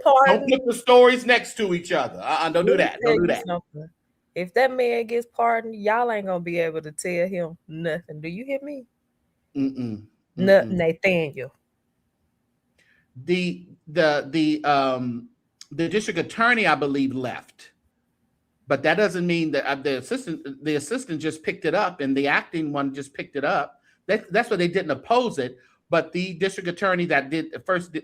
put the stories next to each other. Don't do that. Don't do that. If that man gets pardoned, y'all ain't gonna be able to tell him nothing. Do you hear me? Nathaniel. The district attorney, I believe, left. But that doesn't mean that the assistant just picked it up and the acting one just picked it up. That's why they didn't oppose it. But the district attorney that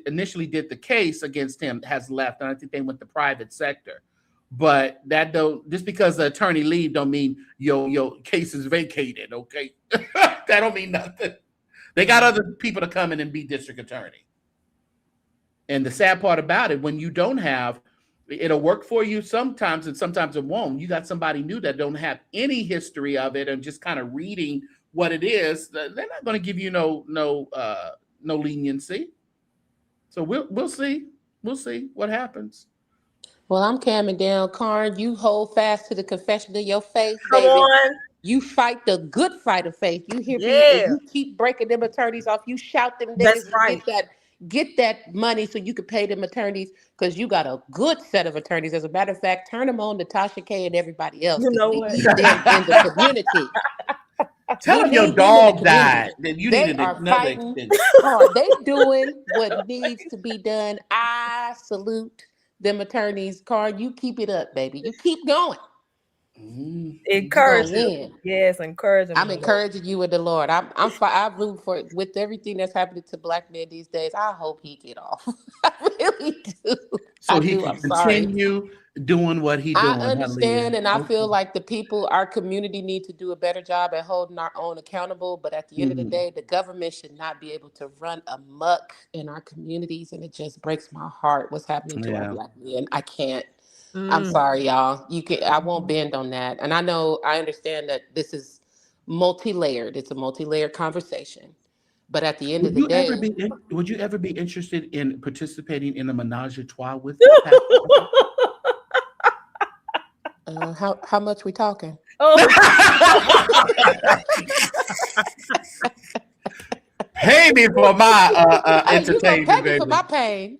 initially did the case against him has left, and I think they went to private sector. But that just because the attorney leave don't mean your case is vacated. Okay, that don't mean nothing. They got other people to come in and be district attorney. And the sad part about it, when you don't have, it'll work for you sometimes, and sometimes it won't. You got somebody new that don't have any history of it and just kind of reading what it is. They're not going to give you no leniency. So we'll see. We'll see what happens. Well, I'm calming down, Carn. You hold fast to the confession of your faith, Come baby. on. You fight the good fight of faith. You hear me? And you keep breaking them attorneys off. You shout them niggas. That's right. Get that money so you can pay them attorneys, because you got a good set of attorneys. As a matter of fact, turn them on to TashaK and everybody else. You know what? We need them in the community. Tell them your dog died. Then you they needed are another fighting extension. hard. They doing what needs to be done. I salute them attorneys. Carn, you keep it up, baby. You keep going. Encourage them. Yes, encourage them. I'm encouraging you with the Lord. I root for it with everything that's happening to black men these days. I hope he get off. I really do. So he can continue doing what he's doing. I understand, and I feel like our community needs to do a better job at holding our own accountable. But at the end of the day, the government should not be able to run amok in our communities, and it just breaks my heart what's happening to our black men. I can't. I'm sorry, y'all. I won't bend on that. And I understand that this is multi-layered. It's a multi-layered conversation. But at the end of the day, would you ever be interested in participating in a menage a trois with how much we talking? Pay me for my entertainment, pay me baby. for my pain.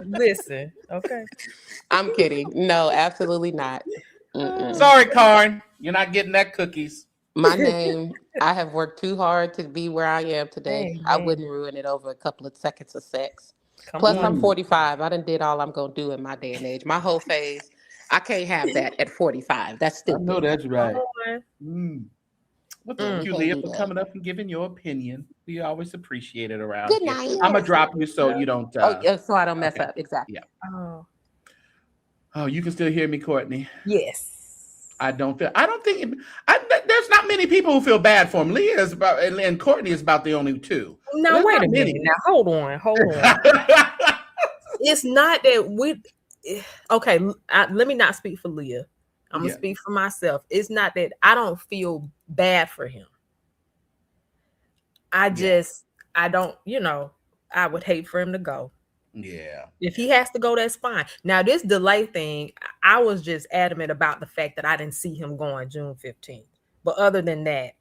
Listen, okay. I'm kidding. No, absolutely not. Sorry, Carn. You're not getting that cookies. My name, I have worked too hard to be where I am today. Amen. I wouldn't ruin it over a couple of seconds of sex. Plus, I'm 45. I done did all I'm going to do in my day and age. My whole phase, I can't have that at 45. That's stupid. I know that's right. Well, thank you, Leah, for coming up and giving your opinion. We always appreciate it around Good here. night. I'm going to drop you so you don't... so I don't mess up. Exactly. Yeah. Oh, you can still hear me, Courtney? Yes. There's not many people who feel bad for him. Leah is about, and Courtney is about the only two. Now, wait a minute. Now, hold on. It's not that okay, let me not speak for Leah. I'm going to speak for myself. It's not that I don't feel bad for him. I don't, I would hate for him to go. Yeah. If he has to go, that's fine. Now, this delay thing, I was just adamant about the fact that I didn't see him going June 15th. But other than that,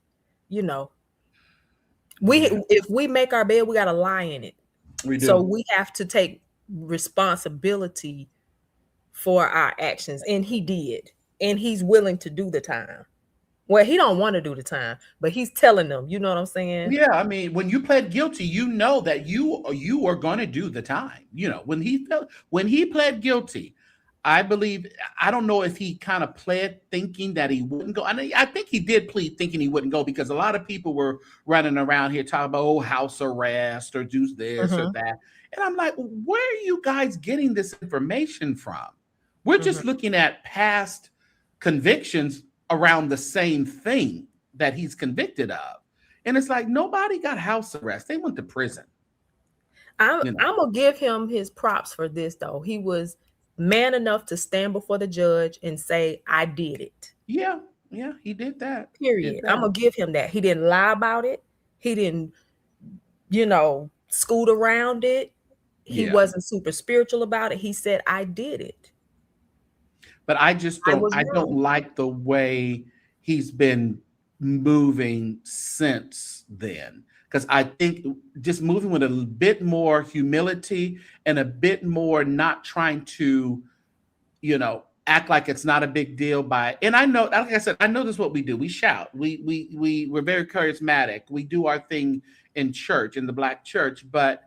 if we make our bed, we got to lie in it. We do. So we have to take responsibility for our actions. And he did. And he's willing to do the time. Well, he don't want to do the time, but he's telling them, you know what I'm saying? Yeah, I mean, when you pled guilty, you know that you are going to do the time. When he pled guilty, I don't know if he kind of pled thinking that he wouldn't go. I think he did plead thinking he wouldn't go, because a lot of people were running around here talking about house arrest or do this or that. And I'm like, where are you guys getting this information from? We're just looking at past convictions around the same thing that he's convicted of. And it's like, nobody got house arrest. They went to prison. I'm going to give him his props for this, though. He was man enough to stand before the judge and say, I did it. Yeah, he did that. Period. I'm going to give him that. He didn't lie about it. He didn't, scoot around it. He wasn't super spiritual about it. He said, I did it. But I don't like the way he's been moving since then. Because I think just moving with a bit more humility and a bit more not trying to, act like it's not a big deal and I know, like I said, I know this is what we do. We shout. We're very charismatic. We do our thing in church, in the Black church. But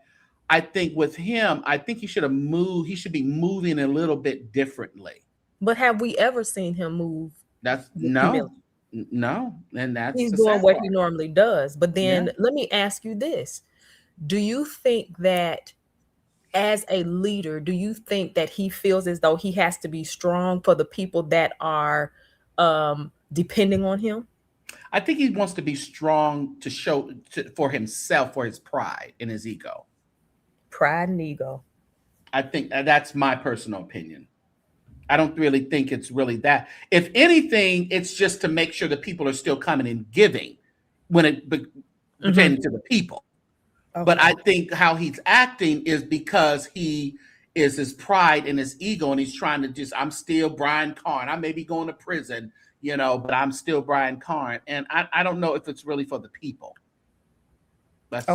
I think with him, I think he should be moving a little bit differently. But have we ever seen him move? That's with no, humility? no, and that's He's the doing sad what part. he normally does. But then Yeah. let me ask you this. Do you think that as a leader, do you think that he feels as though he has to be strong for the people that are depending on him? I think he wants to be strong to show for himself, for his pride and his ego. Pride and ego. I think that's my personal opinion. I don't really think it's really that. If anything, it's just to make sure that people are still coming and giving when it pertaining to the people. Okay. But I think how he's acting is because he is his pride and his ego, and he's trying to just, I'm still Brian Carn. I may be going to prison, but I'm still Brian Carn. And I don't know if it's really for the people. That's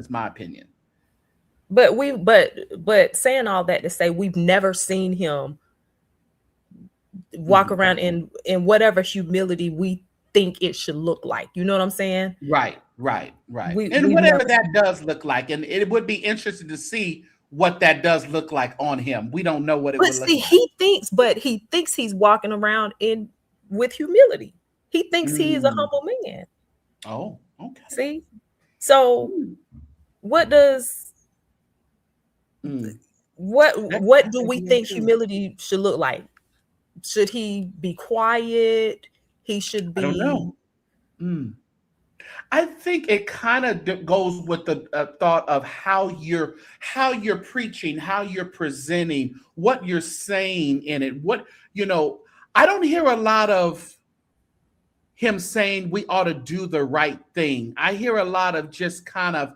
my opinion. But saying all that to say, we've never seen him walk around in whatever humility we think it should look like. You know what I'm saying? Right. And whatever that does look like, and it would be interesting to see what that does look like on him. We don't know what it would look like. He thinks he's walking around with humility. He thinks he is a humble man. Oh, okay. See? So what does what do we think humility should look like? Should he be quiet? He should be. I don't know. I think it kind of goes with the thought of how you're preaching, how you're presenting, what you're saying in it. I don't hear a lot of him saying we ought to do the right thing. I hear a lot of just kind of,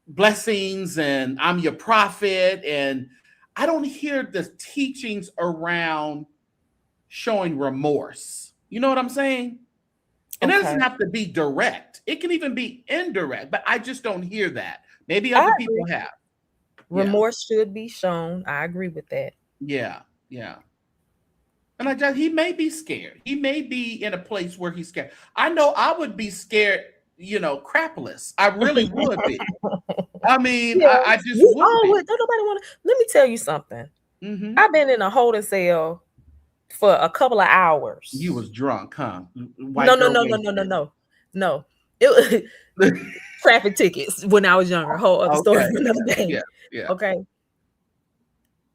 blessings and I'm your prophet, and I don't hear the teachings around showing remorse. You know what I'm saying? And it doesn't have to be direct. It can even be indirect, but I just don't hear that. Maybe other people have. Remorse should be shown. I agree with that. Yeah. And he may be scared. He may be in a place where he's scared. I know I would be scared, crapless. I really would be. I mean, I just would. Don't nobody want to. Let me tell you something. Mm-hmm. I've been in a holding cell for a couple of hours. You was drunk, huh? No. It was traffic tickets when I was younger. Whole other story for another day. Yeah. Okay.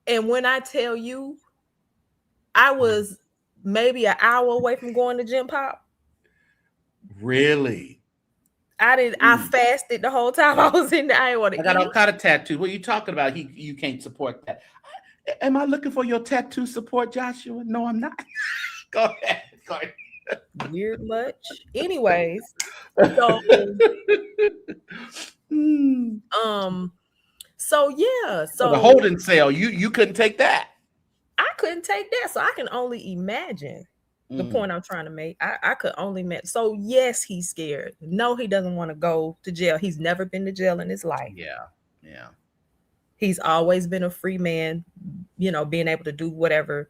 And when I tell you, I was maybe an hour away from going to Gym Pop. Really? I fasted the whole time I was in there. I got all kind of tattoos. What are you talking about? You can't support that. Am I looking for your tattoo support, Joshua? No, I'm not. Go ahead. Weird much. Anyways, so So the holding cell, you couldn't take that. I couldn't take that. So I can only imagine the point I'm trying to make. I could only imagine. So yes, he's scared. No, he doesn't want to go to jail. He's never been to jail in his life. Yeah. He's always been a free man, being able to do whatever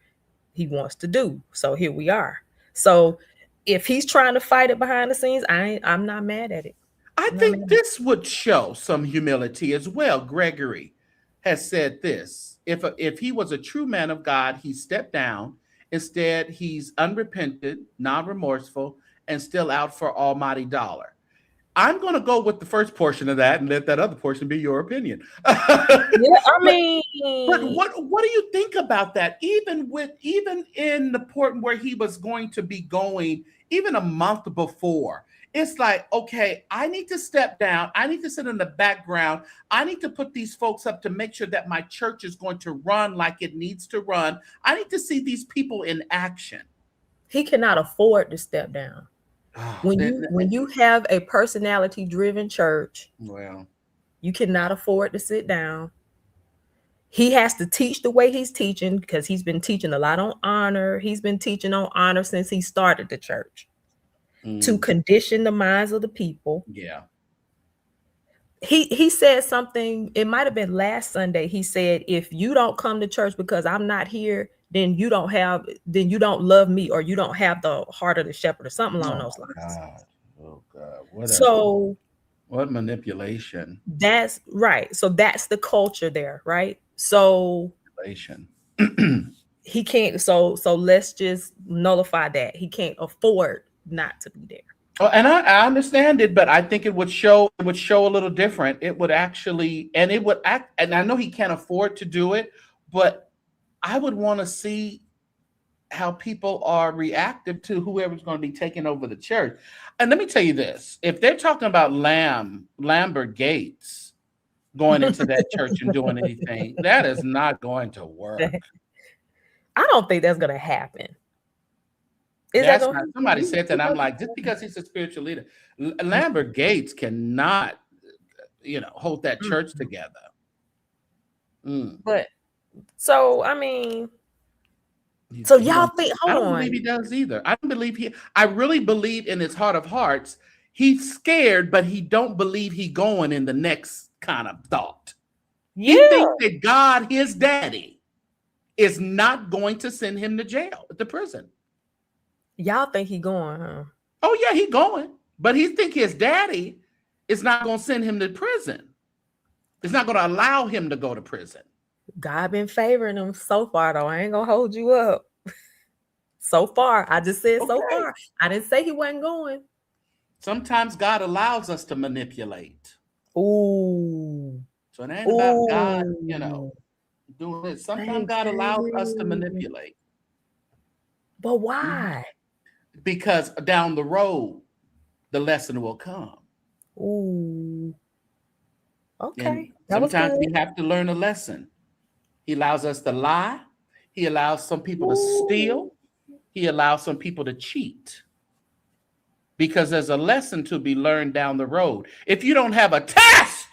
he wants to do. So here we are. So if he's trying to fight it behind the scenes, I'm not mad at it. I think this would show some humility as well. Gregory has said this. If he was a true man of God, he stepped down. Instead, he's unrepentant, non-remorseful, and still out for almighty dollar. I'm going to go with the first portion of that and let that other portion be your opinion. But what do you think about that? Even in the port where he was going to be going, even a month before, it's like, okay, I need to step down. I need to sit in the background. I need to put these folks up to make sure that my church is going to run like it needs to run. I need to see these people in action. He cannot afford to step down. When you have a personality-driven church, you cannot afford to sit down. He has to teach the way he's teaching because he's been teaching a lot on honor. He's been teaching on honor since he started the church to condition the minds of the people. Yeah. He said something, it might have been last Sunday. He said, if you don't come to church because I'm not here, then you don't love me, or you don't have the heart of the shepherd, or something along those lines. Oh God. What manipulation. That's right. So that's the culture there, right? So he can't. So let's just nullify that. He can't afford not to be there. Oh, and I understand it, but I think it would show a little different. It would actually, and it would act, and I know he can't afford to do it, but I would want to see how people are reactive to whoever's going to be taking over the church. And let me tell you this, if they're talking about Lambert Gates going into that church and doing anything, that is not going to work. I don't think that's going to happen. Somebody said that, and I'm like, just because he's a spiritual leader, Lambert Gates cannot, hold that church together. But so, I mean, so y'all think, I don't believe he does either. I really believe in his heart of hearts, he's scared, but he don't believe he going in the next kind of thought. Yeah. He thinks that God, his daddy, is not going to send him to jail, to prison. Y'all think he going, huh? Oh, yeah, he going. But he think his daddy is not going to send him to prison. It's not going to allow him to go to prison. God been favoring him so far, though. I ain't going to hold you up. So far. I just said so far. I didn't say he wasn't going. Sometimes God allows us to manipulate. Ooh. So it ain't about God, doing it. Sometimes God allows us to manipulate. But why? Because down the road, the lesson will come. Ooh. Okay. Sometimes we have to learn a lesson. He allows us to lie. He allows some people to steal. He allows some people to cheat. Because there's a lesson to be learned down the road. If you don't have a test,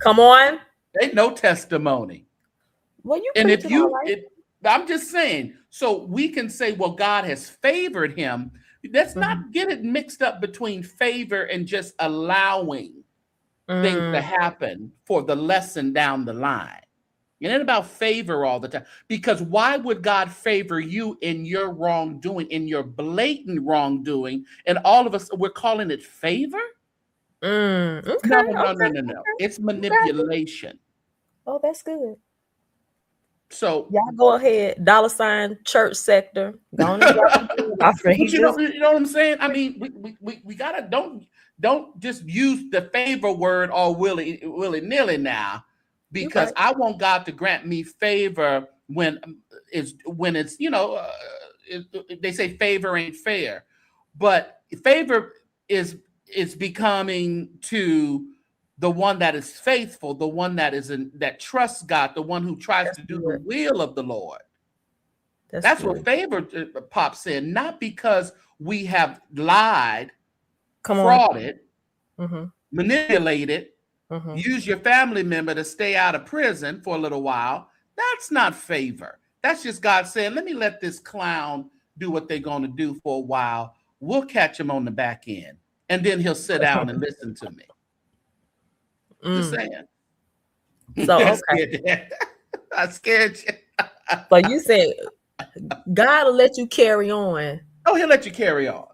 come on, ain't no testimony. Well, you and if you, I'm just saying, so we can say, well, God has favored him. Let's not get it mixed up between favor and just allowing things to happen for the lesson down the line. It ain't about favor all the time. Because why would God favor you in your wrongdoing, in your blatant wrongdoing? And all of us, we're calling it favor? Okay, no. It's manipulation. Oh, that's good. So y'all go ahead, $ ChurchSector. Go on you know what I'm saying? I mean, we gotta don't just use the favor word all willy-nilly now, because I want God to grant me favor when it's they say favor ain't fair, but favor is becoming to the one that is faithful, the one that trusts God, the one who tries to do the will of the Lord. That's what favor pops in, not because we have lied, frauded, manipulated, use your family member to stay out of prison for a little while. That's not favor. That's just God saying, let me let this clown do what they're going to do for a while. We'll catch him on the back end. And then he'll sit down and listen to me. Just saying. So, okay. I scared you. But you said God will let you carry on. Oh, he'll let you carry on.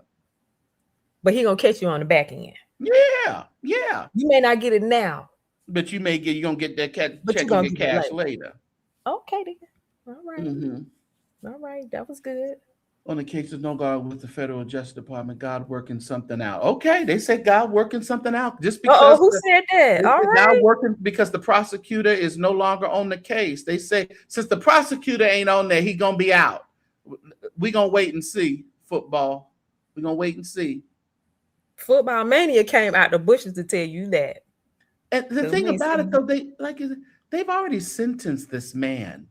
But he's going to catch you on the back end. Yeah. You may not get it now. But you're going to get that check and get cash later. Okay, then. All right. All right. That was good. On the case of no God with the Federal Justice Department, God working something out. Okay, they say God working something out. Just because who said that? All right. God working because the prosecutor is no longer on the case. They say since the prosecutor ain't on there, he gonna be out. We gonna wait and see. Football. We gonna wait and see. Football Mania came out the bushes to tell you that. And the thing about it, though, they've already sentenced this man.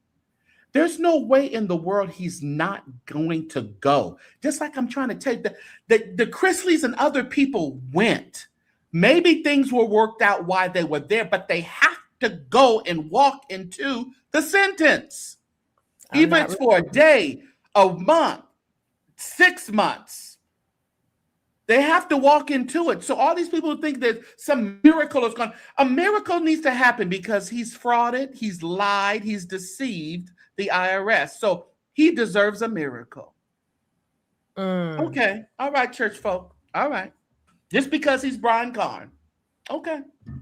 There's no way in the world he's not going to go. Just like I'm trying to tell you, the Chrisleys and other people went. Maybe things were worked out while they were there, but they have to go and walk into the sentence. Even if it's for a day, a month, 6 months. They have to walk into it. So all these people think that some miracle is going. A miracle needs to happen because he's frauded, he's lied, he's deceived the IRS. So he deserves a miracle. Okay. All right, church folk. All right. Just because he's Brian Carn. Okay.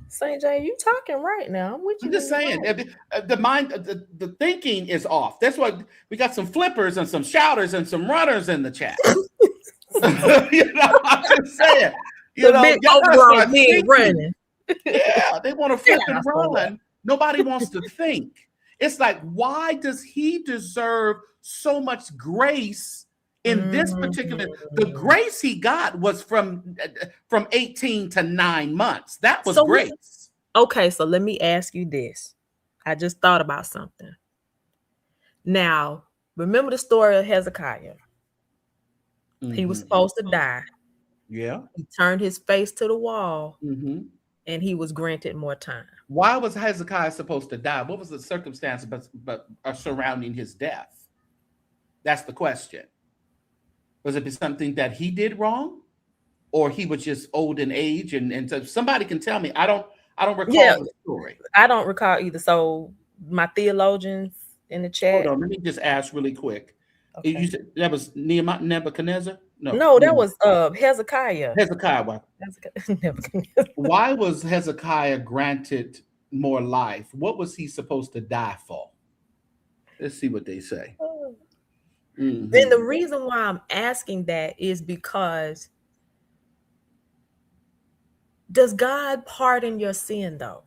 Saint J, you talking right now. I'm just saying, the mind, the thinking is off. That's why we got some flippers and some shouters and some runners in the chat. I'm just saying. Big overgrown men running. Yeah, they want to flip and run. Nobody wants to think. It's like, why does he deserve so much grace in this particular? The grace he got was from 18 to 9 months. That was grace. Okay, so let me ask you this. I just thought about something. Now, remember the story of Hezekiah? He was supposed to die. Yeah. He turned his face to the wall, and he was granted more time. Why was Hezekiah supposed to die? What was the circumstance but surrounding his death? That's the question. Was it something that he did wrong, or he was just old in age? And so somebody can tell me. I don't recall the story. I don't recall either. So my theologians in the chat. Hold on, let me just ask really quick. Okay. You said that was Nebuchadnezzar? No, that was Hezekiah. Hezekiah. Why was Hezekiah granted more life? What was he supposed to die for? Let's see what they say. Then the reason why I'm asking that is because does God pardon your sin though?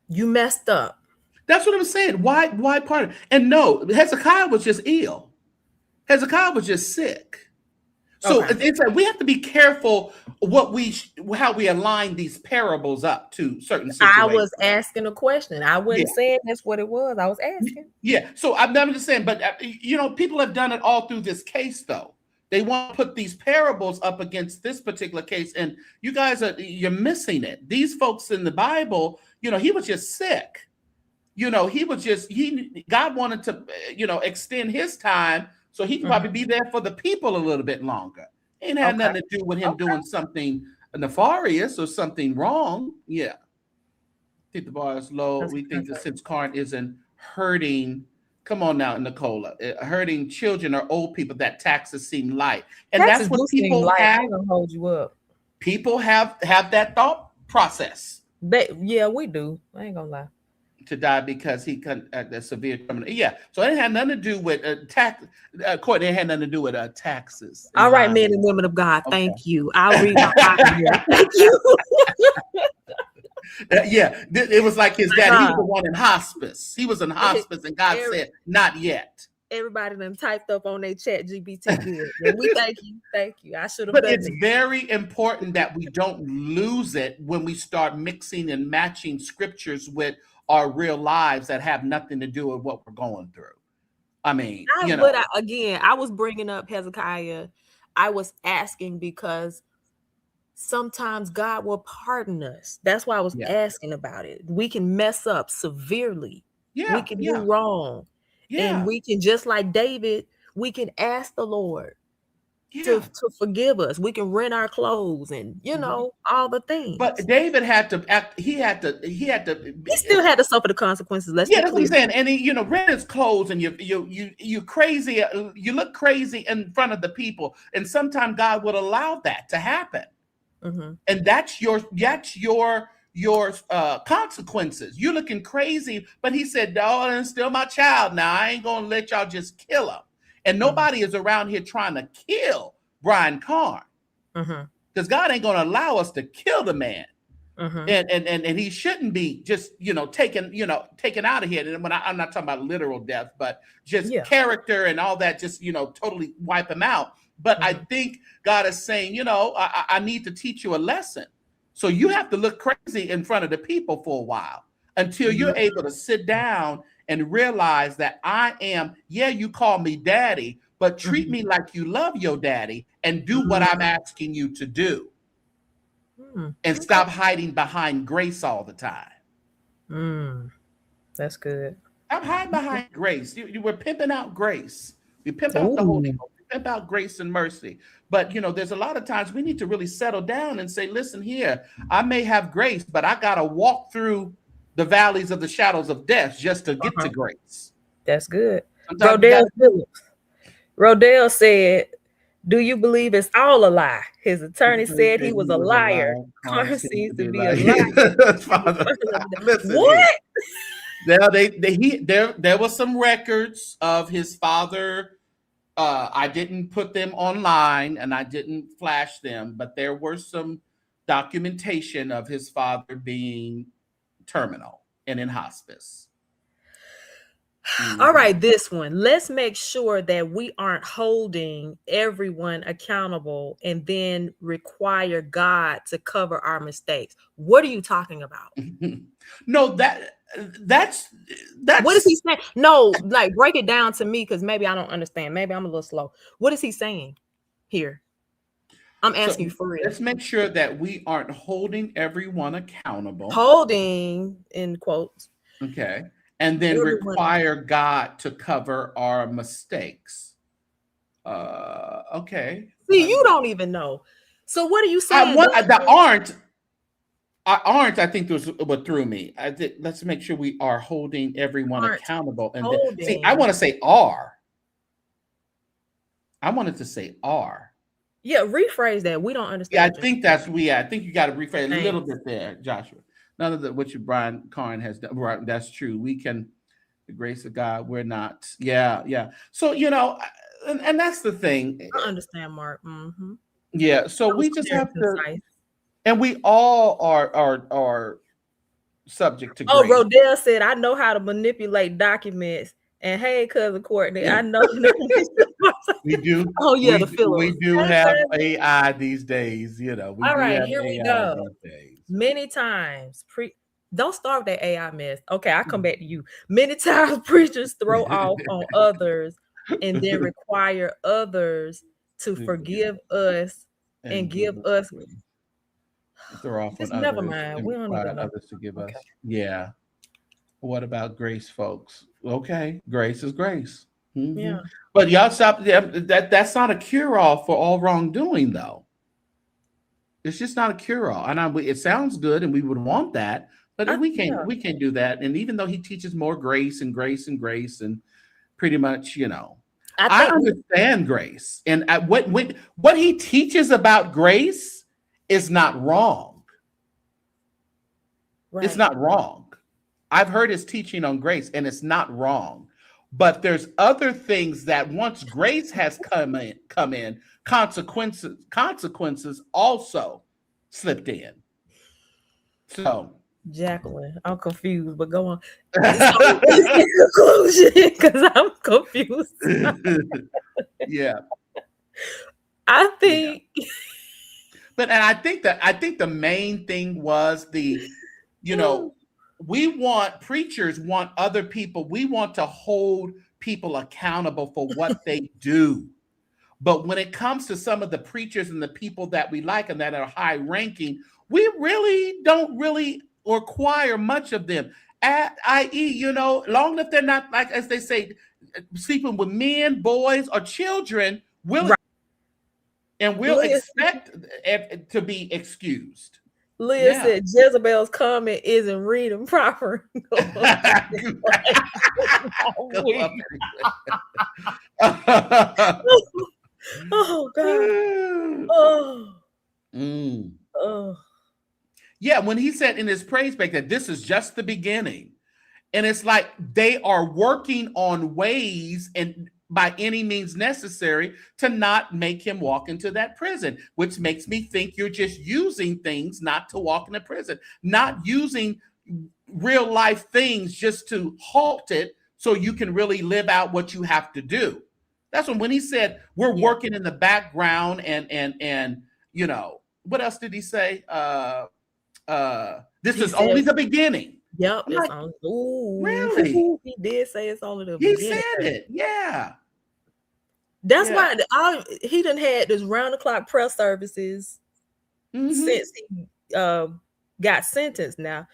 You messed up. That's what I'm saying. Why pardon? And no, Hezekiah was just ill. Hezekiah was just sick. So it's like we have to be careful how we align these parables up to certain situations. I was asking a question. I wasn't saying that's what it was. I was asking. Yeah. So I'm just saying, but people have done it all through this case, though. They want to put these parables up against this particular case, and you guys you're missing it. These folks in the Bible, he was just sick. God wanted to, extend his time. So he could probably be there for the people a little bit longer. It ain't had nothing to do with him doing something nefarious or something wrong. Yeah. I think the bar is low. We think that since Carn isn't hurting, come on now, Nicola, hurting children or old people, that taxes seem light. And taxes that's what people have. I'm gonna hold you up. People have that thought process. Yeah, we do. I ain't gonna lie. To die because he the severe terminal. Yeah, so it had nothing to do with tax. Court, it had nothing to do with taxes. All right, men and women of God, thank you. I'll read my Bible here. Thank you. It was like his dad. He was the one in hospice. He was in hospice, and God said, "Not yet." Everybody done typed up on their chat GPT good. And we thank you. I should have. But it's very important that we don't lose it when we start mixing and matching scriptures with our real lives that have nothing to do with what we're going through. I mean, But I was bringing up Hezekiah. I was asking because sometimes God will pardon us. That's why I was asking about it. We can mess up severely. Yeah, we can do wrong. Yeah. And we can, just like David, we can ask the Lord to forgive us. We can rent our clothes and all the things. But David had to act. He still had to suffer the consequences. That's what I'm saying. And he, rent his clothes, and you crazy. You look crazy in front of the people, and sometimes God would allow that to happen. And that's your consequences. You're looking crazy, but he said, "No, it's still my child. Now I ain't gonna let y'all just kill him." And nobody is around here trying to kill Brian Carn, because God ain't going to allow us to kill the man, and he shouldn't be just taken out of here. And when I'm not talking about literal death, but just character and all that, just totally wipe him out. But I think God is saying, I need to teach you a lesson, so you have to look crazy in front of the people for a while until you're able to sit down and realize that I am, you call me daddy, but treat me like you love your daddy and do what I'm asking you to do. And stop hiding behind grace all the time. That's good. Stop hiding behind grace. You were pimping out grace. You pimp out the Holy Ghost. You pimp out grace and mercy. But, there's a lot of times we need to really settle down and say, listen here, I may have grace, but I got to walk through the valleys of the shadows of death just to get to grace. That's good. Rodell said, Do you believe it's all a lie? His attorney said he was a liar. Carn seems to be a liar. Father, listen what? There was some records of his father. I didn't put them online and I didn't flash them, but there were some documentation of his father being terminal and in hospice. All right, this one. Let's make sure that we aren't holding everyone accountable and then require God to cover our mistakes. What are you talking about? No, that's what is he saying? No, like break it down to me because maybe I don't understand. Maybe I'm a little slow. What is he saying here? I'm asking you for real. Let's make sure that we aren't holding everyone accountable. Holding in quotes. Okay. And then require God to cover our mistakes. Okay. See, you don't even know. So what are you saying? I think was what threw me. Let's make sure we are holding everyone accountable. And then, see, I want to say are. I wanted to say are. Yeah, rephrase that. We don't understand. Yeah, I think I think you got to rephrase a little bit there, Joshua. None of what Brian Carn has done. Right, that's true. We can, the grace of God, we're not. Yeah. So, and that's the thing. I understand, Mark. Mm-hmm. Yeah. So we just have to, and we all are subject to grace. Oh, Rodell said, I know how to manipulate documents. And hey, cousin Courtney, I know. We do. Oh, yeah, we do have AI these days, All right, here we go. Many times, don't start with that AI mess. Okay, I'll come back to you. Many times preachers throw off on others and then require others to forgive us and give us. Throw off on others. Never mind. We don't even know. Others to give us. Yeah. What about grace, folks? Okay, grace is grace. Mm-hmm. Yeah. But y'all stop. That's not a cure-all for all wrongdoing, though. It's just not a cure-all. And it sounds good, and we would want that, but we can't do that. And even though he teaches more grace and grace and grace, and pretty much, I understand grace, and what he teaches about grace is not wrong. Right. It's not wrong. I've heard his teaching on grace, and it's not wrong. But there's other things that once grace has come in, consequences also slipped in. So, Jacqueline, I'm confused, but go on. Conclusion, because I'm confused. Yeah, I think. Yeah. And I think the main thing was preachers want other people, we want to hold people accountable for what they do. But when it comes to some of the preachers and the people that we like and that are high ranking, we don't require much of them. I.e., long as they're not, like, as they say, sleeping with men, boys, or children, we'll expect to be excused. Leah said Jezebel's comment isn't reading proper. Oh God. Oh. Yeah, when he said in his praise break that this is just the beginning. And it's like they are working on ways and by any means necessary to not make him walk into that prison, which makes me think you're just using things not to walk into prison, not using real life things just to halt it so you can really live out what you have to do. That's when he said we're working in the background and what else did he say? This is only the beginning. Yep. Like, really? He did say it's only the beginning. He said it. Yeah. That's why he done had this round the clock press services since he got sentenced. Now,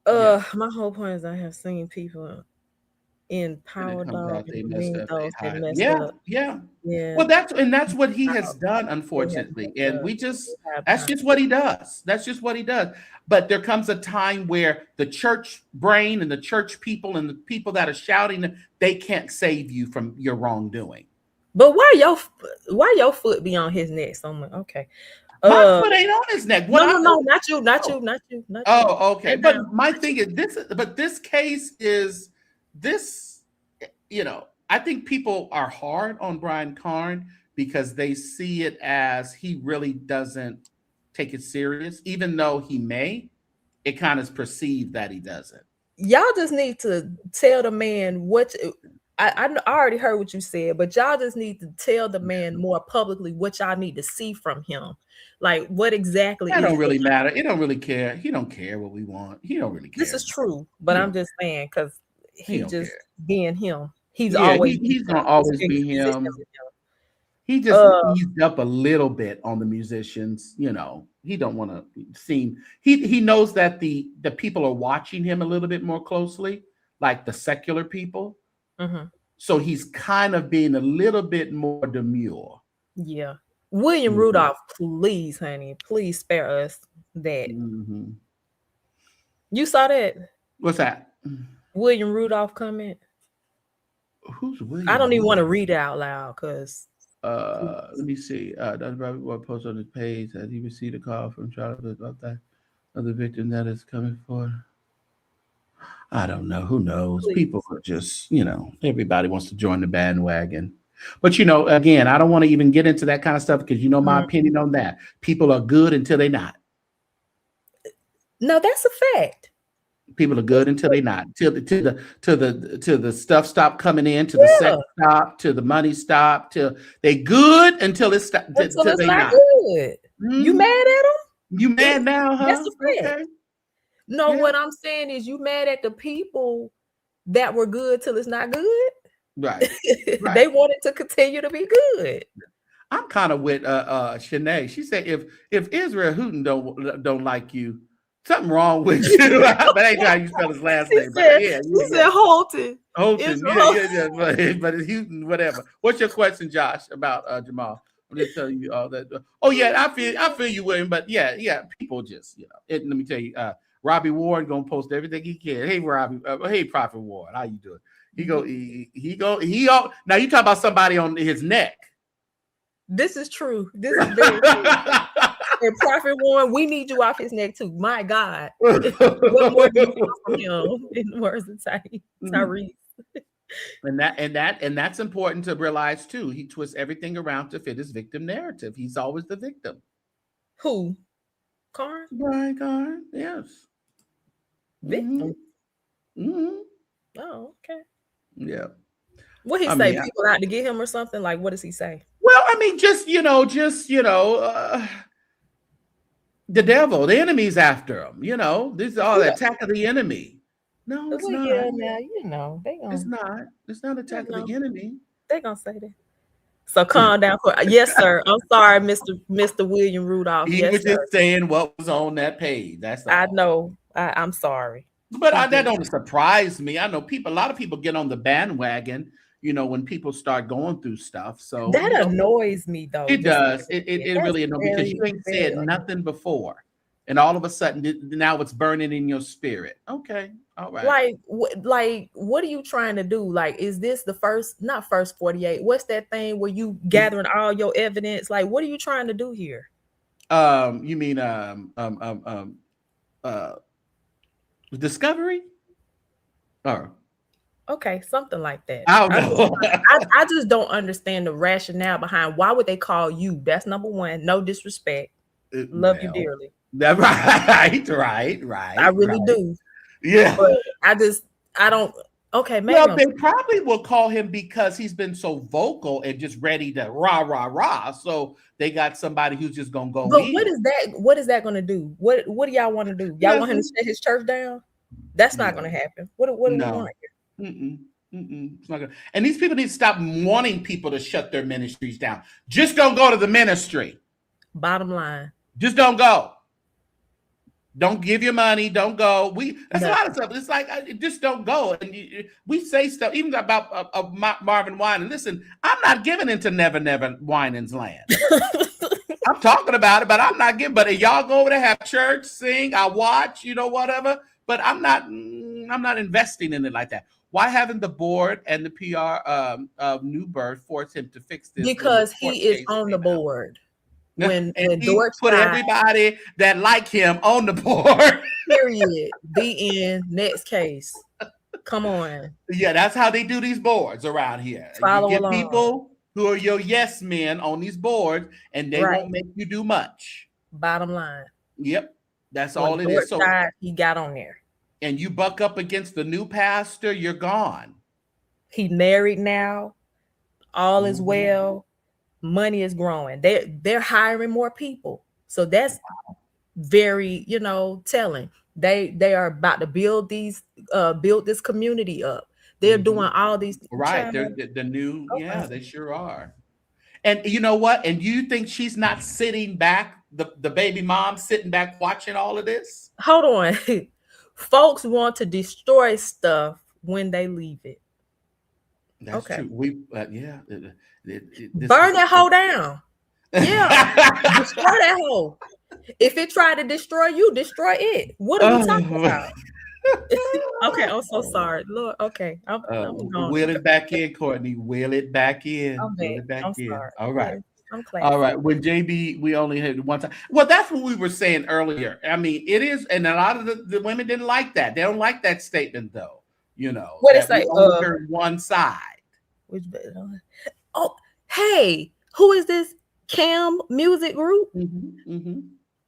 my whole point is I have seen people in Power Dog Yeah. Well, that's what he has done, unfortunately, and that's just what he does. That's just what he does. But there comes a time where the church brain and the church people and the people that are shouting, they can't save you from your wrongdoing. But why your foot be on his neck so much? Okay. My foot ain't on his neck. No, not you. Oh, okay. But my thing is this case is this, I think people are hard on Bryant Carn because they see it as he really doesn't take it serious, even though he may. It kind of is perceived that he doesn't. Y'all just need to tell the man what. I already heard what you said, but y'all just need to tell the man more publicly what y'all need to see from him. Like what exactly? That don't really matter. It don't really care. He don't care what we want. He don't really care. This is true, but I'm just saying because he just being him. He's gonna always be him. He just eased up a little bit on the musicians. He don't want to seem. He knows that the people are watching him a little bit more closely, like the secular people. Mm-hmm. So he's kind of being a little bit more demure. Yeah. William Rudolph, please, honey, please spare us that. Mm-hmm. You saw that? What's that? William Rudolph comment. Who's William? I don't even want to read it out loud because. Let me see. Dr. Bobby Ward posted on his page that he received a call from Charlotte about that other victim that is coming for. I don't know. Who knows? Please. People are just, everybody wants to join the bandwagon. But, again, I don't want to even get into that kind of stuff because my opinion on that. People are good until they're not. No, that's a fact. People are good until they're not. Till the stuff stop coming in, to the sex stop, to the money stop, till they good until it's stop. Until it's not good. Mm-hmm. You mad at them? You mad now, huh? That's a fact. Okay. No, what I'm saying is you mad at the people that were good till it's not good. Right. They wanted to continue to be good. I'm kind of with Shanae. She said if Israel Houghton don't like you, something wrong with you. But I ain't know how you spell his last name. She said Holton. Holton. Yeah. But it's Houghton, whatever. What's your question, Josh, about Jamal? I'm just telling you all that. Oh yeah, I feel you, William. But yeah, people just let me tell you. Robbie Ward gonna post everything he can. Hey, Robbie. Hey, Prophet Ward. How you doing? He now you talk about somebody on his neck. This is true. This is very true. And Prophet Warren, we need you off his neck too. My God. What more do you want from him in the words of Tyrese? And that's important to realize too. He twists everything around to fit his victim narrative. He's always the victim. Who? Carn? Bryant Carn, yes. Victim. Mm-hmm. Oh, okay. Yeah. What he say? People out to get him or something? Like, what does he say? Well, I mean, just the devil, the enemy's after him. This is all the attack of the enemy. No, it's not. Yeah, now they gonna. It's not. It's not attack of the enemy. They gonna say that. So calm down. Yes, sir. I'm sorry, Mr. William Rudolph. He was just saying what was on that page. That's all. I know. I'm sorry. But that don't surprise me. I know a lot of people get on the bandwagon, when people start going through stuff. So that annoys me, though. It does. It really annoys me because you ain't said nothing before. And all of a sudden, now it's burning in your spirit. Okay. All right. Like, what are you trying to do? Like, is this the not first 48? What's that thing where you gathering all your evidence? Like, what are you trying to do here? You mean, discovery? Or okay, something like that. I don't know. I just don't understand the rationale behind why would they call you? That's number one. No disrespect. Love you dearly. Right. I really do. Yeah. But I don't. Okay, maybe. Well, they probably will call him because he's been so vocal and just ready to rah. So they got somebody who's just gonna go. But what is that gonna do? What do y'all want to do? Y'all want him to shut his church down? That's not gonna happen. What do we want here? It's not gonna. And these people need to stop wanting people to shut their ministries down. Just don't go to the ministry. Bottom line. Just don't go. Don't give your money. Don't go. That's a lot of stuff. It's like just don't go. And we say stuff even about Marvin Winans. Listen, I'm not giving into Never Winans land. I'm talking about it, but I'm not giving. But y'all go over there, have church, sing, I watch, whatever. But I'm not investing in it like that. Why haven't the board and the PR of New Birth forced him to fix this? Because he is on the board. When he put everybody that like him on the board. Period. The end. Next case. Come on. Yeah, that's how they do these boards around here. Follow you get along. people who are your yes men on these boards, and they won't make you do much. Bottom line. Yep, that's when all it is. So he got on there, and you buck up against the new pastor, you're gone. He married now. All is well. Money is growing. They're hiring more people, so that's very telling. They are about to build this community up. They're doing all these right. They're the new they sure are. And you know what? And you think she's not sitting back, the baby mom sitting back watching all of this? Hold on. Folks want to destroy stuff when they leave it. That's true. We burn that hoe down. Yeah. Destroy that hoe. If it tried to destroy you, destroy it. What are we talking about? Okay, I'm so sorry. Lord, okay. I'm wheel it back in, Courtney. Wheel it back in. Wheel it back in. Sorry. All right. I'm classy. All right. When JB, we only had one time. Well, that's what we were saying earlier. I mean, it is, and a lot of the women didn't like that. They don't like that statement, though. What it say? One side. Which? Oh, hey, who is this Cam music group?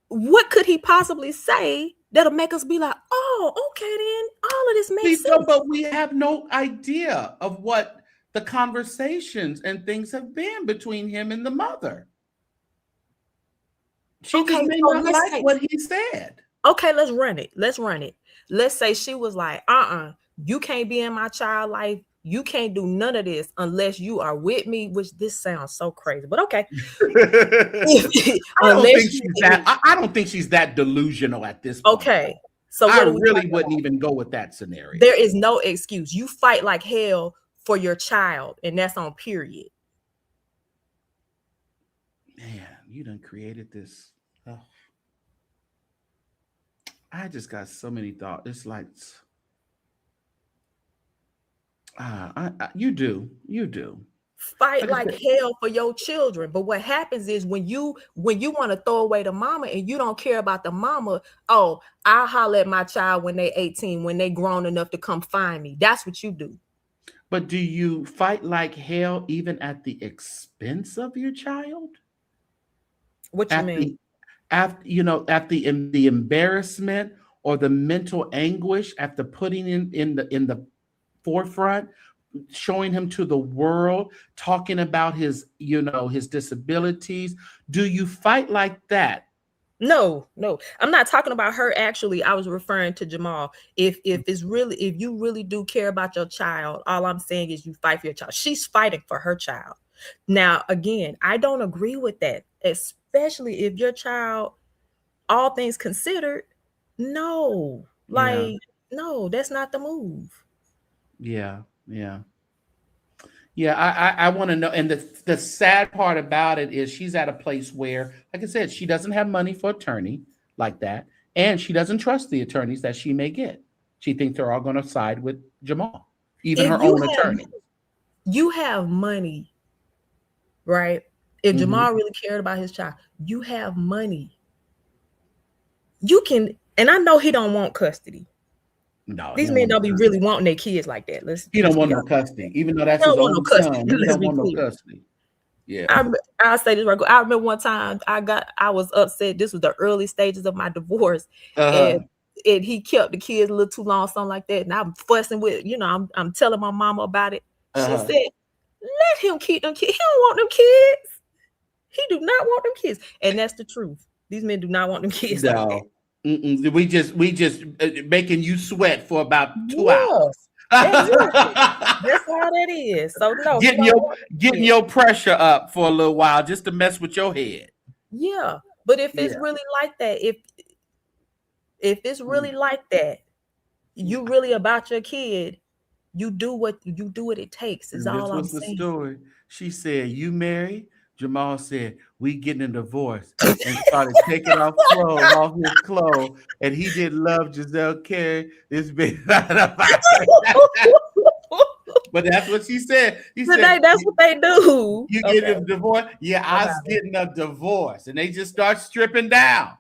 What could he possibly say that'll make us be like, oh, okay, then all of this makes sense? But we have no idea of what the conversations and things have been between him and the mother. She just may not like what he said. Okay, let's run it. Let's say she was like, you can't be in my child life. You can't do none of this unless you are with me, which this sounds so crazy, but okay. I don't think she's that delusional at this point. Okay. So I really wouldn't even go with that scenario. There is no excuse. You fight like hell for your child, and that's on period. Man, you done created this. Oh. I just got so many thoughts. It's like you do fight like hell for your children, but what happens is when you want to throw away the mama and you don't care about the mama, I'll holler at my child when they 18, when they grown enough to come find me. That's what you do. But do you fight like hell even at the expense of your child? What you mean? After the embarrassment or the mental anguish after putting in the forefront, showing him to the world, talking about his disabilities. Do you fight like that? No, I'm not talking about her. Actually, I was referring to Jamal. If you really do care about your child, all I'm saying is you fight for your child. She's fighting for her child. Now, again, I don't agree with that, especially if your child, all things considered, no, that's not the move. Yeah. I want to know. And the sad part about it is she's at a place where, like I said, she doesn't have money for attorney like that. And she doesn't trust the attorneys that she may get. She thinks they're all going to side with Jamal, even her own attorney. You have money, right? If Jamal really cared about his child, you have money. You can, and I know he don't want custody. No, these men don't be really wanting their kids like that. He don't want no custody, even though that's his own son. He don't want no custody. Yeah, I'll say this right. I remember one time I was upset. This was the early stages of my divorce, and he kept the kids a little too long, something like that. And I'm fussing with, I'm telling my mama about it. She said, "Let him keep them kids. He don't want them kids. He do not want them kids." And that's the truth. These men do not want them kids like that. We just making you sweat for about 2 hours. Exactly. That's all that is. So no, getting your pressure up for a little while just to mess with your head. Yeah, but if it's really like that, if it's really like that, you really about your kid, you do what it takes. Is all I'm saying. The story. She said, "You married." Jamal said, "We getting a divorce," and started taking off his clothes, and he didn't love Giselle Carey. This big But that's what she said. That's what they do. You get a divorce? Yeah, I was getting a divorce. And they just start stripping down.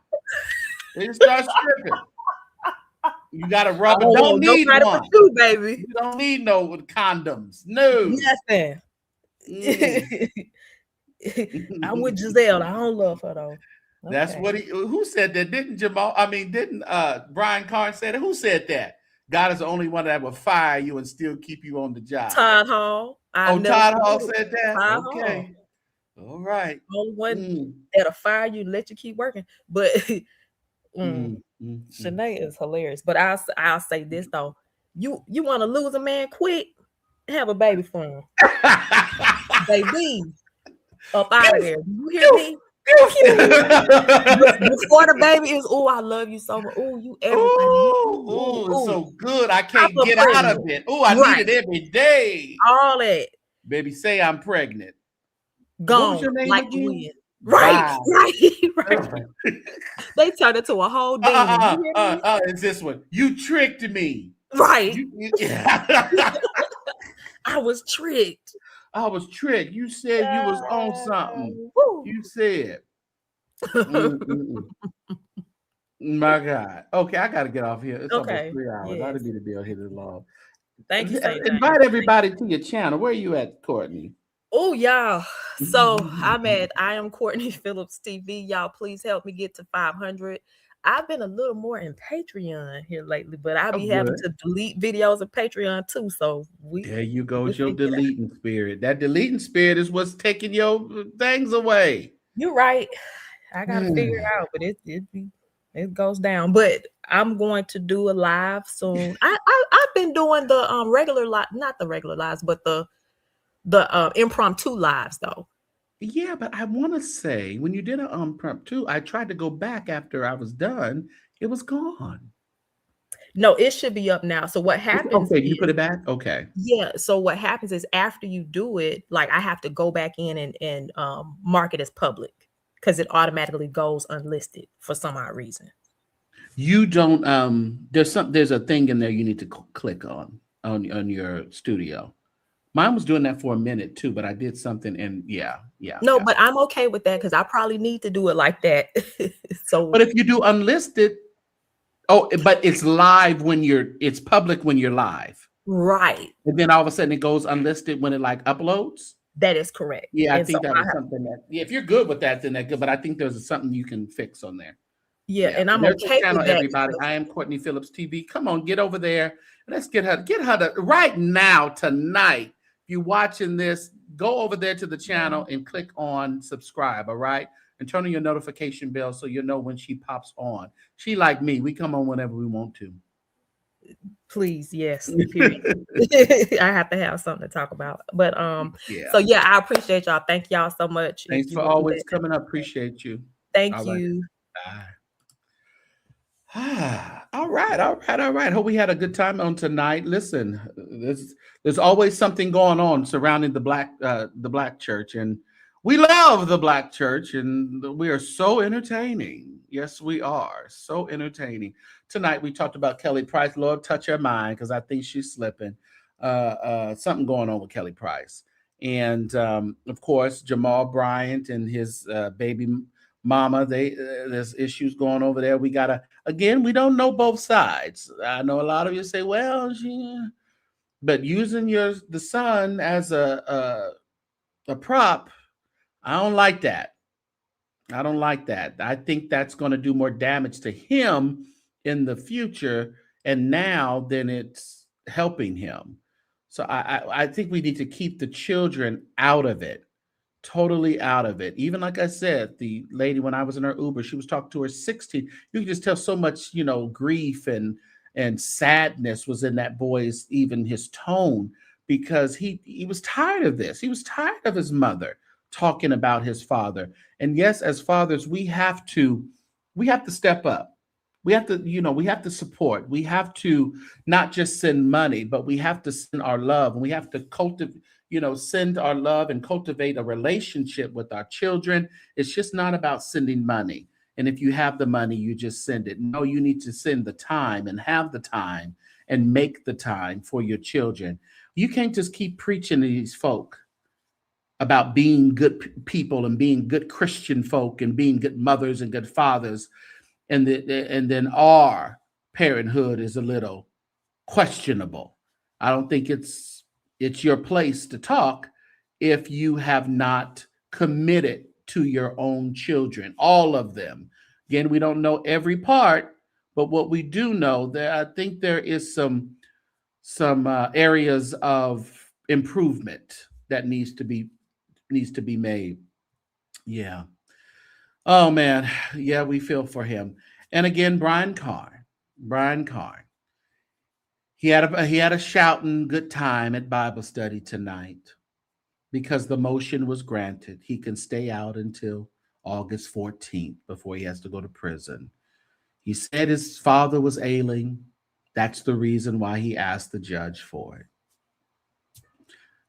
They just start stripping. You got to rub it. Don't need one. You, baby. You don't need no condoms. No. Nothing. I'm with Zelle. I don't love her though. Okay. That's what who said that? Didn't Jamal? I mean, didn't Brian Carn say that? Who said that? God is the only one that will fire you and still keep you on the job. Todd Hall. Todd Hall said that? Todd okay. Hall. All right. Only one that'll fire you and let you keep working. But Shanae is hilarious. But I'll say this though. You want to lose a man quick? Have a baby for him. Baby. Up out of there. You hear me? Before the baby is, I love you so much. You everything. It's so good. I can't get out of it. I need it every day. All that. Baby, say I'm pregnant. Gone. Like when? Right. They turned it to a whole demon. It's this one. You tricked me. Right. I was tricked. You said you was on something. You said. My God. Okay, I got to get off here. It's almost 3 hours. I didn't need to be on here this long. Thank you. Invite everybody to your channel. Where are you at, Courtney? Oh, y'all. So I'm at I am Courtney Phillips TV. Y'all, please help me get to 500. I've been a little more in Patreon here lately, but I be having to delete videos of Patreon too. So there you go, your deleting spirit. That deleting spirit is what's taking your things away. You're right. I gotta figure it out, but it goes down. But I'm going to do a live soon. I've been doing the regular live, not the regular lives, but the impromptu lives though. Yeah, but I want to say when you did an impromptu, I tried to go back after I was done. It was gone. No, it should be up now. So what happens? Okay, you put it back? Okay. Yeah. So what happens is after you do it, like I have to go back in and mark it as public because it automatically goes unlisted for some odd reason. You don't there's a thing in there you need to click on your studio. Mine was doing that for a minute too, but I did something and No, but I'm okay with that because I probably need to do it like that. But if you do unlisted, but it's live it's public when you're live. Right. And then all of a sudden it goes unlisted when it like uploads. That is correct. Yeah, I think that was something that if you're good with that, then that's good. But I think there's something you can fix on there. Yeah, and I'm okay with that. Everybody, I am Courtney Phillips TV. Come on, get over there. Let's get her to right now, tonight. If you're watching this, go over there to the channel and click on subscribe, all right? And turn on your notification bell so you'll know when she pops on. She like me. We come on whenever we want to. Please, yes. I have to have something to talk about. But so yeah, I appreciate y'all. Thank y'all so much. Thanks for always coming. I appreciate you. Thank you. Bye. All right. Hope we had a good time on tonight. Listen, there's always something going on surrounding the black church, and we love the black church, and we are so entertaining. Yes, we are so entertaining. Tonight we talked about Kelly Price. Lord, touch her mind because I think she's slipping. Something going on with Kelly Price, and of course Jamal Bryant and his baby mama. There's issues going over there. We we don't know both sides. I know a lot of you say, well, but using the son as a prop, I don't like that. I think that's going to do more damage to him in the future and now than it's helping him. So I think we need to keep the children out of it. Totally out of it. Even like I said, the lady, when I was in her Uber, she was talking to her 16. You can just tell so much, grief and sadness was in that boy's, even his tone, because he was tired of this. He was tired of his mother talking about his father. And yes, as fathers, we have to step up. We have to support. We have to not just send money, but we have to send our love, and we have to cultivate, send our love and cultivate a relationship with our children. It's just not about sending money. And if you have the money, you just send it. No, you need to send the time and have the time and make the time for your children. You can't just keep preaching to these folk about being good people and being good Christian folk and being good mothers and good fathers, and then our parenthood is a little questionable. I don't think it's your place to talk if you have not committed to your own children, all of them. Again, we don't know every part, but what we do know, that I think there is some areas of improvement that needs to be made. Yeah. Oh man. Yeah, we feel for him. And again, Brian Carn. He had a shouting good time at Bible study tonight because the motion was granted. He can stay out until August 14th before he has to go to prison. He said his father was ailing. That's the reason why he asked the judge for it.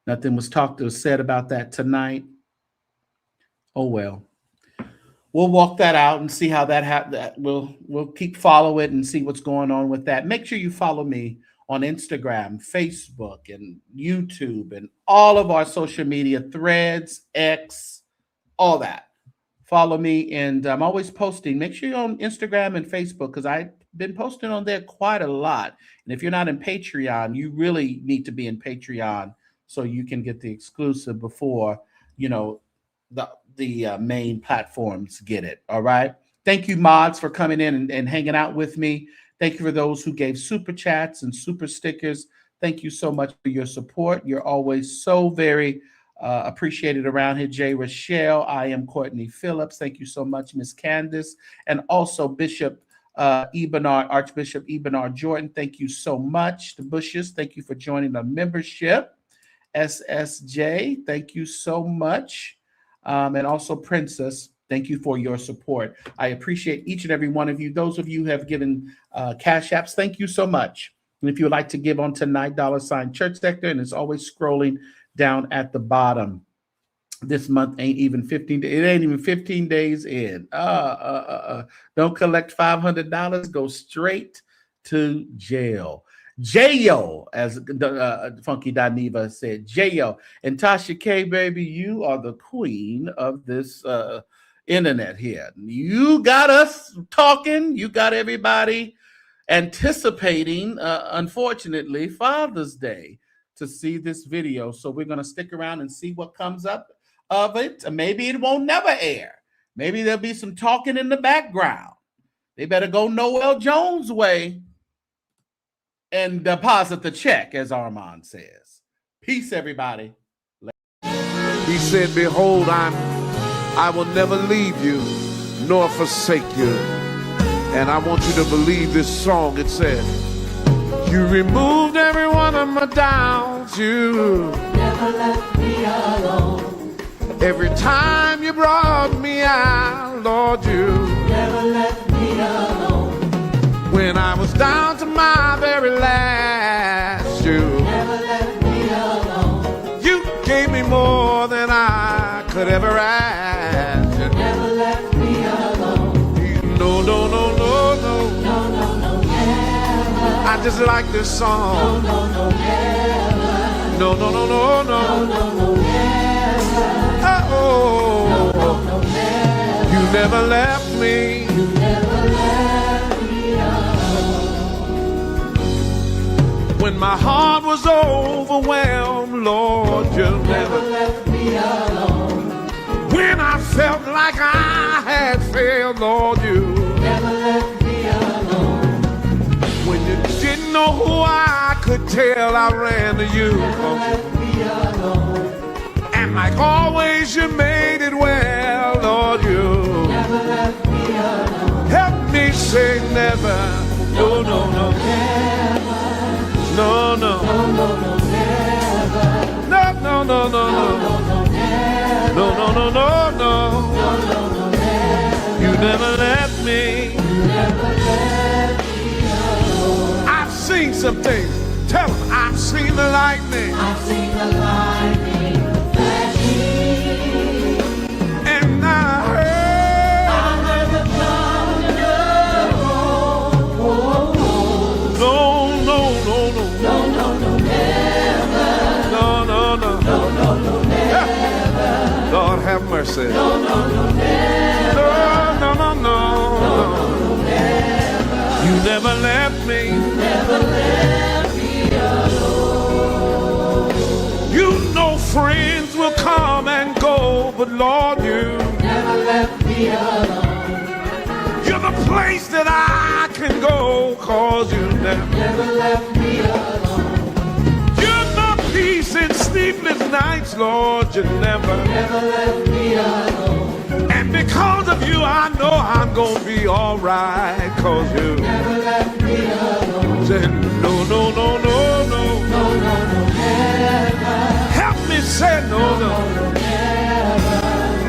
Nothing was said about that tonight. Oh well. We'll walk that out and see how that happens. We'll keep follow it and see what's going on with that. Make sure you follow me on Instagram, Facebook, and YouTube, and all of our social media, Threads, X, all that. Follow me, and I'm always posting. Make sure you're on Instagram and Facebook because I've been posting on there quite a lot. And if you're not in Patreon, you really need to be in Patreon so you can get the exclusive before, the main platforms get it. All right. Thank you, mods, for coming in and hanging out with me. Thank you for those who gave super chats and super stickers. Thank you so much for your support. You're always so very appreciated around here. Jay Rochelle, I am Courtney Phillips. Thank you so much, Miss Candace, and also Archbishop Ebenard Jordan. Thank you so much. The Bushes, thank you for joining the membership. SSJ, thank you so much. And also Princess, thank you for your support. I appreciate each and every one of you. Those of you who have given cash apps, thank you so much. And if you would like to give on tonight, $, ChurchSector, and it's always scrolling down at the bottom. This month ain't even 15 days. It ain't even 15 days in. Don't collect $500. Go straight to jail. J-O, as Funky Daniva said, J-O. And TashaK, baby, you are the queen of this internet here. You got us talking. You got everybody anticipating, unfortunately, Father's Day to see this video. So we're going to stick around and see what comes up of it. Maybe it won't never air. Maybe there'll be some talking in the background. They better go Noel Jones' way and deposit the check, as Armand says. Peace, everybody. He said, behold, I will never leave you nor forsake you. And I want you to believe this song. It said, you removed every one of my doubts. You never left me alone. Every time you brought me out, Lord, you never left me alone. When I was down to my very last, you never left me alone. You gave me more than I could ever ask. You never left me alone. No, no, no, no, no. No, no, no, never. I just like this song. No, no, no, never. No, no, no, no, no. No, no, no, never. Oh, no, no, no, never. You never left me. You never left me alone. When my heart was overwhelmed, Lord, you never left me alone. When I felt like I had failed, Lord, you never left me alone. When you didn't know who I could tell, I ran to you. Never left me alone. And like always, you made it well, Lord, you never left me alone. Help me say never. No, no, no, never. No, no, no, no, no, never. No, no, no, no, no, no, never. No, no, no, no, no, no, no, no, never. You never left me. You never left me alone. I've seen some things. Tell them I've seen the lightning. I've seen the lightning flashing. And I heard the thunder roll. No, no, no, no, no, no, no, never. have mercy. No, no, no, never. No, no, no, no, no, never. You never left me. You never left me alone. You know friends will come and go, but Lord, you never left me alone. You're the place that I can go, cause you never left me alone. Peace in sleepless nights, Lord, you never left me alone. And because of you, I know I'm gonna be alright, cause you never left me alone. Say no, no, no, no, no, no, no, no, never. Help me say no, no, no, never.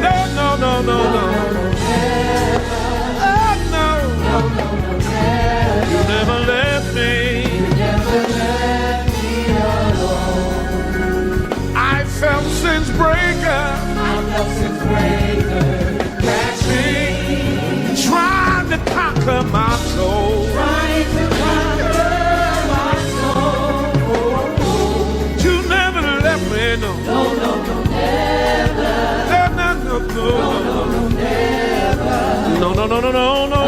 No, no, no, no, no, no, never. Oh, no, no, no, no, never. You never left me. You never left me alone. Felt since breaker, I felt since breaker, crashing, trying to conquer my soul, trying to conquer my soul. You never left me, no, no, no, no, never, no, no, no, no, no, no, never, no, no, no, no, no, no, no,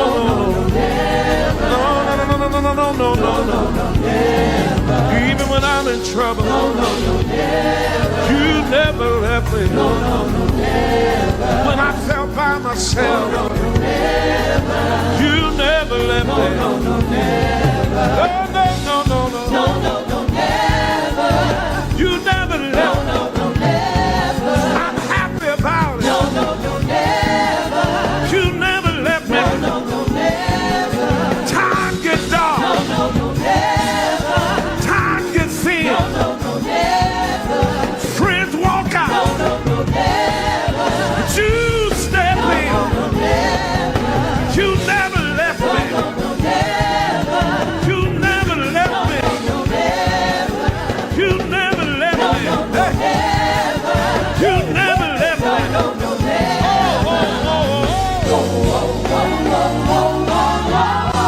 never, no, no, no, no, no, no, no, no, no, never. Even when I'm in trouble, no, no, no, never. You never left me, no, no, no, never. When I felt by myself, no, no, no, never. You never left me, no, no, no, never. No, no, no, no, no, no, no, no, never. You never left me, no, no, no, never. I'm happy about it, no, no, no, never. You never left me, no, no, no, never. Time gets dark, no, no, no, never. Time gets thin, no, no, no, never. Friends walk out, no, no, no, never. You step in, no, no, never. You never left me, no, no, never. You never left me, no, no, never. You never left me, no, no, never. You never left me, no, no, never. Oh, oh, oh, oh, oh, oh, oh, oh, oh.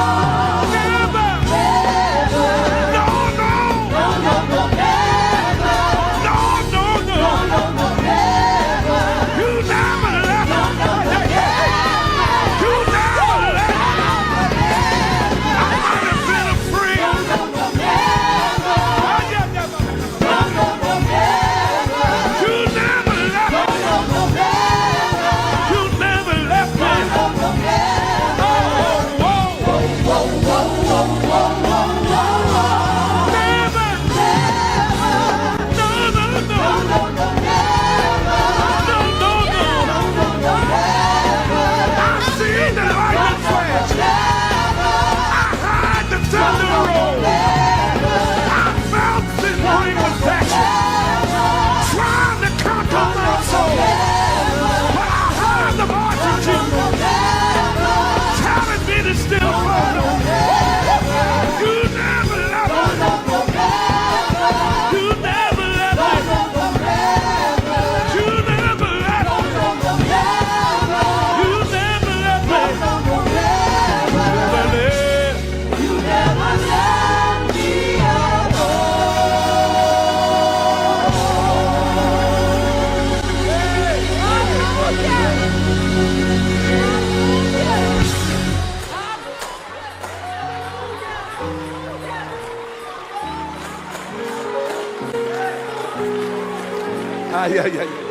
Yeah.